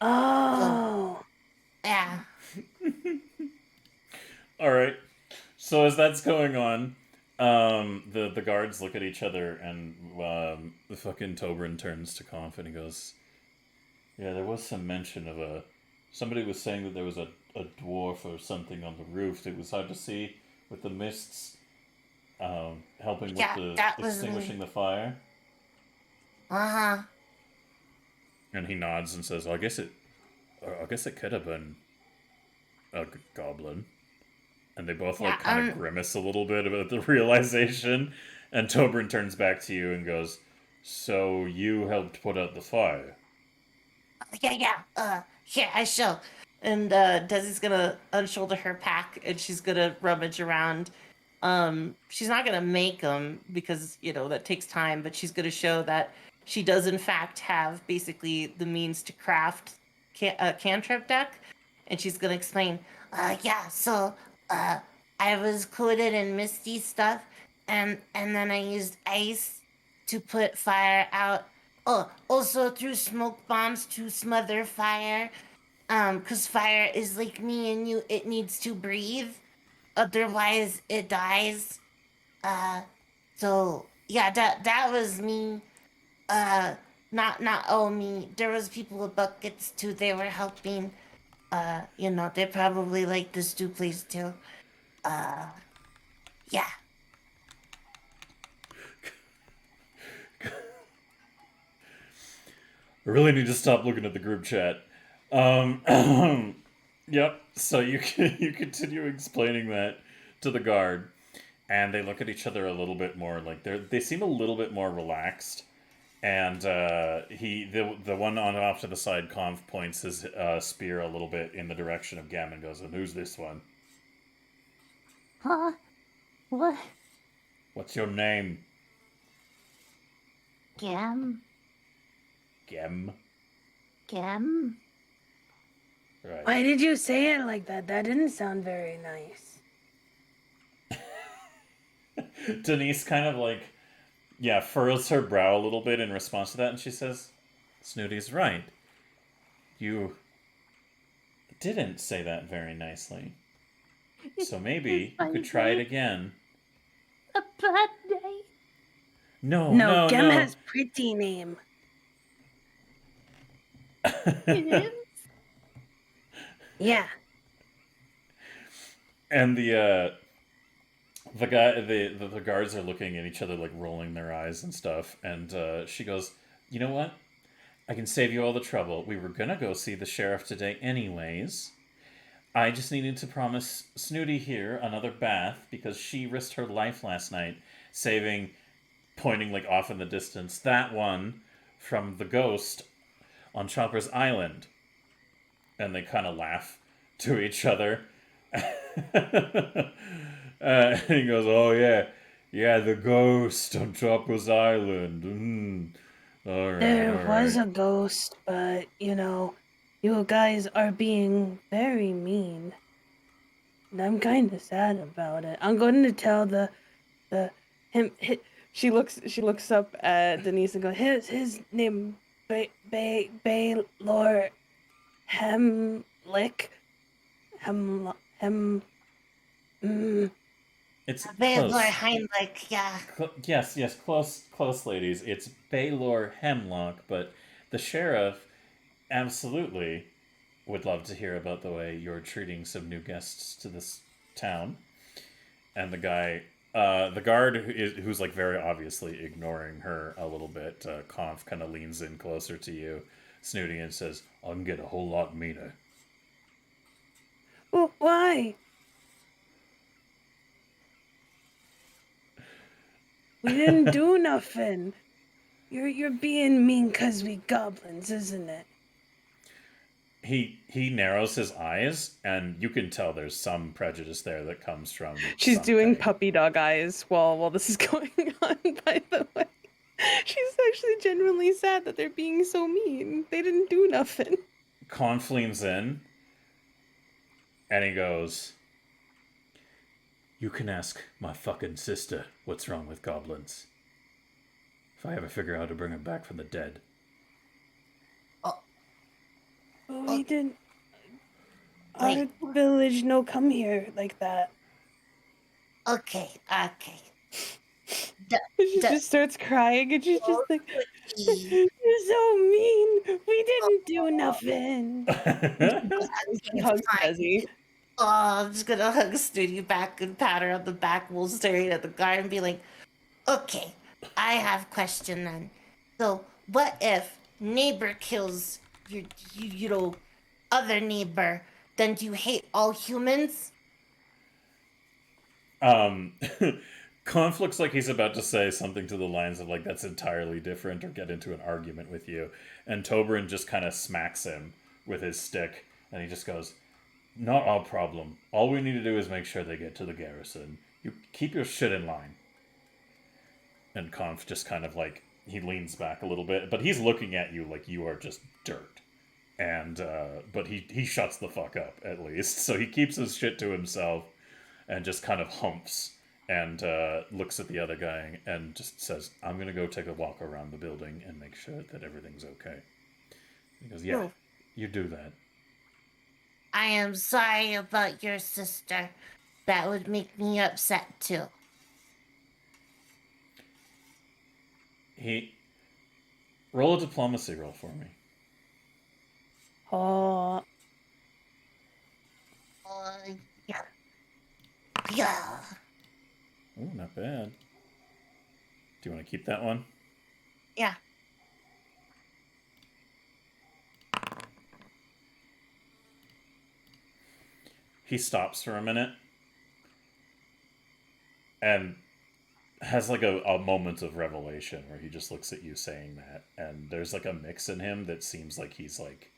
Speaker 7: Oh.
Speaker 5: Yeah.
Speaker 1: All right. So as that's going on, the guards look at each other, and the fucking Tobrin turns to Conf and he goes, "Yeah, there was some mention of somebody was saying that there was a dwarf or something on the roof. It was hard to see with the mists, helping with
Speaker 5: Yeah,
Speaker 1: the
Speaker 5: that was
Speaker 1: extinguishing
Speaker 5: me.
Speaker 1: the fire."
Speaker 5: Uh-huh.
Speaker 1: And he nods and says, I guess it could have been a goblin." And they both
Speaker 5: Yeah,
Speaker 1: kind of grimace a little bit about the realization. And Tobrin turns back to you and goes, "So you helped put out the fire?"
Speaker 5: Yeah. Here, I shall. And Desi's gonna unshoulder her pack and she's gonna rummage around. She's not gonna make them because, that takes time, but she's gonna show that she does in fact have basically the means to craft a cantrip deck. And she's gonna explain, I was coated in misty stuff, and then I used ice to put fire out. Oh, also threw smoke bombs to smother fire. 'Cause fire is like me and you, it needs to breathe, otherwise it dies. So yeah, that was me. Not all me. There was people with buckets too. They were helping. They probably like the stew place too. Yeah.
Speaker 1: I really need to stop looking at the group chat. Yep. So you continue explaining that to the guard, and they look at each other a little bit more. Like they seem a little bit more relaxed. And the one on off to the side, Conf, points his spear a little bit in the direction of Gam and goes, "And who's this one?
Speaker 8: Huh? What?
Speaker 1: What's your name?"
Speaker 8: Gem?
Speaker 1: Gem.
Speaker 8: Gem?
Speaker 1: Right.
Speaker 7: Why did you say it like that? That didn't sound very nice.
Speaker 1: Denise kind of furrows her brow a little bit in response to that, and she says, "Snooty's right. You didn't say that very nicely. So maybe you could try it again."
Speaker 8: A bad day?
Speaker 1: No,
Speaker 7: Gem has pretty name.
Speaker 8: It is?
Speaker 7: Yeah.
Speaker 1: And the guards are looking at each other, like rolling their eyes and stuff. And she goes, "You know what? I can save you all the trouble. We were gonna go see the sheriff today anyways. I just needed to promise Snooty here another bath because she risked her life last night saving," pointing off in the distance, "that one from the ghost on Chopper's Island." And they kind of laugh to each other. And he goes, "Oh yeah, Yeah, the ghost on Chopper's Island. Alright,
Speaker 7: There was
Speaker 1: alright.
Speaker 7: a ghost, but you guys are being very mean. And I'm kind of sad about it. I'm going to tell the him.
Speaker 3: She looks up at Denise and goes, his name Baylor Hemlick.
Speaker 1: It's
Speaker 5: Baylor
Speaker 1: close.
Speaker 5: Heinrich, yeah.
Speaker 1: Yes, close, ladies. It's Baylor Hemlock, but the sheriff absolutely would love to hear about the way you're treating some new guests to this town. And the guard who's like very obviously ignoring her a little bit, Conf kind of leans in closer to you, snooting, and says, "I can get a whole lot meaner."
Speaker 7: Well, why? We didn't do nothing. You're being mean 'cause we goblins, isn't it?
Speaker 1: He narrows his eyes, and you can tell there's some prejudice there that comes from
Speaker 3: She's doing
Speaker 1: something.
Speaker 3: puppy dog eyes while this is going on, by the way. She's actually genuinely sad that they're being so mean. They didn't do nothing.
Speaker 1: Conf leans in, and he goes, "You can ask my fucking sister what's wrong with goblins. If I ever figure out how to bring her back from the dead."
Speaker 7: We didn't. Our village no come here like that.
Speaker 5: Okay.
Speaker 3: She just starts crying and she's just like, you're so mean. We didn't do nothing. She hugs Desi.
Speaker 5: Oh, I'm just gonna hug Snooty back and pat her on the back while staring at the guy and be like, okay, I have a question then. So, what if neighbor kills your other neighbor? Then do you hate all humans?
Speaker 1: Conf looks like he's about to say something to the lines of like that's entirely different or get into an argument with you, and Toberin just kind of smacks him with his stick, and he just goes, "Not our problem. All we need to do is make sure they get to the garrison. You keep your shit in line." And Conf just kind of like he leans back a little bit, but he's looking at you like you are just dirt. And but he shuts the fuck up at least, so he keeps his shit to himself and just kind of humps and looks at the other guy and just says, "I'm gonna go take a walk around the building and make sure that everything's okay." He goes, "Yeah,
Speaker 5: Oh.
Speaker 1: you do that."
Speaker 5: I am sorry about your sister. That would make me upset too.
Speaker 1: He roll a diplomacy roll for me.
Speaker 7: Oh,
Speaker 5: Yeah. Yeah.
Speaker 1: Ooh, not bad. Do you want to keep that one?
Speaker 5: Yeah.
Speaker 1: He stops for a minute and has like a moment of revelation where he just looks at you saying that, and there's like a mix in him that seems like he's like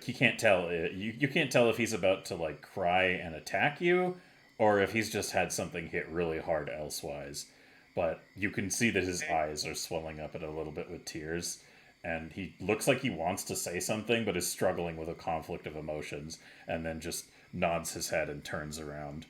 Speaker 1: you can't tell you can't tell if he's about to like cry and attack you or if he's just had something hit really hard elsewise, but you can see that his eyes are swelling up a little bit with tears, and he looks like he wants to say something but is struggling with a conflict of emotions, and then just nods his head and turns around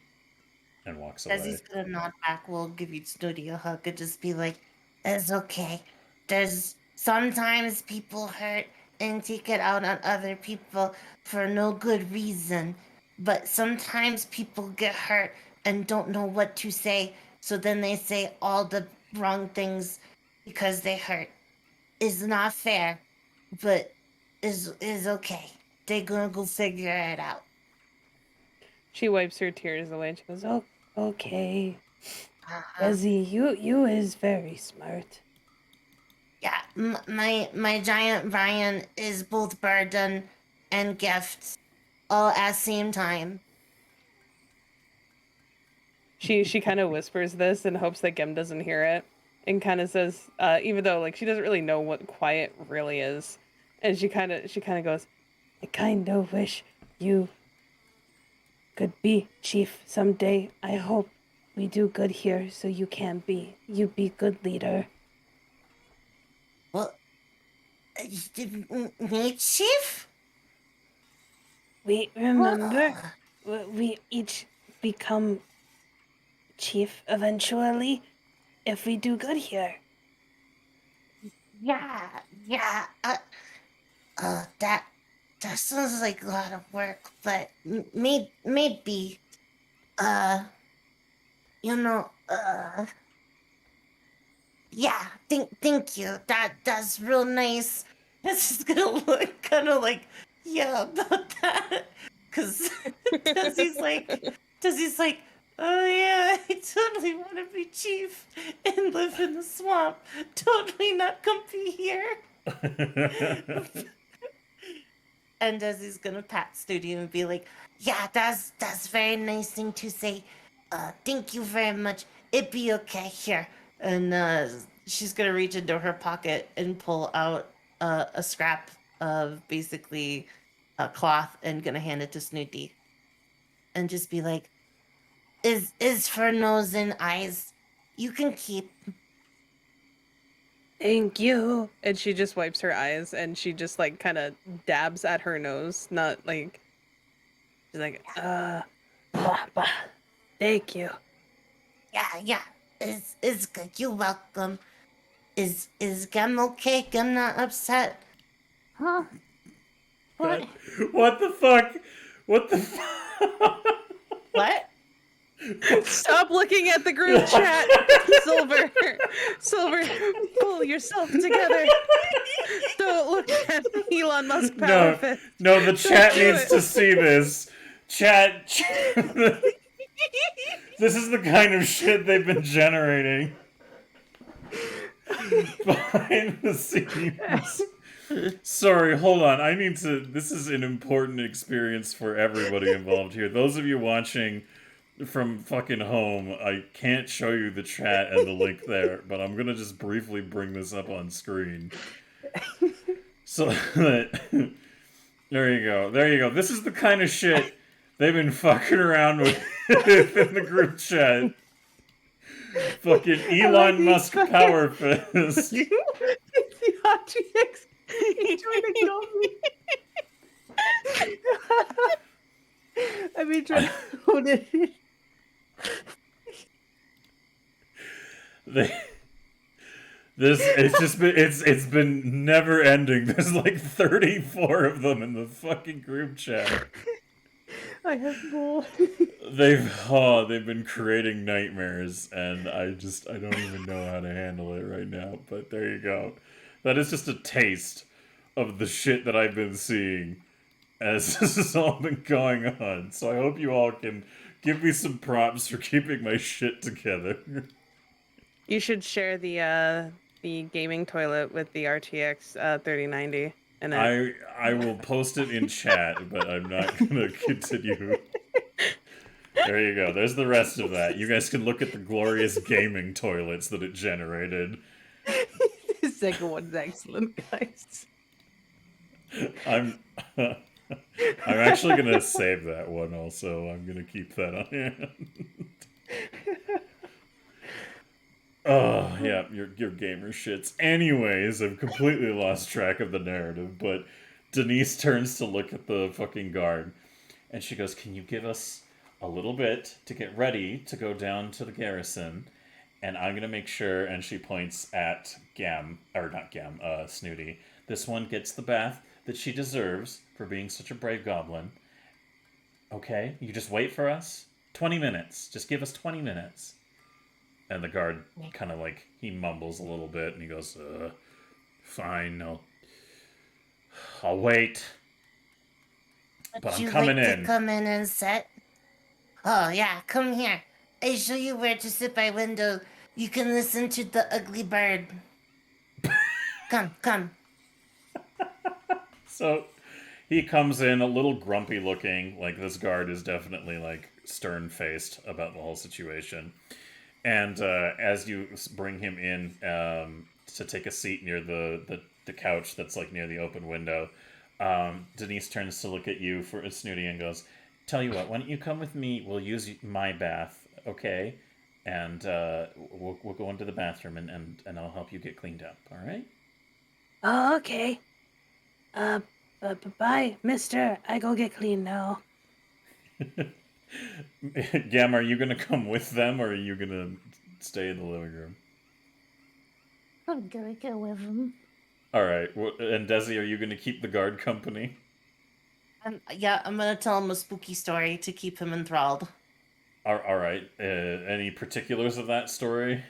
Speaker 1: and walks away.
Speaker 5: As he's gonna nod back, we'll give you Snooty a hug and just be like, it's okay. There's sometimes people hurt and take it out on other people for no good reason. But sometimes people get hurt and don't know what to say, so then they say all the wrong things because they hurt. It's not fair, but is okay. They gonna go figure it out.
Speaker 3: She wipes her tears away and she goes,
Speaker 7: oh, okay.
Speaker 5: Uh-huh.
Speaker 7: Desi, you is very smart.
Speaker 5: Yeah, my giant Ryan is both burden and gift, all at the same time.
Speaker 3: She kind of whispers this in hopes that Gem doesn't hear it, and kind of says, even though like she doesn't really know what quiet really is, and she kind of goes,
Speaker 7: I kind of wish you could be chief someday. I hope we do good here, so you be good leader.
Speaker 5: Well, me, Chief?
Speaker 7: We remember we each become chief eventually if we do good here.
Speaker 5: Yeah, yeah. That sounds like a lot of work, but maybe. Uh, you know. Yeah. Thank you. That's real nice. This is gonna look kind of like, yeah, about that, cause Desi's like, oh yeah, I totally want to be chief and live in the swamp. Totally not comfy here. And Desi's gonna pat Studio and be like, yeah, that's very nice thing to say. Thank you very much. It'd be okay here. And she's gonna reach into her pocket and pull out a scrap of basically a cloth and gonna hand it to Snooty. And just be like, is for nose and eyes. You can keep.
Speaker 7: Thank you.
Speaker 3: And she just wipes her eyes and she just like kind of dabs at her nose, not like she's like,
Speaker 7: Bah. Thank you.
Speaker 5: Yeah. It's good. You're welcome. Is Gem okay? Gem not upset?
Speaker 8: Huh? What?
Speaker 1: What the fuck? What the fuck?
Speaker 5: What?
Speaker 3: stop looking at the group chat. Silver, pull yourself together. Don't look at Elon Musk power fist.
Speaker 1: No, the chat
Speaker 3: do
Speaker 1: needs
Speaker 3: it.
Speaker 1: to see this. Chat. This is the kind of shit they've been generating behind the scenes. Sorry, hold on. This is an important experience for everybody involved here. Those of you watching from fucking home, I can't show you the chat and the link there, but I'm gonna just briefly bring this up on screen. So that there you go. This is the kind of shit they've been fucking around with in the group chat. Fucking Elon Musk power fist.
Speaker 2: The RTX. He's trying to kill me. I've been trying to hold it.
Speaker 1: It's been never ending. There's like 34 of them in the fucking group chat.
Speaker 2: I have more.
Speaker 1: They've been creating nightmares, and I don't even know how to handle it right now. But there you go. That is just a taste of the shit that I've been seeing as this has all been going on. So I hope you all can give me some props for keeping my shit together.
Speaker 3: You should share the gaming toilet with the RTX 3090. And
Speaker 1: I will post it in chat, but I'm not gonna continue. There you go. There's the rest of that. You guys can look at the glorious gaming toilets that it generated.
Speaker 2: The second one's excellent, guys.
Speaker 1: I'm actually gonna save that one also. I'm gonna keep that on hand. Oh, yeah, your gamer shits. Anyways, I've completely lost track of the narrative, but Denise turns to look at the fucking guard, and she goes, can you give us a little bit to get ready to go down to the garrison? And I'm gonna make sure, and she points at Snooty. This one gets the bath that she deserves for being such a brave goblin. Okay, you just wait for us? 20 minutes. Just give us 20 minutes. And the guard kind of like, he mumbles a little bit and he goes, fine, I'll wait. But I'm coming in.
Speaker 5: To come in and sit? Oh yeah, come here. I show you where to sit by window. You can listen to the ugly bird. Come.
Speaker 1: So he comes in a little grumpy looking, like this guard is definitely like stern-faced about the whole situation. And as you bring him in to take a seat near the couch that's like near the open window, Denise turns to look at you for Snooty and goes, tell you what, why don't you come with me? We'll use my bath, okay? and we'll go into the bathroom and I'll help you get cleaned up. All right?
Speaker 7: Oh, okay. Bye, mister. I go get clean now.
Speaker 1: Gam, are you gonna come with them or are you gonna stay in the living room?
Speaker 8: I'm gonna go with him.
Speaker 1: All right. And Desi, are you gonna keep the guard company?
Speaker 6: Yeah, I'm gonna tell him a spooky story to keep him enthralled.
Speaker 1: All right. Any particulars of that story?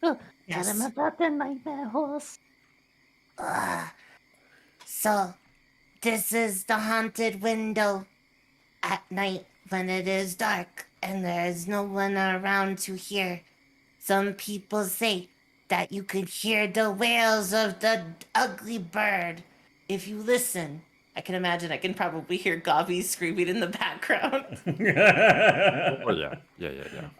Speaker 8: Oh,
Speaker 6: Yes.
Speaker 8: tell him about the nightmare horse.
Speaker 5: So, this is the haunted window at night when it is dark and there is no one around to hear. Some people say that you could hear the wails of the ugly bird if you listen.
Speaker 6: I can imagine. I can probably hear Gobby screaming in the background.
Speaker 4: Oh yeah.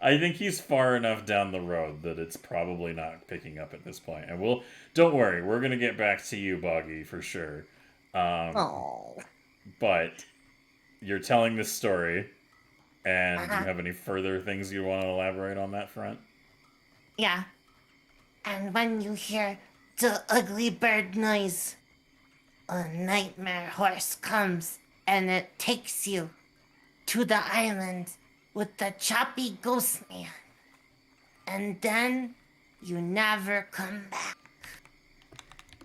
Speaker 1: I think he's far enough down the road that it's probably not picking up at this point. And don't worry, we're gonna get back to you, Boggy, for sure.
Speaker 6: Oh.
Speaker 1: But you're telling this story, and do you
Speaker 5: Uh-huh.
Speaker 1: have any further things you want to elaborate on that front?
Speaker 5: Yeah. And when you hear the ugly bird noise, a nightmare horse comes and it takes you to the island with the choppy ghost man. And then you never come back.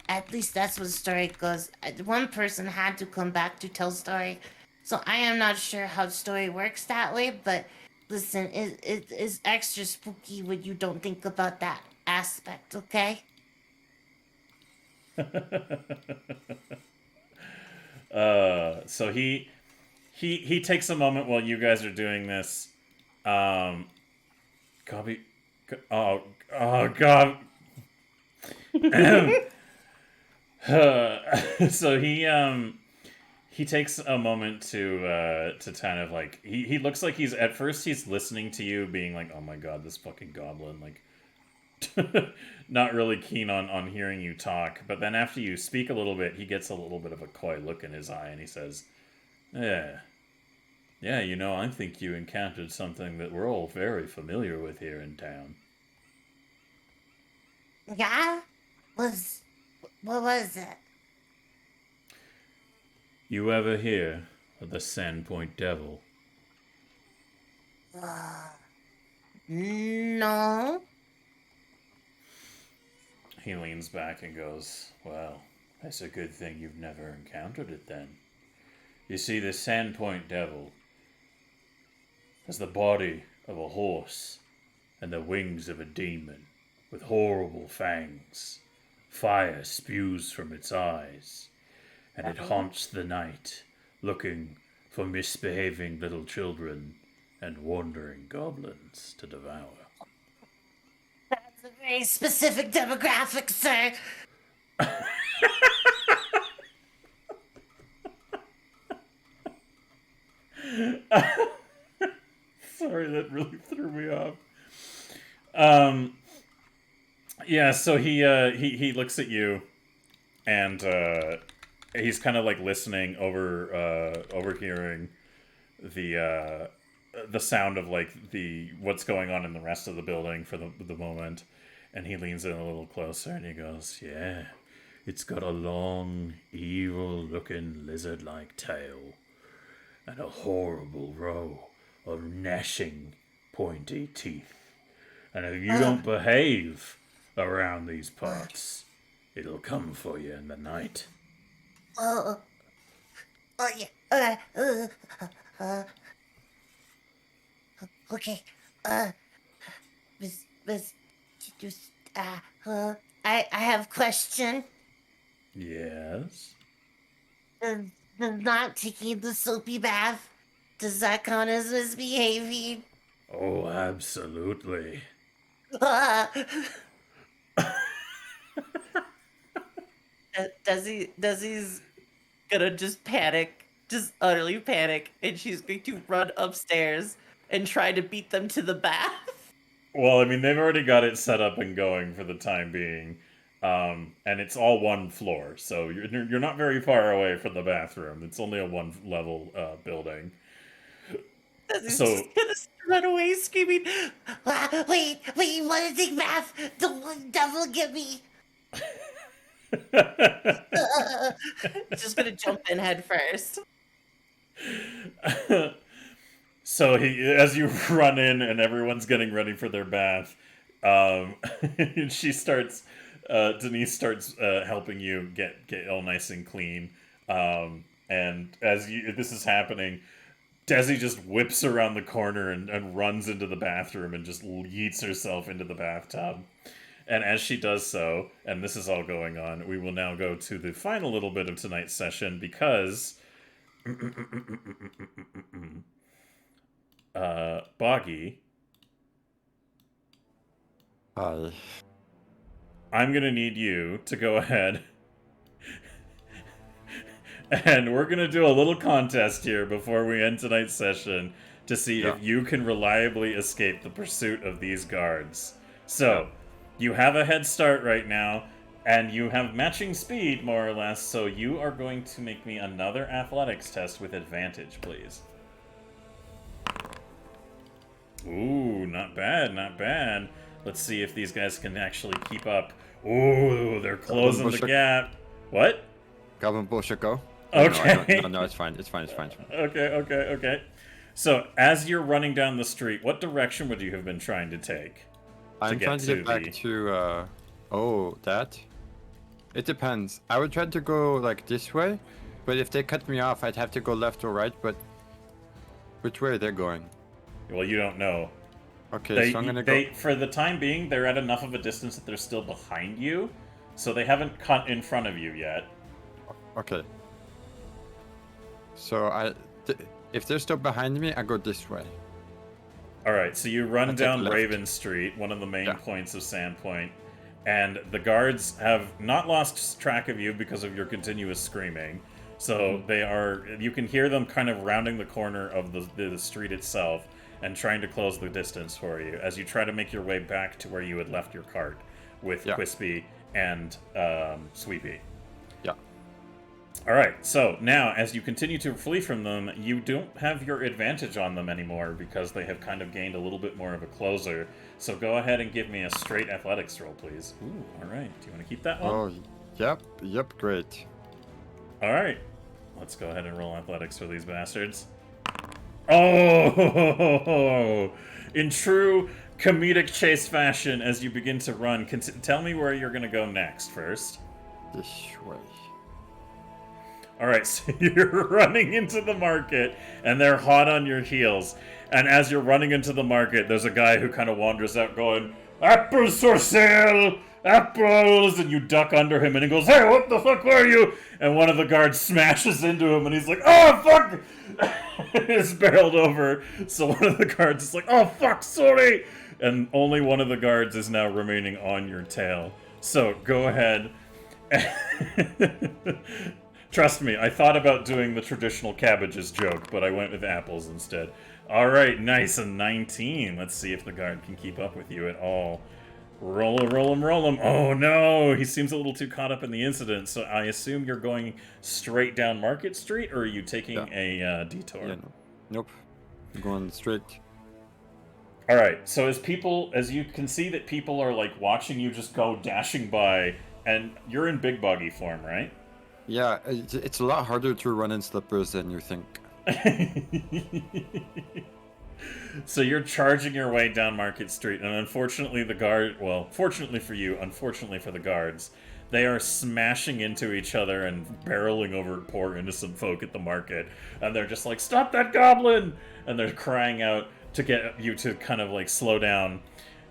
Speaker 5: At least that's what the story goes. One person had to come back to tell story. So I am not sure how the story works that way, but listen, it is extra spooky when you don't think about that aspect, okay?
Speaker 1: So he takes a moment while you guys are doing this. Gobby, oh God. So he takes a moment to kind of like he looks like he's at first he's listening to you being like, oh my god, this fucking goblin, like not really keen on hearing you talk, but then after you speak a little bit he gets a little bit of a coy look in his eye and he says, yeah, I think you encountered something that we're all very familiar with here in town.
Speaker 5: Yeah? What was it?
Speaker 1: You ever hear of the Sandpoint Devil?
Speaker 5: No.
Speaker 1: He leans back and goes, well, that's a good thing you've never encountered it then. You see, the Sandpoint Devil has the body of a horse and the wings of a demon with horrible fangs. Fire spews from its eyes, and it haunts the night, looking for misbehaving little children and wandering goblins to devour.
Speaker 5: That's a very specific demographic, sir.
Speaker 1: Sorry, that really threw me off. Yeah, so he looks at you, and he's kind of like listening overhearing the sound of like the what's going on in the rest of the building for the moment, and he leans in a little closer and he goes, yeah, it's got a long, evil-looking lizard-like tail and a horrible row of gnashing, pointy teeth. And if you don't behave around these parts, it'll come for you in the night.
Speaker 5: Oh yeah. Okay. I have a question.
Speaker 1: Yes?
Speaker 5: Does not taking the soapy bath, does that count as misbehaving?
Speaker 1: Oh, absolutely.
Speaker 6: Desi's gonna just panic, just utterly panic, and she's going to run upstairs and try to beat them to the bath.
Speaker 1: Well, I mean, they've already got it set up and going for the time being. And it's all one floor, so you're not very far away from the bathroom. It's only a one-level building.
Speaker 6: He's
Speaker 1: So-
Speaker 6: just gonna run away screaming.
Speaker 5: Wait, you want to take bath? Don't devil get me.
Speaker 6: Just gonna jump in head first.
Speaker 1: So as you run in and everyone's getting ready for their bath, she starts. Denise starts helping you get all nice and clean. And as this is happening, Desi just whips around the corner and runs into the bathroom and just yeets herself into the bathtub. And as she does so, and this is all going on, we will now go to the final little bit of tonight's session because Boggy,
Speaker 4: Hi.
Speaker 1: I'm gonna need you to go ahead and we're gonna do a little contest here before we end tonight's session to see if you can reliably escape the pursuit of these guards. So, you have a head start right now, and you have matching speed, more or less, so you are going to make me another athletics test with advantage, please. Ooh, not bad, not bad. Let's see if these guys can actually keep up. Ooh, they're closing the gap. What?
Speaker 4: Goblin bullshit go.
Speaker 1: Okay.
Speaker 4: No, it's fine. It's fine.
Speaker 1: Okay. So, as you're running down the street, what direction would you have been trying to take?
Speaker 4: I'm trying to get back to, that? It depends. I would try to go, like, this way, but if they cut me off, I'd have to go left or right, but which way are they going?
Speaker 1: Well, you don't know.
Speaker 4: Okay, so I'm gonna go...
Speaker 1: For the time being, they're at enough of a distance that they're still behind you, so they haven't cut in front of you yet.
Speaker 4: Okay. So, if they're still behind me, I go this way.
Speaker 1: Alright, so you run
Speaker 4: take
Speaker 1: down
Speaker 4: left.
Speaker 1: Raven Street, one of the main points of Sandpoint, and the guards have not lost track of you because of your continuous screaming. So they are, you can hear them kind of rounding the corner of the street itself and trying to close the distance for you as you try to make your way back to where you had left your cart with Quispy and Sweepy.
Speaker 4: Yeah.
Speaker 1: Alright, so now as you continue to flee from them, you don't have your advantage on them anymore because they have kind of gained a little bit more of a closer. So go ahead and give me a straight athletics roll, please. Ooh, alright. Do you want to keep that one?
Speaker 4: Oh, yep, great.
Speaker 1: Alright. Let's go ahead and roll athletics for these bastards. Oh! In true comedic chase fashion, as you begin to run, tell me where you're going to go next first.
Speaker 4: This way.
Speaker 1: Alright, so you're running into the market, and they're hot on your heels. And as you're running into the market, there's a guy who kind of wanders out going, "Apples for sale! Apples!" And you duck under him, and he goes, "Hey, what the fuck were you?" And one of the guards smashes into him, and he's like, "Oh, fuck!" It's barreled over. So one of the guards is like, "Oh, fuck, sorry!" And only one of the guards is now remaining on your tail. So go ahead. Trust me, I thought about doing the traditional cabbages joke, but I went with apples instead. Alright, nice, a 19. Let's see if the guard can keep up with you at all. Roll him. Oh no, he seems a little too caught up in the incident, so I assume you're going straight down Market Street, or are you taking a detour?
Speaker 4: Yeah, no. Nope. I'm going straight.
Speaker 1: Alright, so as you can see that people are like watching you just go dashing by, and you're in big buggy form, right?
Speaker 4: Yeah, it's a lot harder to run in slippers than you think.
Speaker 1: So you're charging your way down Market Street, and unfortunately fortunately for you, unfortunately for the guards, they are smashing into each other and barreling over poor innocent folk at the market, and they're just like, "Stop that goblin!" And they're crying out to get you to kind of like slow down.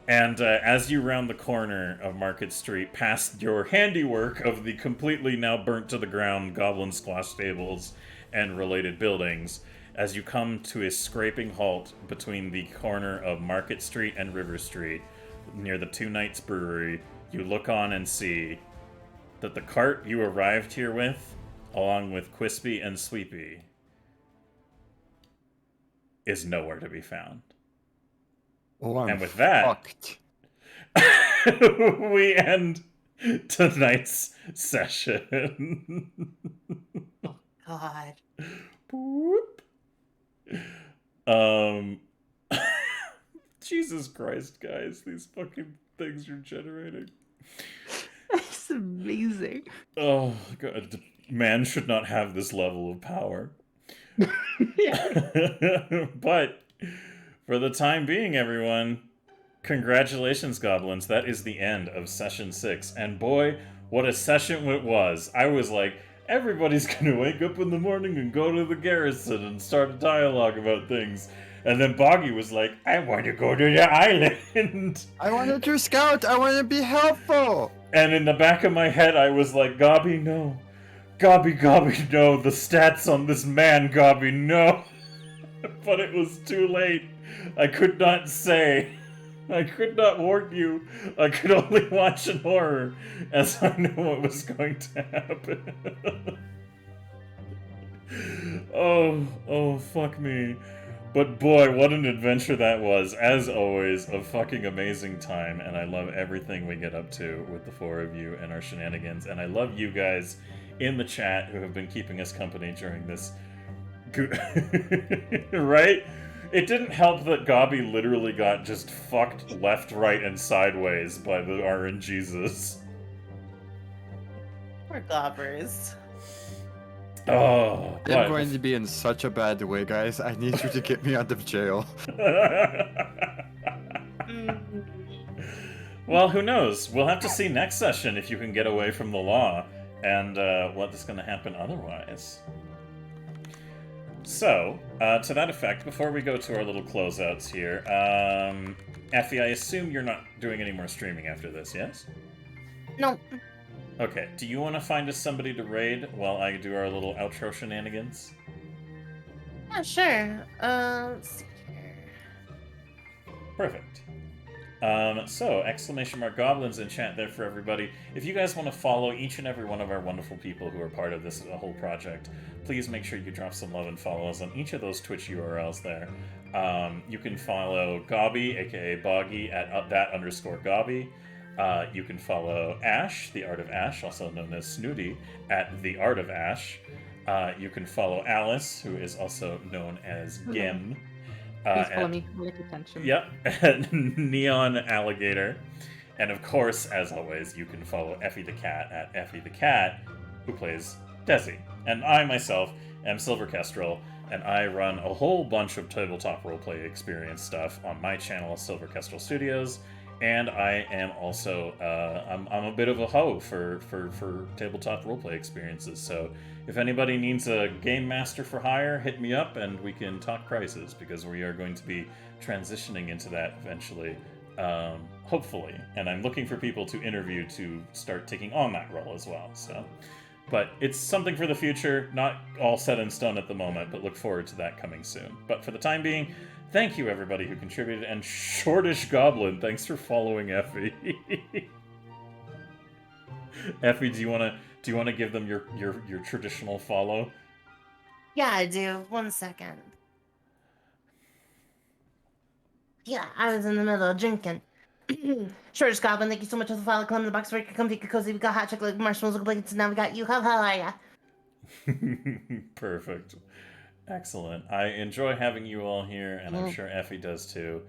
Speaker 1: And as you round the corner of Market Street, past your handiwork of the completely now burnt to the ground goblin squash stables and related buildings, as you come to a scraping halt between the corner of Market Street and River Street, near the Two Knights Brewery, you look on and see that the cart you arrived here with, along with Quispy and Sweepy, is nowhere to be found.
Speaker 4: Oh, I'm
Speaker 1: and with that,
Speaker 4: fucked.
Speaker 1: we end tonight's session.
Speaker 6: God.
Speaker 1: Boop. Um, Jesus Christ, guys, these fucking things you're generating.
Speaker 2: It's amazing.
Speaker 1: Oh god, man should not have this level of power. But for the time being, everyone, congratulations, goblins. That is the end of session 6. And boy, what a session it was. I was like, everybody's gonna wake up in the morning and go to the garrison and start a dialogue about things. And then Boggy was like, I want to go to the island.
Speaker 4: I wanted to scout. I want to be helpful.
Speaker 1: And in the back of my head, I was like, Gobby, no. Gobby, no. The stats on this man, Gobby, no. But it was too late. I could not say. I could not warn you. I could only watch in horror, as I knew what was going to happen. oh, fuck me. But boy, what an adventure that was. As always, a fucking amazing time, and I love everything we get up to with the four of you and our shenanigans, and I love you guys in the chat who have been keeping us company during this. Right? It didn't help that Gobby literally got just fucked left, right, and sideways by the RNGesus.
Speaker 6: Poor gobbers.
Speaker 1: Oh,
Speaker 4: I'm going to be in such a bad way, guys. I need you to get me out of jail.
Speaker 1: Well, who knows? We'll have to see next session if you can get away from the law, and what is going to happen otherwise. So, to that effect, before we go to our little closeouts here, Effie, I assume you're not doing any more streaming after this, yes?
Speaker 5: No.
Speaker 1: Okay, do you want to find us somebody to raid while I do our little outro shenanigans?
Speaker 5: Yeah, sure. Let's see here.
Speaker 1: Perfect. So, exclamation mark goblins in chat there for everybody. If you guys want to follow each and every one of our wonderful people who are part of this whole project, please make sure you drop some love and follow us on each of those Twitch URLs there. You can follow Gobby, aka Boggy, at @that_Gobby. You can follow Ash, the Art of Ash, also known as Snooty, at the Art of Ash. You can follow Alice, who is also known as Gim.
Speaker 2: Please follow me. I like attention.
Speaker 1: Yep, Neon Alligator. And of course, as always, you can follow Effie the Cat at Effie the Cat, who plays Desi. And I myself am Silver Kestrel, and I run a whole bunch of tabletop roleplay experience stuff on my channel, Silver Kestrel Studios. And I am also, I'm a bit of a hoe for tabletop roleplay experiences. So if anybody needs a game master for hire, hit me up and we can talk prices, because we are going to be transitioning into that eventually, hopefully. And I'm looking for people to interview to start taking on that role as well. So, but it's something for the future, not all set in stone at the moment, but look forward to that coming soon. But for the time being, thank you, everybody who contributed, and Shortish Goblin, thanks for following Effie. Effie, do you want to give them your traditional follow?
Speaker 5: Yeah, I do. 1 second. Yeah, I was in the middle of drinking. Shortish Goblin, thank you so much for the follow. Come in the box where you can come take a cozy. We got hot chocolate, marshmallows, blankets, and now we got you. How are ya?
Speaker 1: Perfect. Excellent. I enjoy having you all here, and I'm sure Effie does too.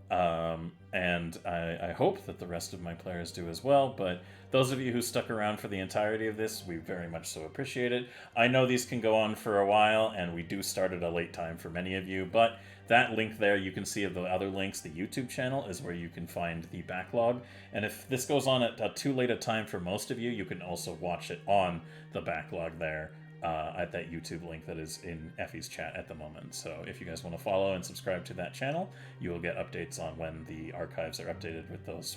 Speaker 1: And I hope that the rest of my players do as well, but those of you who stuck around for the entirety of this, we very much so appreciate it. I know these can go on for a while, and we do start at a late time for many of you, but that link there, you can see of the other links, the YouTube channel is where you can find the backlog, and if this goes on at too late a time for most of you, you can also watch it on the backlog there. At that YouTube link that is in Effie's chat at the moment. So if you guys want to follow and subscribe to that channel, you will get updates on when the archives are updated with those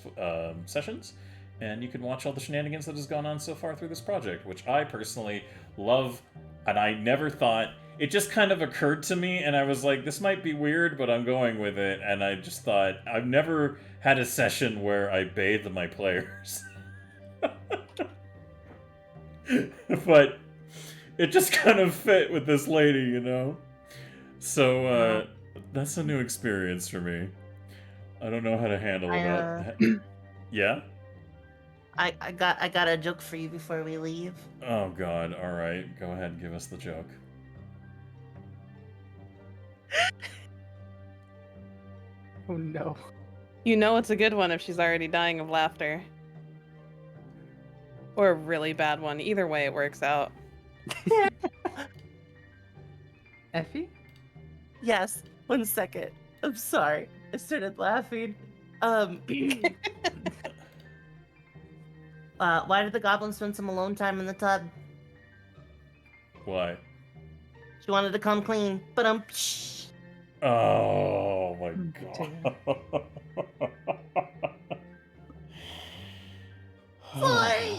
Speaker 1: sessions. And you can watch all the shenanigans that has gone on so far through this project, which I personally love. And I never thought, it just kind of occurred to me, and I was like, this might be weird, but I'm going with it. And I just thought, I've never had a session where I bathe my players. But it just kind of fit with this lady, you know? So, that's a new experience for me. I don't know how to handle that. Yeah?
Speaker 6: I got a joke for you before we leave.
Speaker 1: Oh god, alright. Go ahead and give us the joke.
Speaker 2: Oh no.
Speaker 3: You know it's a good one if she's already dying of laughter. Or a really bad one. Either way, it works out.
Speaker 2: Effie?
Speaker 6: Yes, 1 second. I'm sorry. I started laughing. Why did the goblin spend some alone time in the tub?
Speaker 1: Why?
Speaker 6: She wanted to come clean. But
Speaker 1: Oh my
Speaker 2: dear.
Speaker 1: god.
Speaker 6: Sorry.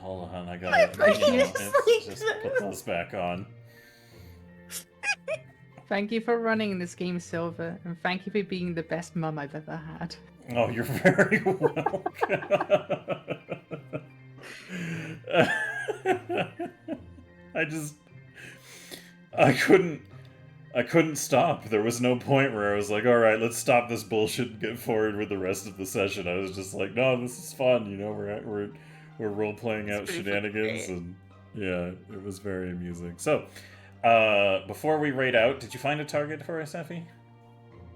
Speaker 1: Hold on, I
Speaker 6: My
Speaker 1: gotta
Speaker 6: brain is
Speaker 1: just put those back on.
Speaker 2: Thank you for running this game, Silver, and thank you for being the best mum I've ever had.
Speaker 1: Oh, you're very welcome. I couldn't stop. There was no point where I was like, all right, let's stop this bullshit and get forward with the rest of the session. I was just like, no, this is fun. You know, we're role playing out
Speaker 6: pretty
Speaker 1: shenanigans,
Speaker 6: fucking
Speaker 1: and yeah, it was very amusing. So, before we raid out, did you find a target for us, Effie?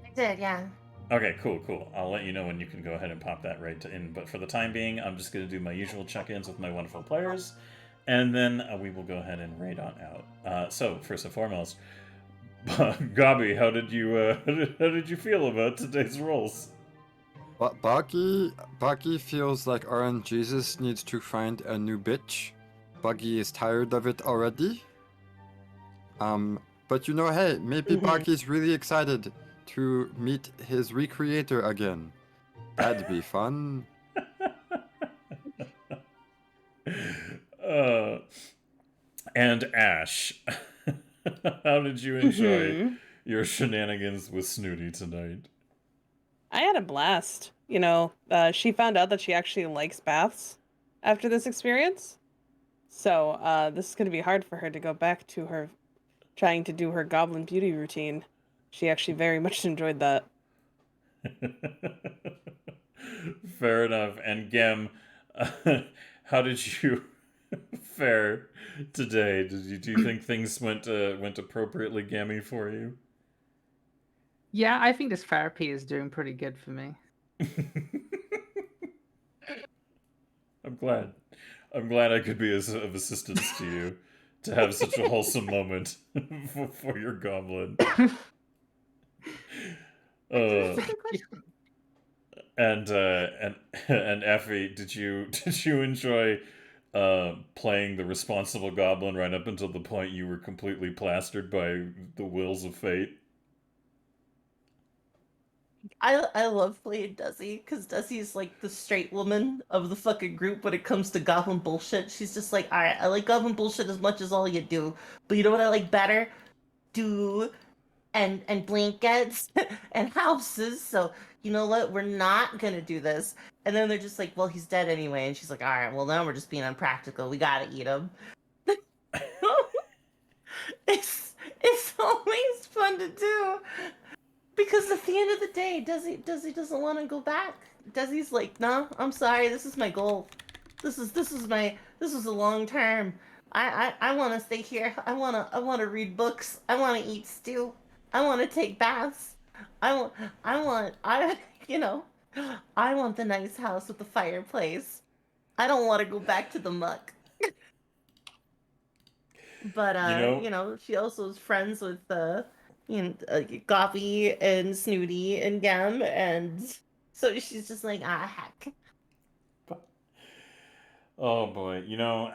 Speaker 5: I did, yeah.
Speaker 1: Okay, cool. I'll let you know when you can go ahead and pop that raid in. But for the time being, I'm just going to do my usual check-ins with my wonderful players, and then we will go ahead and raid on out. So, first and foremost, Gabi, how did you feel about today's rolls?
Speaker 4: But Buggy feels like Orange Jesus needs to find a new bitch. Buggy is tired of it already. But you know, hey, maybe Buggy's really excited to meet his recreator again. That'd be fun.
Speaker 1: And Ash, how did you enjoy your shenanigans with Snooty tonight?
Speaker 3: I had a blast. You know, she found out that she actually likes baths after this experience. So, this is going to be hard for her to go back to her trying to do her goblin beauty routine. She actually very much enjoyed that.
Speaker 1: Fair enough. And Gem, how did you fare today? Do you think things went appropriately gammy for you?
Speaker 2: Yeah, I think this therapy is doing pretty good for me.
Speaker 1: I'm glad I could be of assistance to you to have such a wholesome moment for your goblin. And Effie, did you enjoy playing the responsible goblin right up until the point you were completely plastered by the wills of fate?
Speaker 6: I love playing Desi because Desi's like the straight woman of the fucking group when it comes to goblin bullshit. She's just like, all right, I like goblin bullshit as much as all you do, but you know what I like better? Do and blankets and houses. So you know what? We're not gonna do this. And then they're just like, well, he's dead anyway. And she's like, all right, well now we're just being unpractical. We gotta eat him. It's always fun to do. Because at the end of the day, Desi doesn't want to go back. Desi's like, no, I'm sorry. This is my goal. This is a long term. I want to stay here. I want to read books. I want to eat stew. I want to take baths. I want I want the nice house with the fireplace. I don't want to go back to the muck. But she also is friends with Goppy and Snooty and Gem, and so she's just like, heck.
Speaker 1: Oh boy,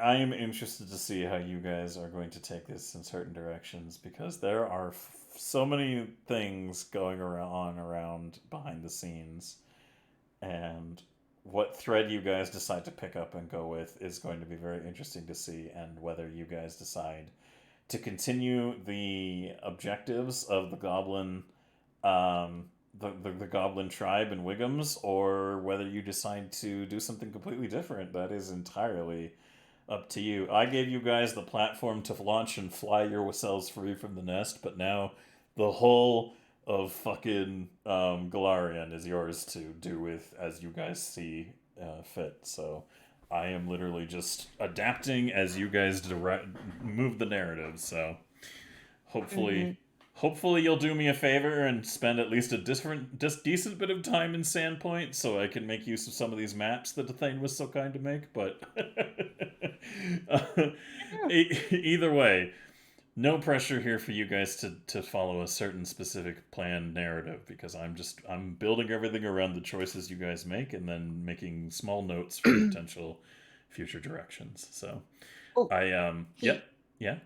Speaker 1: I am interested to see how you guys are going to take this in certain directions, because there are so many things going around behind the scenes, and what thread you guys decide to pick up and go with is going to be very interesting to see, and whether you guys decide to continue the objectives of the goblin, the goblin tribe in Wiggums, or whether you decide to do something completely different. That is entirely up to you. I gave you guys the platform to launch and fly yourselves free from the nest, but now the whole of fucking Galarian is yours to do with as you guys see fit. So I am literally just adapting as you guys move the narrative. So hopefully hopefully you'll do me a favor and spend at least a decent bit of time in Sandpoint so I can make use of some of these maps that Thane was so kind to make. But either way, no pressure here for you guys to follow a certain specific planned narrative, because I'm building everything around the choices you guys make and then making small notes for potential future directions. So
Speaker 6: Oh,
Speaker 1: yep. Yeah.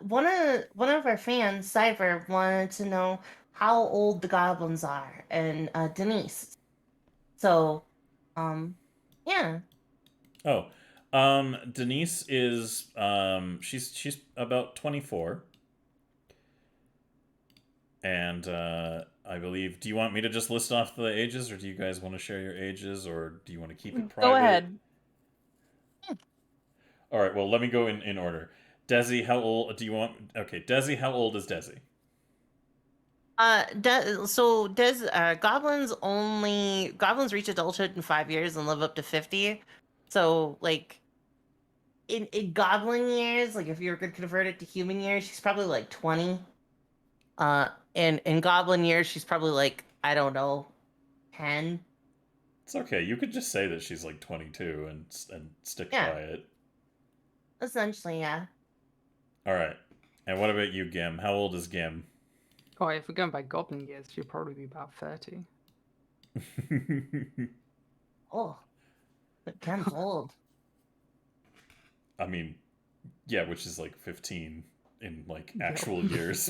Speaker 6: One of our fans, Cyber, wanted to know how old the goblins are, and Denise. So, yeah.
Speaker 1: Oh, Denise is she's about 24, and I believe. Do you want me to just list off the ages, or do you guys want to share your ages, or do you want to keep it private?
Speaker 3: Go ahead.
Speaker 1: All right. Well, let me go in order. Desi, how old do you want? Okay, Desi, how old is Desi?
Speaker 6: Goblins reach adulthood in 5 years and live up to 50. So like in goblin years, like if you were gonna convert it to human years, she's probably like 20. And in goblin years, she's probably like, I don't know, 10.
Speaker 1: It's okay. You could just say that she's like 22 and stick by it.
Speaker 6: Essentially, yeah.
Speaker 1: All right. And what about you, Gim? How old is Gim?
Speaker 2: Oh, if we're going by goblin years, she'll probably be about 30.
Speaker 6: Oh, but Ken's old.
Speaker 1: I mean, yeah, which is like 15 in like actual
Speaker 2: Yep.
Speaker 1: years.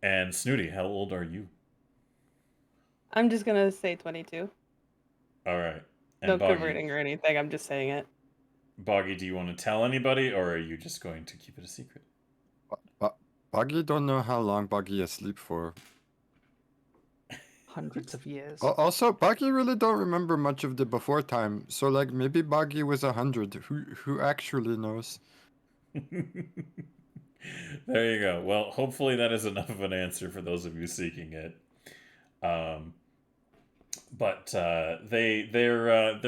Speaker 1: And Snooty, how old are you?
Speaker 3: I'm just gonna say 22.
Speaker 1: All right. And
Speaker 3: No
Speaker 1: Boggy,
Speaker 3: converting or anything. I'm just saying it.
Speaker 1: Boggy, do you want to tell anybody, or are you just going to keep it a secret?
Speaker 4: Buggy don't know how long Buggy is asleep for.
Speaker 2: Hundreds of years.
Speaker 4: Also, Buggy really don't remember much of the before time. So like maybe Buggy was 100. Who actually knows?
Speaker 1: There you go. Well, hopefully that is enough of an answer for those of you seeking it. But they're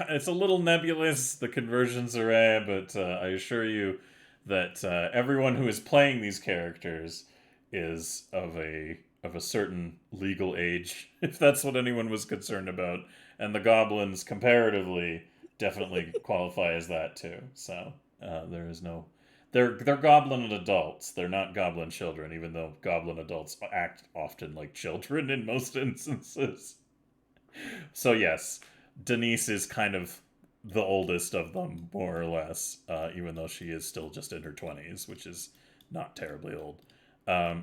Speaker 1: it's a little nebulous. The conversions are but I assure you that everyone who is playing these characters is of a certain legal age, if that's what anyone was concerned about. And the goblins, comparatively, definitely qualify as that too. So there is no. They're goblin adults. They're not goblin children, even though goblin adults act often like children in most instances. So yes, Denise is kind of the oldest of them, more or less, even though she is still just in her 20s, which is not terribly old.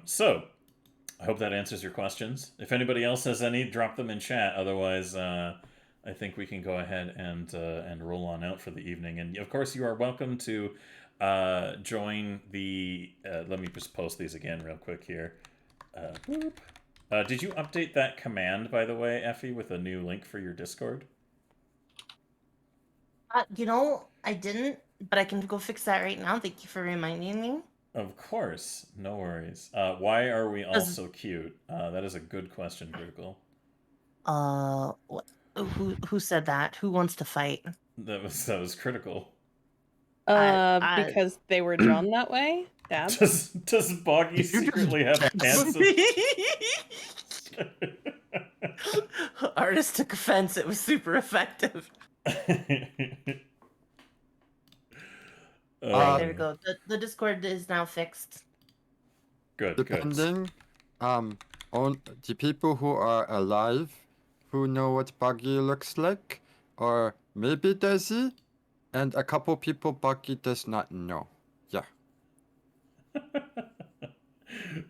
Speaker 1: So I hope that answers your questions. If anybody else has any, drop them in chat. Otherwise, I think we can go ahead and roll on out for the evening. And of course, you are welcome to join the. Let me just post these again real quick here. Did you update that command, by the way, Effie, with a new link for your Discord?
Speaker 6: I didn't, but I can go fix that right now. Thank you for reminding me.
Speaker 1: Of course, no worries. Why are we all so cute? That is a good question, Critical.
Speaker 6: What? Who said that? Who wants to fight?
Speaker 1: That was Critical.
Speaker 3: Because they were drawn that way. Dab.
Speaker 1: Does Boggy secretly have pants?
Speaker 6: Artist took offense. It was super effective. There we go. The Discord is now fixed.
Speaker 1: Good.
Speaker 4: Depending, on the people who are alive, who know what Buggy looks like, or maybe Desi, and a couple people Buggy does not know. Yeah.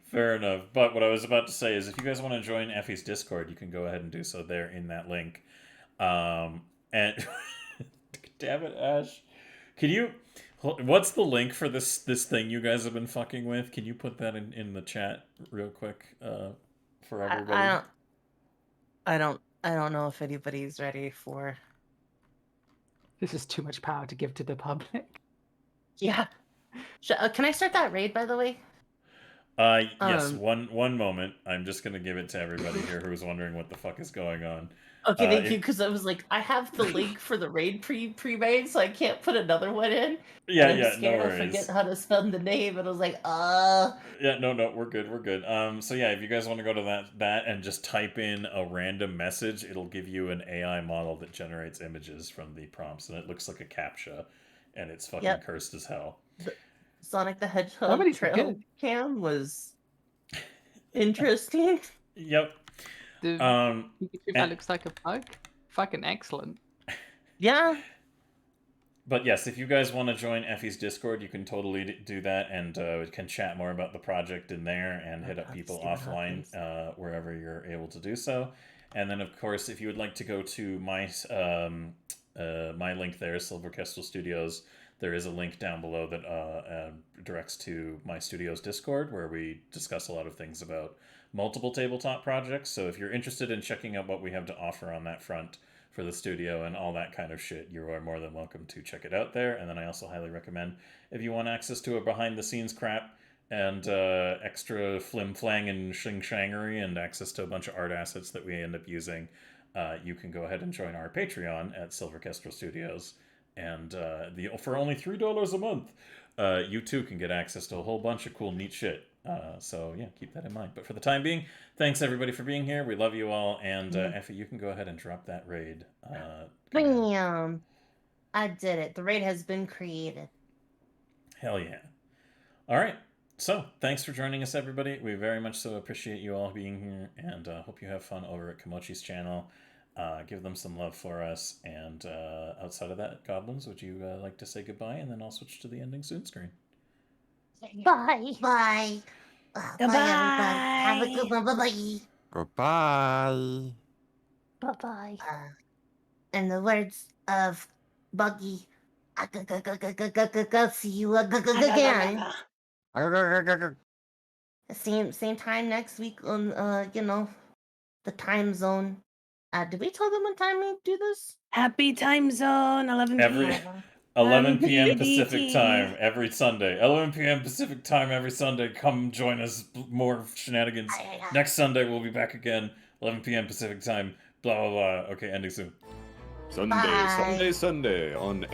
Speaker 1: Fair enough. But what I was about to say is, if you guys want to join Effie's Discord, you can go ahead and do so there in that link. And damn it, Ash, can you? What's the link for this thing you guys have been fucking with? Can you put that in the chat real quick for everybody?
Speaker 6: I don't know if anybody's ready for.
Speaker 2: This is too much power to give to the public.
Speaker 6: Yeah. Can I start that raid, by the way?
Speaker 1: Yes,
Speaker 6: Um,
Speaker 1: one moment. I'm just gonna give it to everybody here who's wondering what the fuck is going on.
Speaker 6: Okay, thank
Speaker 1: if-
Speaker 6: you, because I was like, I have the link for the raid pre-made, so I can't put another one in.
Speaker 1: Yeah,
Speaker 6: And I'm
Speaker 1: yeah, no
Speaker 6: scared I
Speaker 1: worries.
Speaker 6: forget how to spell the name, and I was like,
Speaker 1: Yeah, no, we're good, we're good. So yeah, if you guys want to go to that and just type in a random message, it'll give you an AI model that generates images from the prompts, and it looks like a CAPTCHA, and it's fucking
Speaker 6: Yep.
Speaker 1: cursed as hell.
Speaker 6: Sonic the Hedgehog
Speaker 2: Somebody's
Speaker 6: trail
Speaker 2: good.
Speaker 6: cam was interesting.
Speaker 1: Yep.
Speaker 2: The
Speaker 1: Um,
Speaker 2: Pikachu
Speaker 1: and-
Speaker 2: that looks like a bug. Fucking excellent.
Speaker 6: Yeah.
Speaker 1: But yes, if you guys want to join Effie's Discord, you can totally do that, and we can chat more about the project in there and hit up people
Speaker 6: Stephen
Speaker 1: offline
Speaker 6: Hawkins.
Speaker 1: wherever you're able to do so. And then, of course, if you would like to go to my link there, Silver Kestel Studios, there is a link down below that directs to my studio's Discord, where we discuss a lot of things about multiple tabletop projects. So if you're interested in checking out what we have to offer on that front for the studio and all that kind of shit, you are more than welcome to check it out there. And then I also highly recommend, if you want access to a behind the scenes crap and extra flim flang and shing shangery and access to a bunch of art assets that we end up using, you can go ahead and join our Patreon at Silver Kestrel Studios. And for only $3 a month, you too can get access to a whole bunch of cool, neat shit. So yeah, keep that in mind. But for the time being, thanks everybody for being here. We love you all. And Effie, you can go ahead and drop that raid.
Speaker 6: Bam! I did it. The raid has been created.
Speaker 1: Hell yeah. All right. So thanks for joining us, everybody. We very much so appreciate you all being here, and hope you have fun over at Komochi's channel. Give them some love for us. And outside of that, Goblins, would you like to say goodbye? And then I'll switch to the ending soon screen.
Speaker 8: Bye.
Speaker 5: Bye. Bye, everybody. Have a good one. Bye-bye.
Speaker 4: Goodbye.
Speaker 8: Bye bye.
Speaker 5: In the words of Buggy, go see you again. Same time next week on the time zone. Did we tell them what time we do this?
Speaker 7: Happy time zone, 11
Speaker 1: Every
Speaker 7: p.m.
Speaker 1: 11 p.m.
Speaker 7: PDT.
Speaker 1: Pacific time every Sunday. 11 p.m. Pacific time every Sunday. Come join us. More shenanigans. Next Sunday we'll be back again. 11 p.m. Pacific time. Blah blah blah. Okay, ending soon.
Speaker 9: Sunday,
Speaker 5: Bye.
Speaker 9: Sunday on